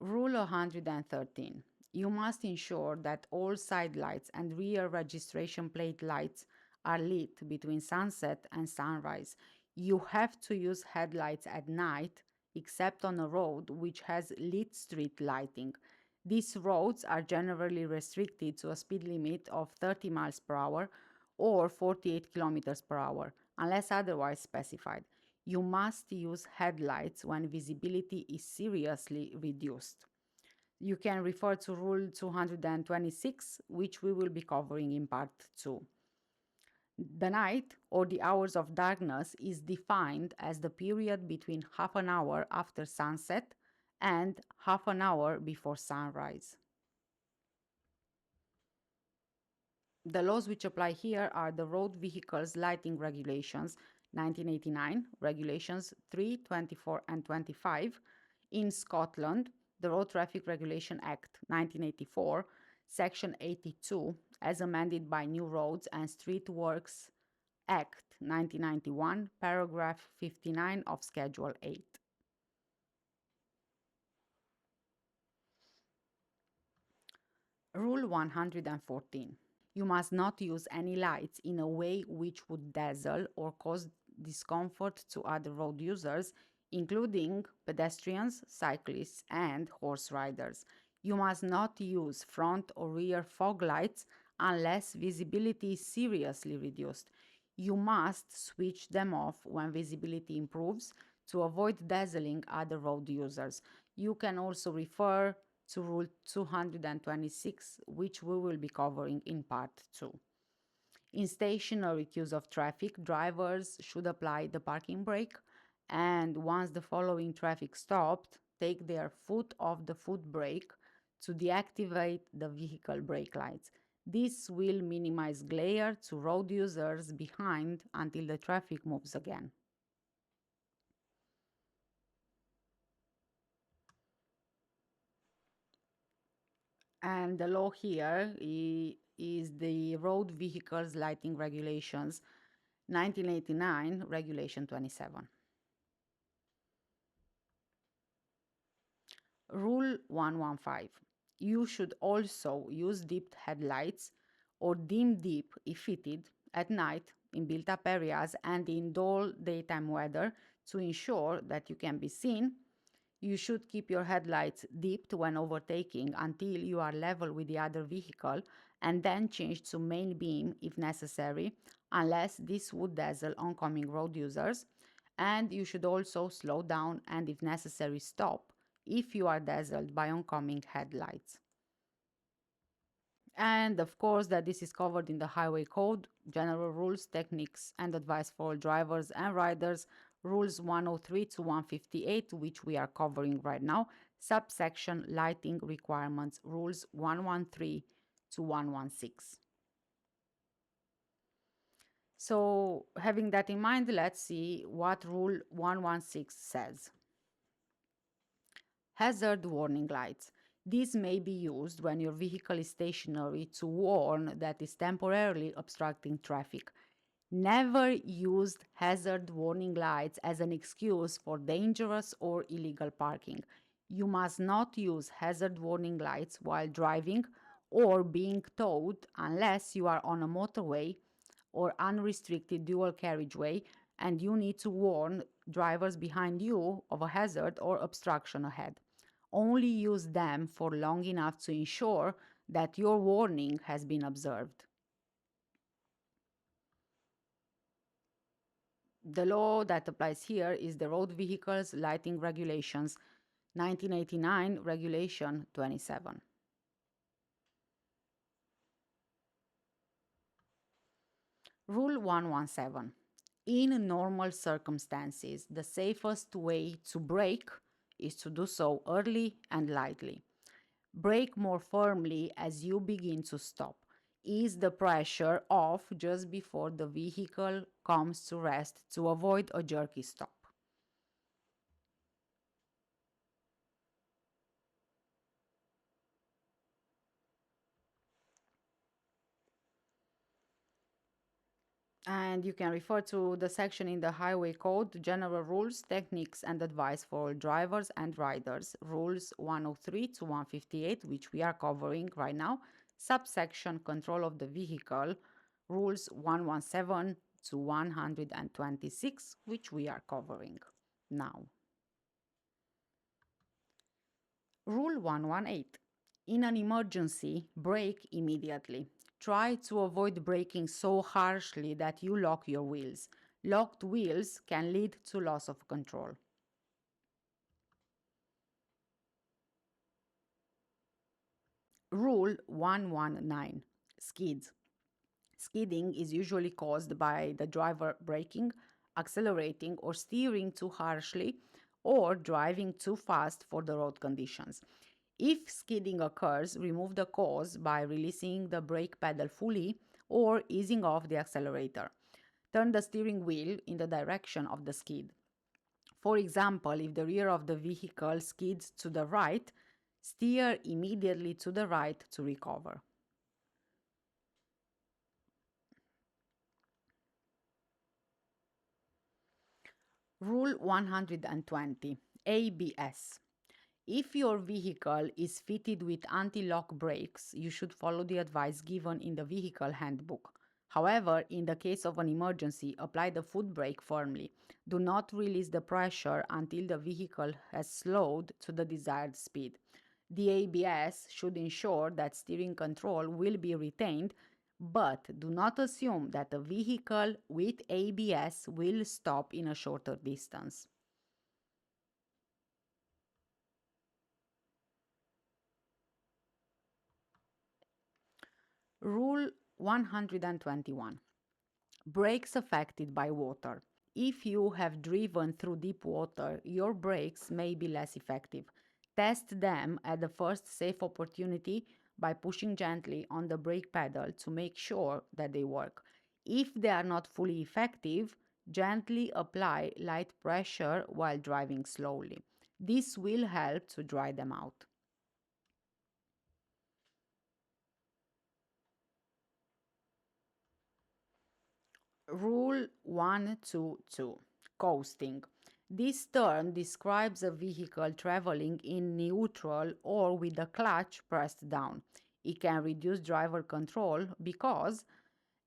Rule 113. You must ensure that all side lights and rear registration plate lights are lit between sunset and sunrise. You have to use headlights at night, except on a road which has lit street lighting. These roads are generally restricted to a speed limit of 30 miles per hour or 48 kilometers per hour, unless otherwise specified. You must use headlights when visibility is seriously reduced. You can refer to Rule 226, which we will be covering in Part 2. The night, or the hours of darkness, is defined as the period between half an hour after sunset and half an hour before sunrise. The laws which apply here are the Road Vehicles Lighting Regulations, 1989, Regulations 3, 24, and 25. In Scotland, the Road Traffic Regulation Act, 1984, Section 82, as amended by New Roads and Street Works Act, 1991, paragraph 59 of Schedule 8. Rule 114. You must not use any lights in a way which would dazzle or cause discomfort to other road users, including pedestrians, cyclists, and horse riders. You must not use front or rear fog lights unless visibility is seriously reduced. You must switch them off when visibility improves to avoid dazzling other road users. You can also refer to Rule 226, which we will be covering in Part 2. In stationary queues of traffic, drivers should apply the parking brake, and once the following traffic stopped, take their foot off the foot brake to deactivate the vehicle brake lights. This will minimize glare to road users behind until the traffic moves again. And the law here is the Road Vehicles Lighting Regulations, 1989, Regulation 27. Rule 115. You should also use dipped headlights or dim dip if fitted at night in built-up areas and in dull daytime weather to ensure that you can be seen. You should keep your headlights dipped when overtaking until you are level with the other vehicle and then change to main beam if necessary, unless this would dazzle oncoming road users. And you should also slow down and, if necessary, stop if you are dazzled by oncoming headlights. And of course, that this is covered in the Highway Code, General Rules, Techniques, and Advice for all drivers and riders, Rules 103 to 158, which we are covering right now, subsection Lighting Requirements, Rules 113 to 116. So, having that in mind, let's see what Rule 116 says. Hazard warning lights. These may be used when your vehicle is stationary to warn that is temporarily obstructing traffic. Never use hazard warning lights as an excuse for dangerous or illegal parking. You must not use hazard warning lights while driving or being towed unless you are on a motorway or unrestricted dual carriageway and you need to warn drivers behind you of a hazard or obstruction ahead. Only use them for long enough to ensure that your warning has been observed. The law that applies here is the Road Vehicles Lighting Regulations, 1989 Regulation 27. Rule 117. In normal circumstances, the safest way to brake is to do so early and lightly. Brake more firmly as you begin to stop. Ease the pressure off just before the vehicle comes to rest to avoid a jerky stop. And you can refer to the section in the Highway Code, General Rules, Techniques and Advice for all drivers and riders, Rules 103 to 158, which we are covering right now, subsection Control of the Vehicle, Rules 117 to 126, which we are covering now. Rule 118. In an emergency, brake immediately. Try to avoid braking so harshly that you lock your wheels. Locked wheels can lead to loss of control. Rule 119. Skids. Skidding is usually caused by the driver braking, accelerating, or steering too harshly, or driving too fast for the road conditions. If skidding occurs, remove the cause by releasing the brake pedal fully or easing off the accelerator. Turn the steering wheel in the direction of the skid. For example, if the rear of the vehicle skids to the right, steer immediately to the right to recover. Rule 120. ABS. If your vehicle is fitted with anti-lock brakes, you should follow the advice given in the vehicle handbook. However, in the case of an emergency, apply the foot brake firmly. Do not release the pressure until the vehicle has slowed to the desired speed. The ABS should ensure that steering control will be retained, but do not assume that a vehicle with ABS will stop in a shorter distance. Rule 121. Brakes affected by water. If you have driven through deep water, your brakes may be less effective. Test them at the first safe opportunity by pushing gently on the brake pedal to make sure that they work. If they are not fully effective, gently apply light pressure while driving slowly. This will help to dry them out. Rule 122. Coasting. This term describes a vehicle traveling in neutral or with the clutch pressed down. It can reduce driver control because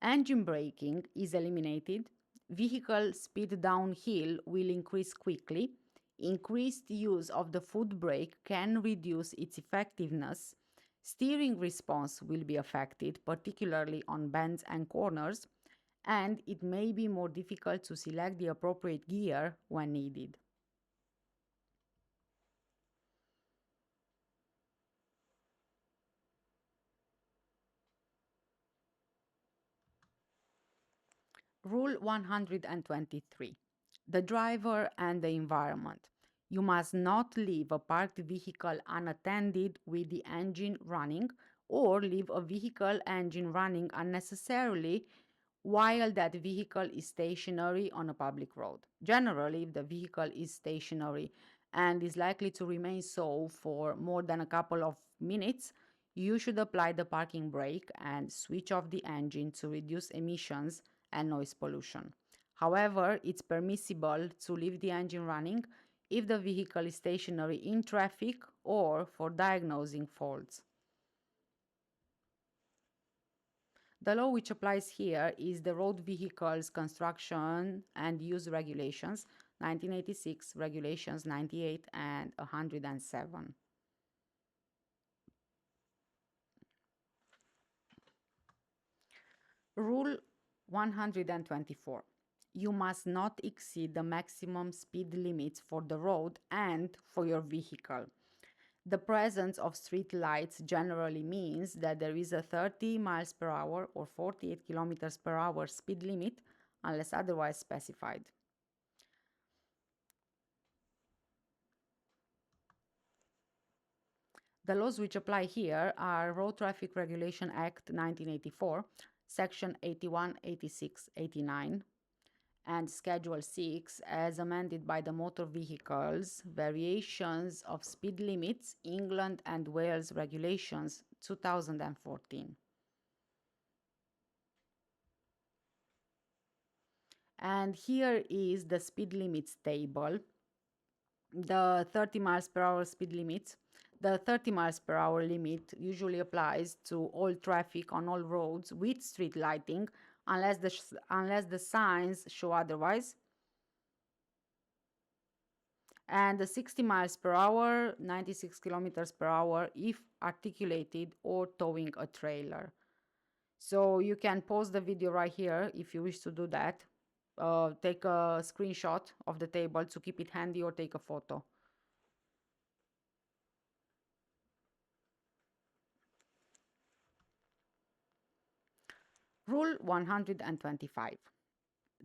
engine braking is eliminated, vehicle speed downhill will increase quickly, increased use of the foot brake can reduce its effectiveness, steering response will be affected, particularly on bends and corners, and it may be more difficult to select the appropriate gear when needed. Rule 123. The driver and the environment. You must not leave a parked vehicle unattended with the engine running or leave a vehicle engine running unnecessarily while that vehicle is stationary on a public road. Generally, if the vehicle is stationary and is likely to remain so for more than a couple of minutes, you should apply the parking brake and switch off the engine to reduce emissions and noise pollution. However, it's permissible to leave the engine running if the vehicle is stationary in traffic or for diagnosing faults. The law which applies here is the Road Vehicles Construction and Use Regulations, 1986, Regulations 98 and 107. Rule 124. You must not exceed the maximum speed limits for the road and for your vehicle. The presence of street lights generally means that there is a 30 miles per hour or 48 kilometers per hour speed limit unless otherwise specified. The laws which apply here are Road Traffic Regulation Act 1984, Section 81, 86, 89, and Schedule 6 as amended by the Motor Vehicles Variations of Speed Limits England and Wales Regulations 2014. And here is the speed limits table. The 30 miles per hour speed limits. The 30 miles per hour limit usually applies to all traffic on all roads with street lighting unless the signs show otherwise. And the 60 miles per hour, 96 kilometers per hour if articulated or towing a trailer. So you can pause the video right here if you wish to do that. Take a screenshot of the table to keep it handy or take a photo. Rule 125.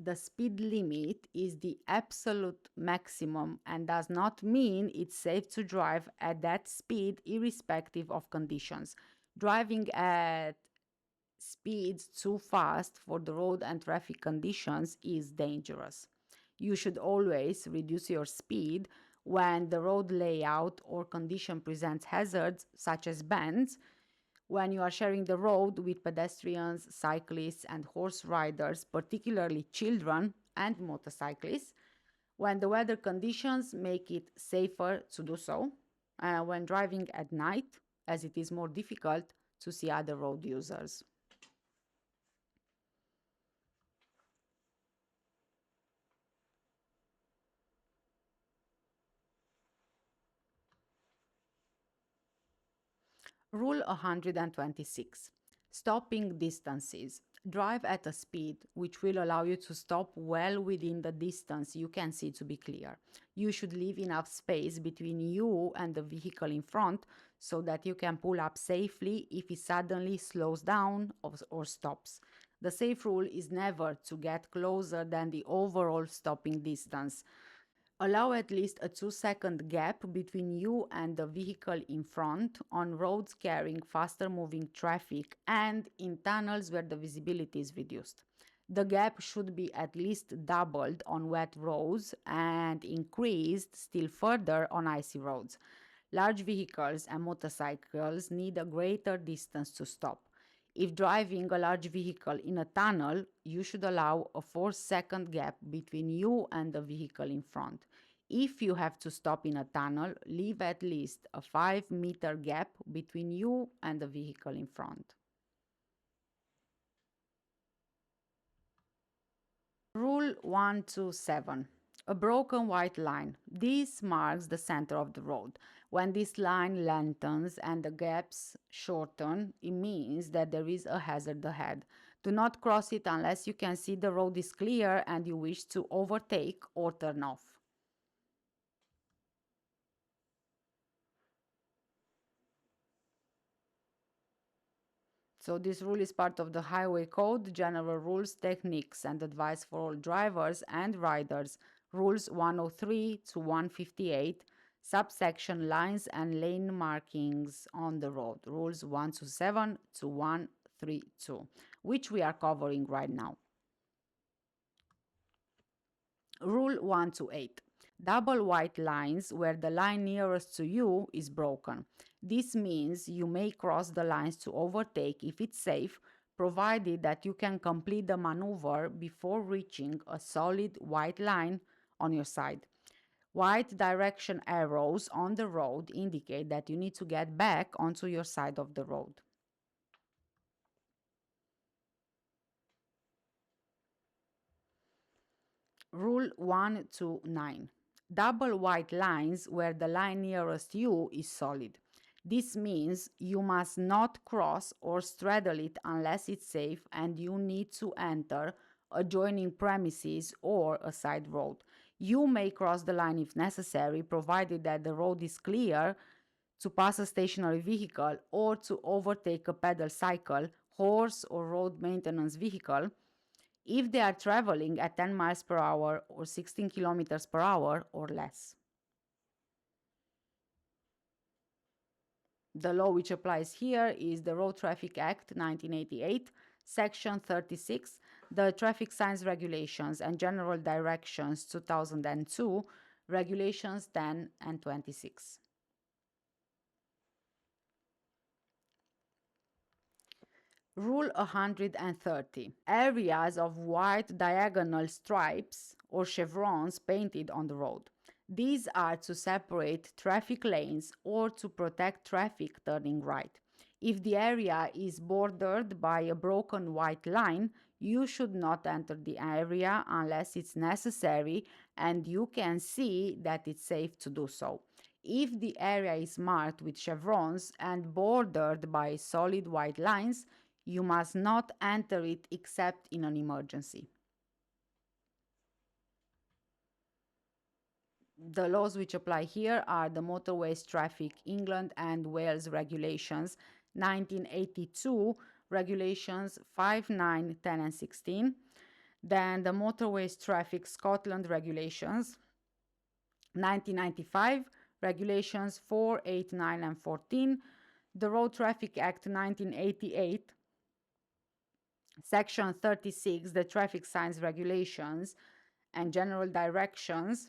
The speed limit is the absolute maximum and does not mean it's safe to drive at that speed irrespective of conditions. Driving at speeds too fast for the road and traffic conditions is dangerous. You should always reduce your speed when the road layout or condition presents hazards such as bends, when you are sharing the road with pedestrians, cyclists, and horse riders, particularly children and motorcyclists, when the weather conditions make it safer to do so, when driving at night, as it is more difficult to see other road users. Rule 126. Stopping distances. Drive at a speed which will allow you to stop well within the distance you can see to be clear. You should leave enough space between you and the vehicle in front so that you can pull up safely if it suddenly slows down or stops. The safe rule is never to get closer than the overall stopping distance. Allow at least a 2-second gap between you and the vehicle in front on roads carrying faster moving traffic and in tunnels where the visibility is reduced. The gap should be at least doubled on wet roads and increased still further on icy roads. Large vehicles and motorcycles need a greater distance to stop. If driving a large vehicle in a tunnel, you should allow a 4-second gap between you and the vehicle in front. If you have to stop in a tunnel, leave at least a 5-meter gap between you and the vehicle in front. Rule 127. A broken white line. This marks the center of the road. When this line lengthens and the gaps shorten, it means that there is a hazard ahead. Do not cross it unless you can see the road is clear and you wish to overtake or turn off. So this rule is part of the Highway Code, General Rules, Techniques and Advice for all drivers and riders, Rules 103 to 158, subsection Lines and Lane Markings on the Road, Rules 127 to 132, which we are covering right now. Rule 128. Double white lines where the line nearest to you is broken. This means you may cross the lines to overtake if it's safe, provided that you can complete the maneuver before reaching a solid white line on your side. White direction arrows on the road indicate that you need to get back onto your side of the road. Rule 129. Double white lines where the line nearest you is solid. This means you must not cross or straddle it unless it's safe and you need to enter adjoining premises or a side road. You may cross the line if necessary, provided that the road is clear to pass a stationary vehicle or to overtake a pedal cycle, horse, or road maintenance vehicle if they are traveling at 10 miles per hour or 16 kilometers per hour or less. The law which applies here is the Road Traffic Act 1988, Section 36, the Traffic Signs Regulations and General Directions 2002, Regulations 10 and 26. Rule 130. Areas of white diagonal stripes or chevrons painted on the road. These are to separate traffic lanes or to protect traffic turning right. If the area is bordered by a broken white line, you should not enter the area unless it's necessary and you can see that it's safe to do so. If the area is marked with chevrons and bordered by solid white lines, you must not enter it except in an emergency. The laws which apply here are the Motorways Traffic England and Wales Regulations 1982, Regulations 5, 9, 10 and 16. Then the Motorways Traffic Scotland Regulations 1995, Regulations 4, 8, 9 and 14. The Road Traffic Act 1988, Section 36, the Traffic Signs Regulations and General Directions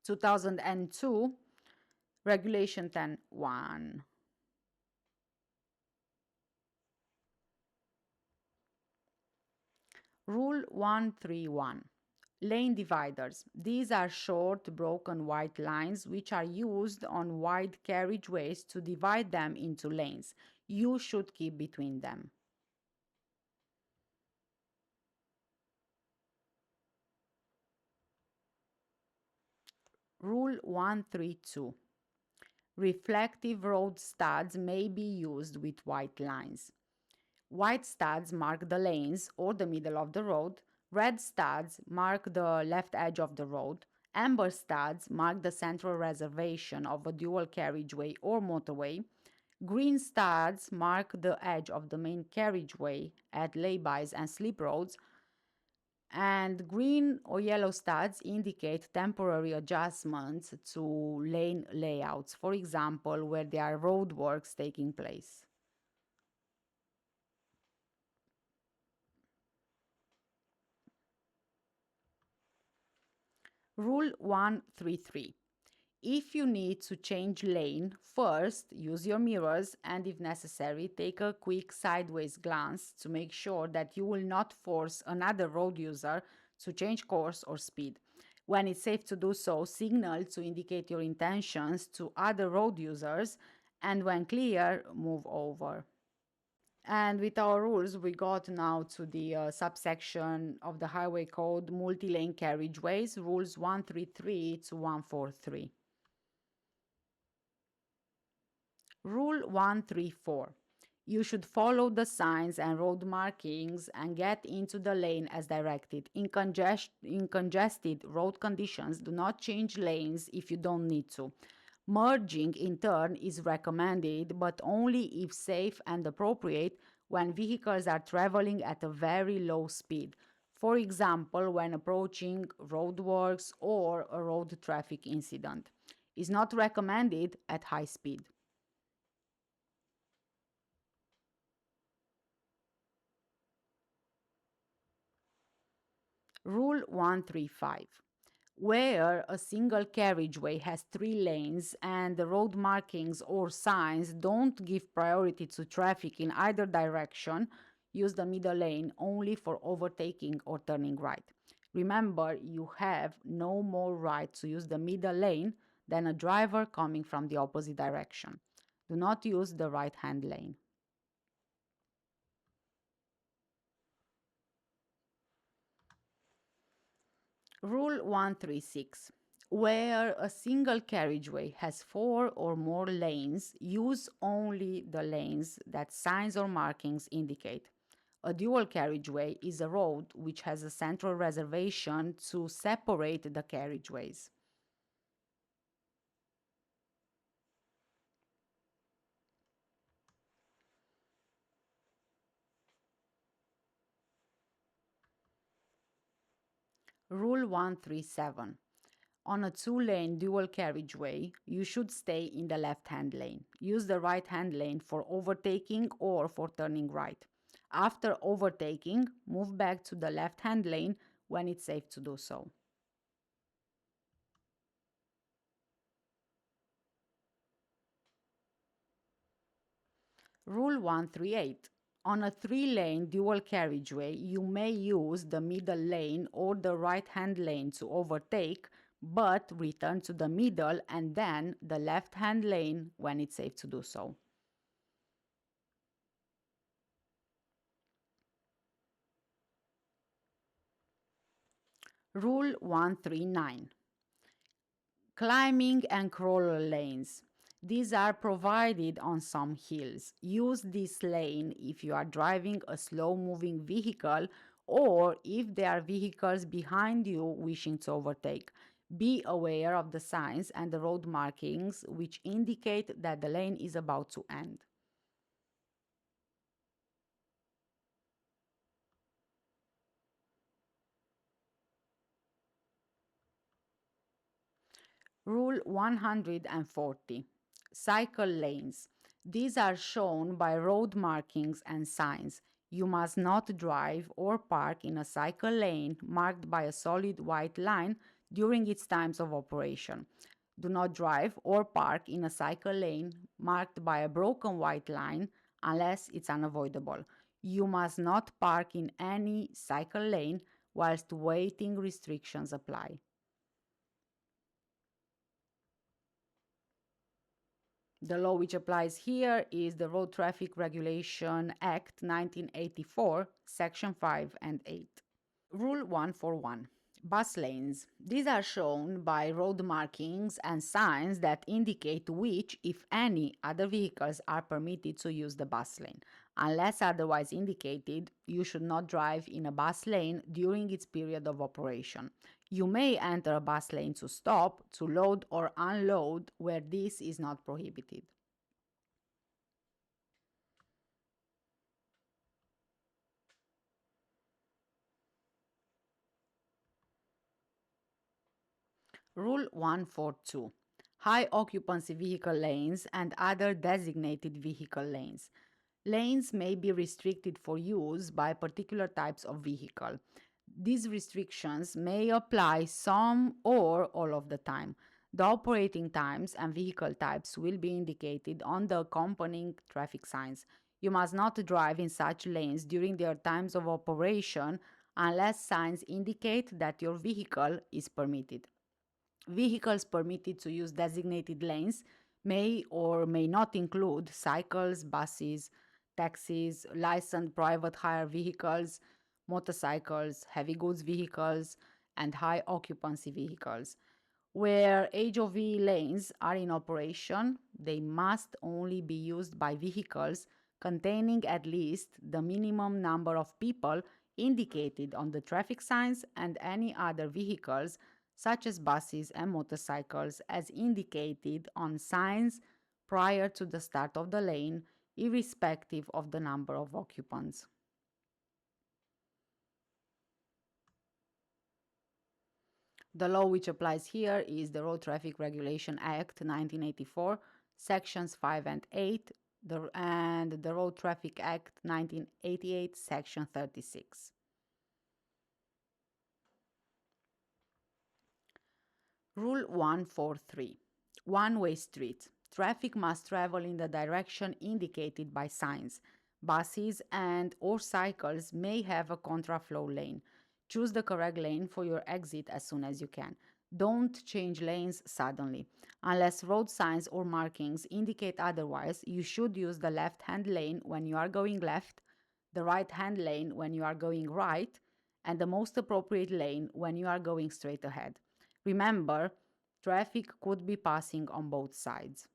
2002, Regulation 10.1. Rule 131. Lane dividers. These are short, broken white lines which are used on wide carriageways to divide them into lanes. You should keep between them. Rule 132. Reflective road studs may be used with white lines. White studs mark the lanes or the middle of the road. Red studs mark the left edge of the road. Amber studs mark the central reservation of a dual carriageway or motorway. Green studs mark the edge of the main carriageway at laybys and slip roads. And green or yellow studs indicate temporary adjustments to lane layouts, for example, where there are roadworks taking place. Rule 133. If you need to change lane, first use your mirrors and if necessary, take a quick sideways glance to make sure that you will not force another road user to change course or speed. When it's safe to do so, signal to indicate your intentions to other road users and when clear, move over. And with our rules, we got now to the subsection of the Highway Code, multi-lane carriageways, rules 133 to 143. Rule 134. You should follow the signs and road markings and get into the lane as directed. In congested road conditions, do not change lanes if you don't need to. Merging in turn is recommended, but only if safe and appropriate when vehicles are traveling at a very low speed. For example, when approaching roadworks or a road traffic incident. Is not recommended at high speed. Rule 135. Where a single carriageway has three lanes and the road markings or signs don't give priority to traffic in either direction, use the middle lane only for overtaking or turning right. Remember, you have no more right to use the middle lane than a driver coming from the opposite direction. Do not use the right hand lane. Rule 136. Where a single carriageway has four or more lanes, use only the lanes that signs or markings indicate. A dual carriageway is a road which has a central reservation to separate the carriageways. Rule 137. On a two-lane dual carriageway, you should stay in the left-hand lane. Use the right-hand lane for overtaking or for turning right. After overtaking, move back to the left-hand lane when it's safe to do so. Rule 138. On a three-lane dual carriageway, you may use the middle lane or the right-hand lane to overtake, but return to the middle and then the left-hand lane when it's safe to do so. Rule 139. Climbing and crawler lanes. These are provided on some hills. Use this lane if you are driving a slow moving vehicle or if there are vehicles behind you wishing to overtake. Be aware of the signs and the road markings which indicate that the lane is about to end. Rule 140. Cycle lanes. These are shown by road markings and signs. You must not drive or park in a cycle lane marked by a solid white line during its times of operation. Do not drive or park in a cycle lane marked by a broken white line unless it's unavoidable. You must not park in any cycle lane whilst waiting restrictions apply. The law which applies here is the Road Traffic Regulation Act 1984, Section 5 and 8. Rule 141. Bus lanes. These are shown by road markings and signs that indicate which, if any, other vehicles are permitted to use the bus lane. Unless otherwise indicated, you should not drive in a bus lane during its period of operation. You may enter a bus lane to stop, to load or unload where this is not prohibited. Rule 142. High occupancy vehicle lanes and other designated vehicle lanes. Lanes may be restricted for use by particular types of vehicle. These restrictions may apply some or all of the time. The operating times and vehicle types will be indicated on the accompanying traffic signs. You must not drive in such lanes during their times of operation unless signs indicate that your vehicle is permitted. Vehicles permitted to use designated lanes may or may not include cycles, buses, taxis, licensed private hire vehicles, motorcycles, heavy goods vehicles, and high occupancy vehicles. Where HOV lanes are in operation, they must only be used by vehicles containing at least the minimum number of people indicated on the traffic signs and any other vehicles such as buses and motorcycles as indicated on signs prior to the start of the lane, irrespective of the number of occupants. The law which applies here is the Road Traffic Regulation Act 1984, Sections 5 and 8, and the Road Traffic Act 1988, Section 36. Rule 143. One-way street. Traffic must travel in the direction indicated by signs. Buses and or cycles may have a contraflow lane. Choose the correct lane for your exit as soon as you can. Don't change lanes suddenly. Unless road signs or markings indicate otherwise, you should use the left-hand lane when you are going left, the right-hand lane when you are going right, and the most appropriate lane when you are going straight ahead. Remember, traffic could be passing on both sides.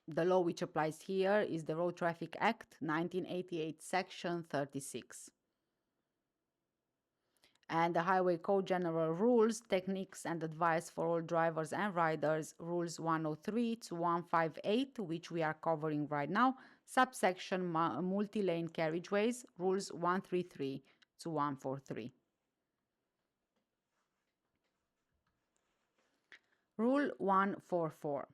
The law which applies here is the Road Traffic Act 1988, Section 36. And the Highway Code General Rules, Techniques and Advice for All Drivers and Riders, Rules 103 to 158, which we are covering right now, subsection Multi-Lane Carriageways, Rules 133 to 143. Rule 144.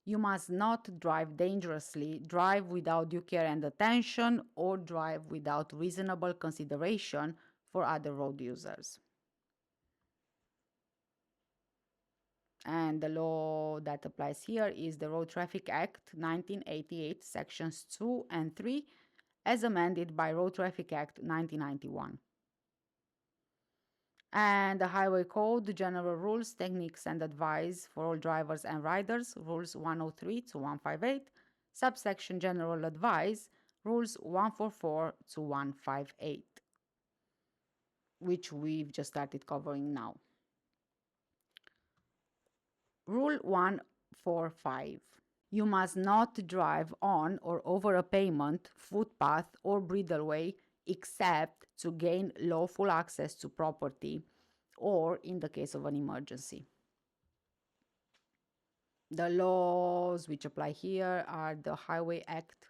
You must not drive dangerously, drive without due care and attention, or drive without reasonable consideration for other road users. And the law that applies here is the Road Traffic Act 1988, Sections 2 and 3, as amended by Road Traffic Act 1991. And the Highway Code, General Rules, Techniques and Advice for All Drivers and Riders, Rules 103 to 158, subsection General Advice, Rules 144 to 158, which we've just started covering now. Rule 145. You must not drive on or over a pavement, footpath, or bridleway except to gain lawful access to property or in the case of an emergency. The laws which apply here are the Highway Act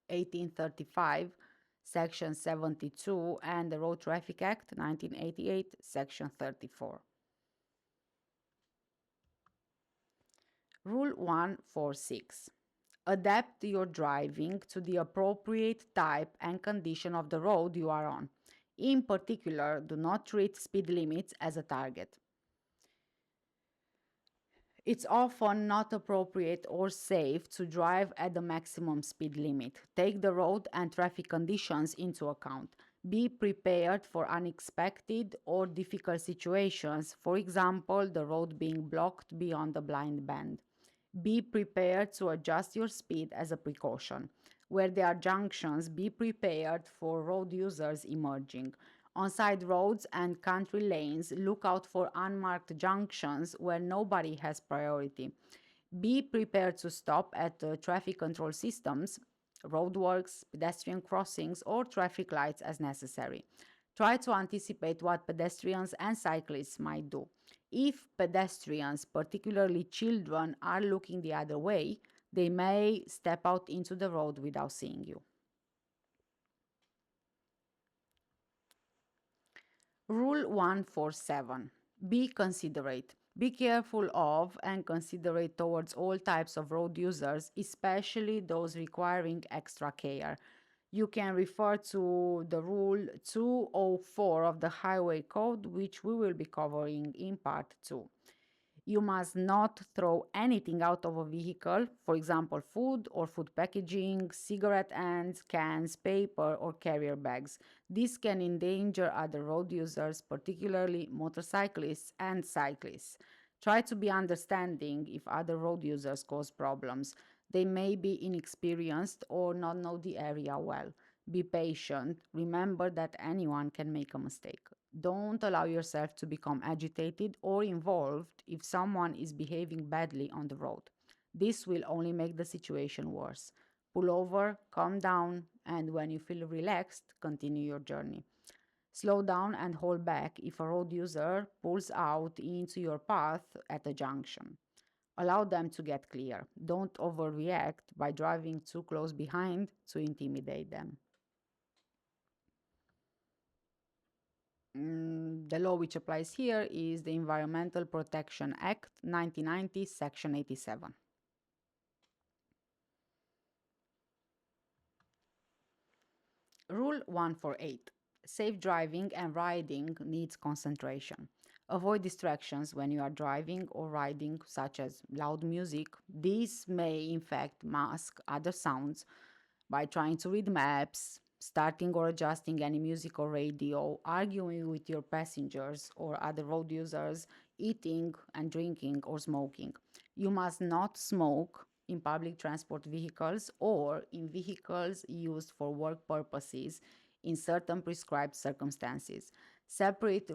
1835, Section 72, and the Road Traffic Act 1988, Section 34. Rule 146. Adapt your driving to the appropriate type and condition of the road you are on. In particular, do not treat speed limits as a target. It's often not appropriate or safe to drive at the maximum speed limit. Take the road and traffic conditions into account. Be prepared for unexpected or difficult situations, for example, the road being blocked beyond a blind bend. Be prepared to adjust your speed as a precaution. Where there are junctions, be prepared for road users emerging. On side roads and country lanes, look out for unmarked junctions where nobody has priority. Be prepared to stop at traffic control systems, roadworks, pedestrian crossings, or traffic lights as necessary. Try to anticipate what pedestrians and cyclists might do. If pedestrians, particularly children, are looking the other way, they may step out into the road without seeing you. Rule 147. Be considerate. Be careful of and considerate towards all types of road users, especially those requiring extra care. You can refer to the Rule 204 of the Highway Code, which we will be covering in Part 2. You must not throw anything out of a vehicle, for example, food or food packaging, cigarette ends, cans, paper, or carrier bags. This can endanger other road users, particularly motorcyclists and cyclists. Try to be understanding if other road users cause problems. They may be inexperienced or not know the area well. Be patient. Remember that anyone can make a mistake. Don't allow yourself to become agitated or involved if someone is behaving badly on the road. This will only make the situation worse. Pull over, calm down, and when you feel relaxed, continue your journey. Slow down and hold back if a road user pulls out into your path at a junction. Allow them to get clear. Don't overreact by driving too close behind to intimidate them. The law which applies here is the Environmental Protection Act 1990, Section 87. Rule 148. Safe driving and riding needs concentration. Avoid distractions when you are driving or riding, such as loud music. These may, in fact, mask other sounds by trying to read maps, starting or adjusting any music or radio, arguing with your passengers or other road users, eating and drinking or smoking. You must not smoke in public transport vehicles or in vehicles used for work purposes in certain prescribed circumstances. Separate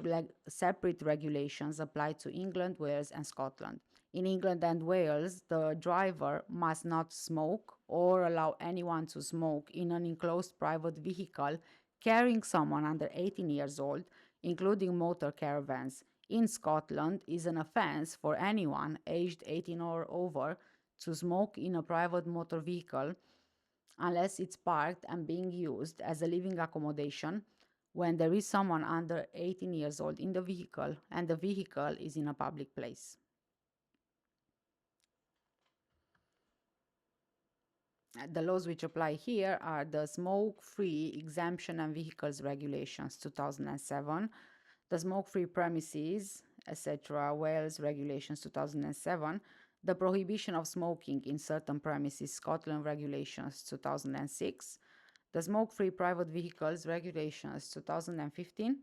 regulations apply to England, Wales, and Scotland. In England and Wales, the driver must not smoke or allow anyone to smoke in an enclosed private vehicle carrying someone under 18 years old, including motor caravans. In Scotland, is an offence for anyone aged 18 or over to smoke in a private motor vehicle unless it's parked and being used as a living accommodation when there is someone under 18 years old in the vehicle and the vehicle is in a public place. The laws which apply here are the Smoke Free Exemption and Vehicles Regulations 2007, the Smoke Free Premises, etc., Wales Regulations 2007, the Prohibition of Smoking in Certain Premises Scotland Regulations 2006, the Smoke Free Private Vehicles Regulations 2015,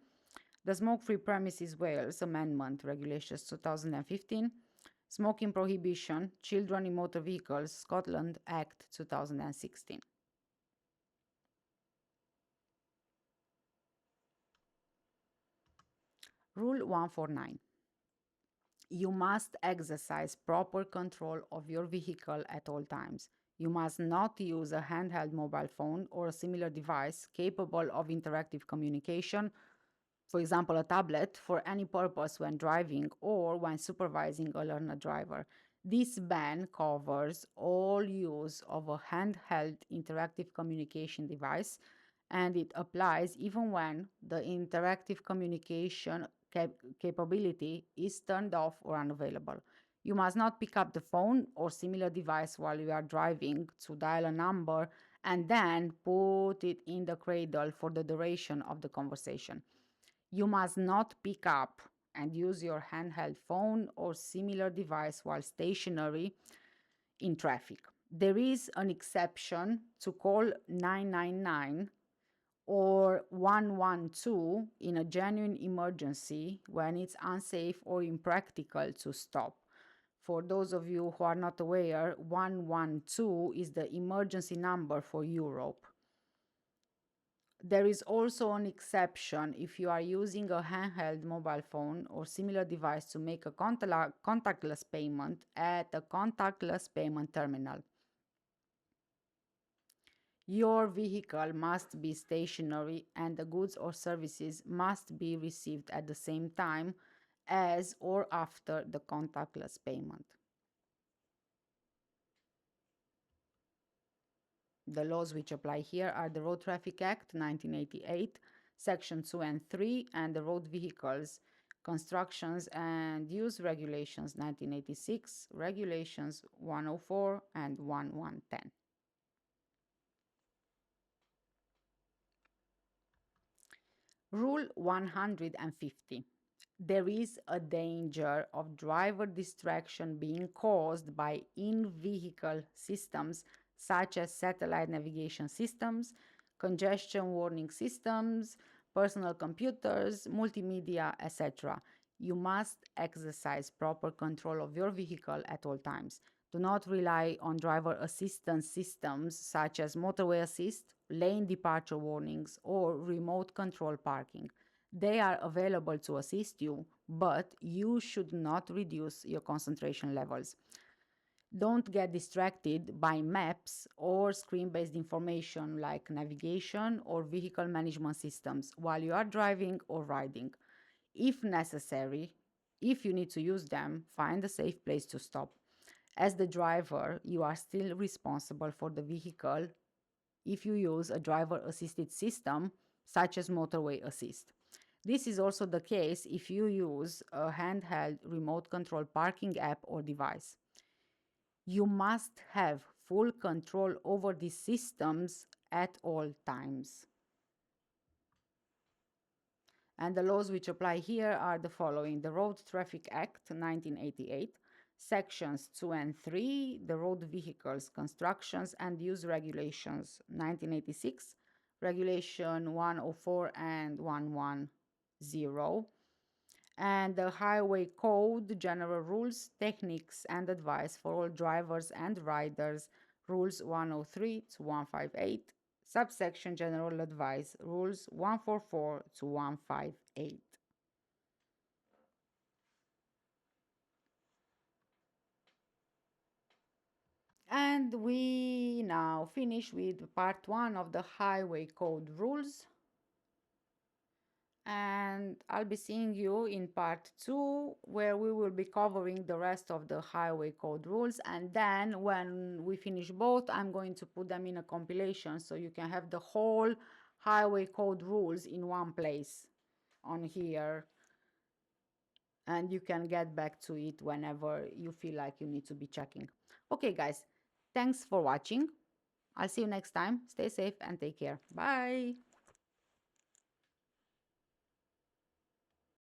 the Smoke Free Premises Wales Amendment Regulations 2015, Smoking Prohibition, Children in Motor Vehicles, Scotland Act 2016. Rule 149. You must exercise proper control of your vehicle at all times. You must not use a handheld mobile phone or a similar device capable of interactive communication, for example, a tablet, for any purpose when driving or when supervising a learner driver. This ban covers all use of a handheld interactive communication device, and it applies even when the interactive communication capability is turned off or unavailable. You must not pick up the phone or similar device while you are driving to dial a number and then put it in the cradle for the duration of the conversation. You must not pick up and use your handheld phone or similar device while stationary in traffic. There is an exception to call 999 or 112 in a genuine emergency when it's unsafe or impractical to stop. For those of you who are not aware, 112 is the emergency number for Europe. There is also an exception if you are using a handheld mobile phone or similar device to make a contactless payment at a contactless payment terminal. Your vehicle must be stationary and the goods or services must be received at the same time as or after the contactless payment. The laws which apply here are the Road Traffic Act 1988, Section 2 and 3, and the Road Vehicles Constructions and Use Regulations 1986, Regulations 104 and 1110. Rule 150. There is a danger of driver distraction being caused by in-vehicle systems such as satellite navigation systems, congestion warning systems, personal computers, multimedia, etc. You must exercise proper control of your vehicle at all times. Do not rely on driver assistance systems such as motorway assist, lane departure warnings, or remote control parking. They are available to assist you, but you should not reduce your concentration levels. Don't get distracted by maps or screen-based information like navigation or vehicle management systems while you are driving or riding. If necessary, if you need to use them, find a safe place to stop. As the driver, you are still responsible for the vehicle if you use a driver-assisted system such as motorway assist. This is also the case if you use a handheld remote control parking app or device. You must have full control over these systems at all times. And the laws which apply here are the following: the Road Traffic Act 1988, sections 2 and 3, the Road Vehicles Constructions and Use Regulations 1986, Regulation 104 and 110, and the Highway Code General Rules, Techniques and Advice for All Drivers and Riders, Rules 103 to 158, subsection General Advice, Rules 144 to 158. And we now finish with part 1 of the Highway Code Rules. And I'll be seeing you in part 2, where we will be covering the rest of the highway code rules. And then when we finish both, I'm going to put them in a compilation so you can have the whole highway code rules in one place on here, and you can get back to it whenever you feel like you need to be checking. Okay guys, thanks for watching. I'll see you next time. Stay safe and take care. Bye.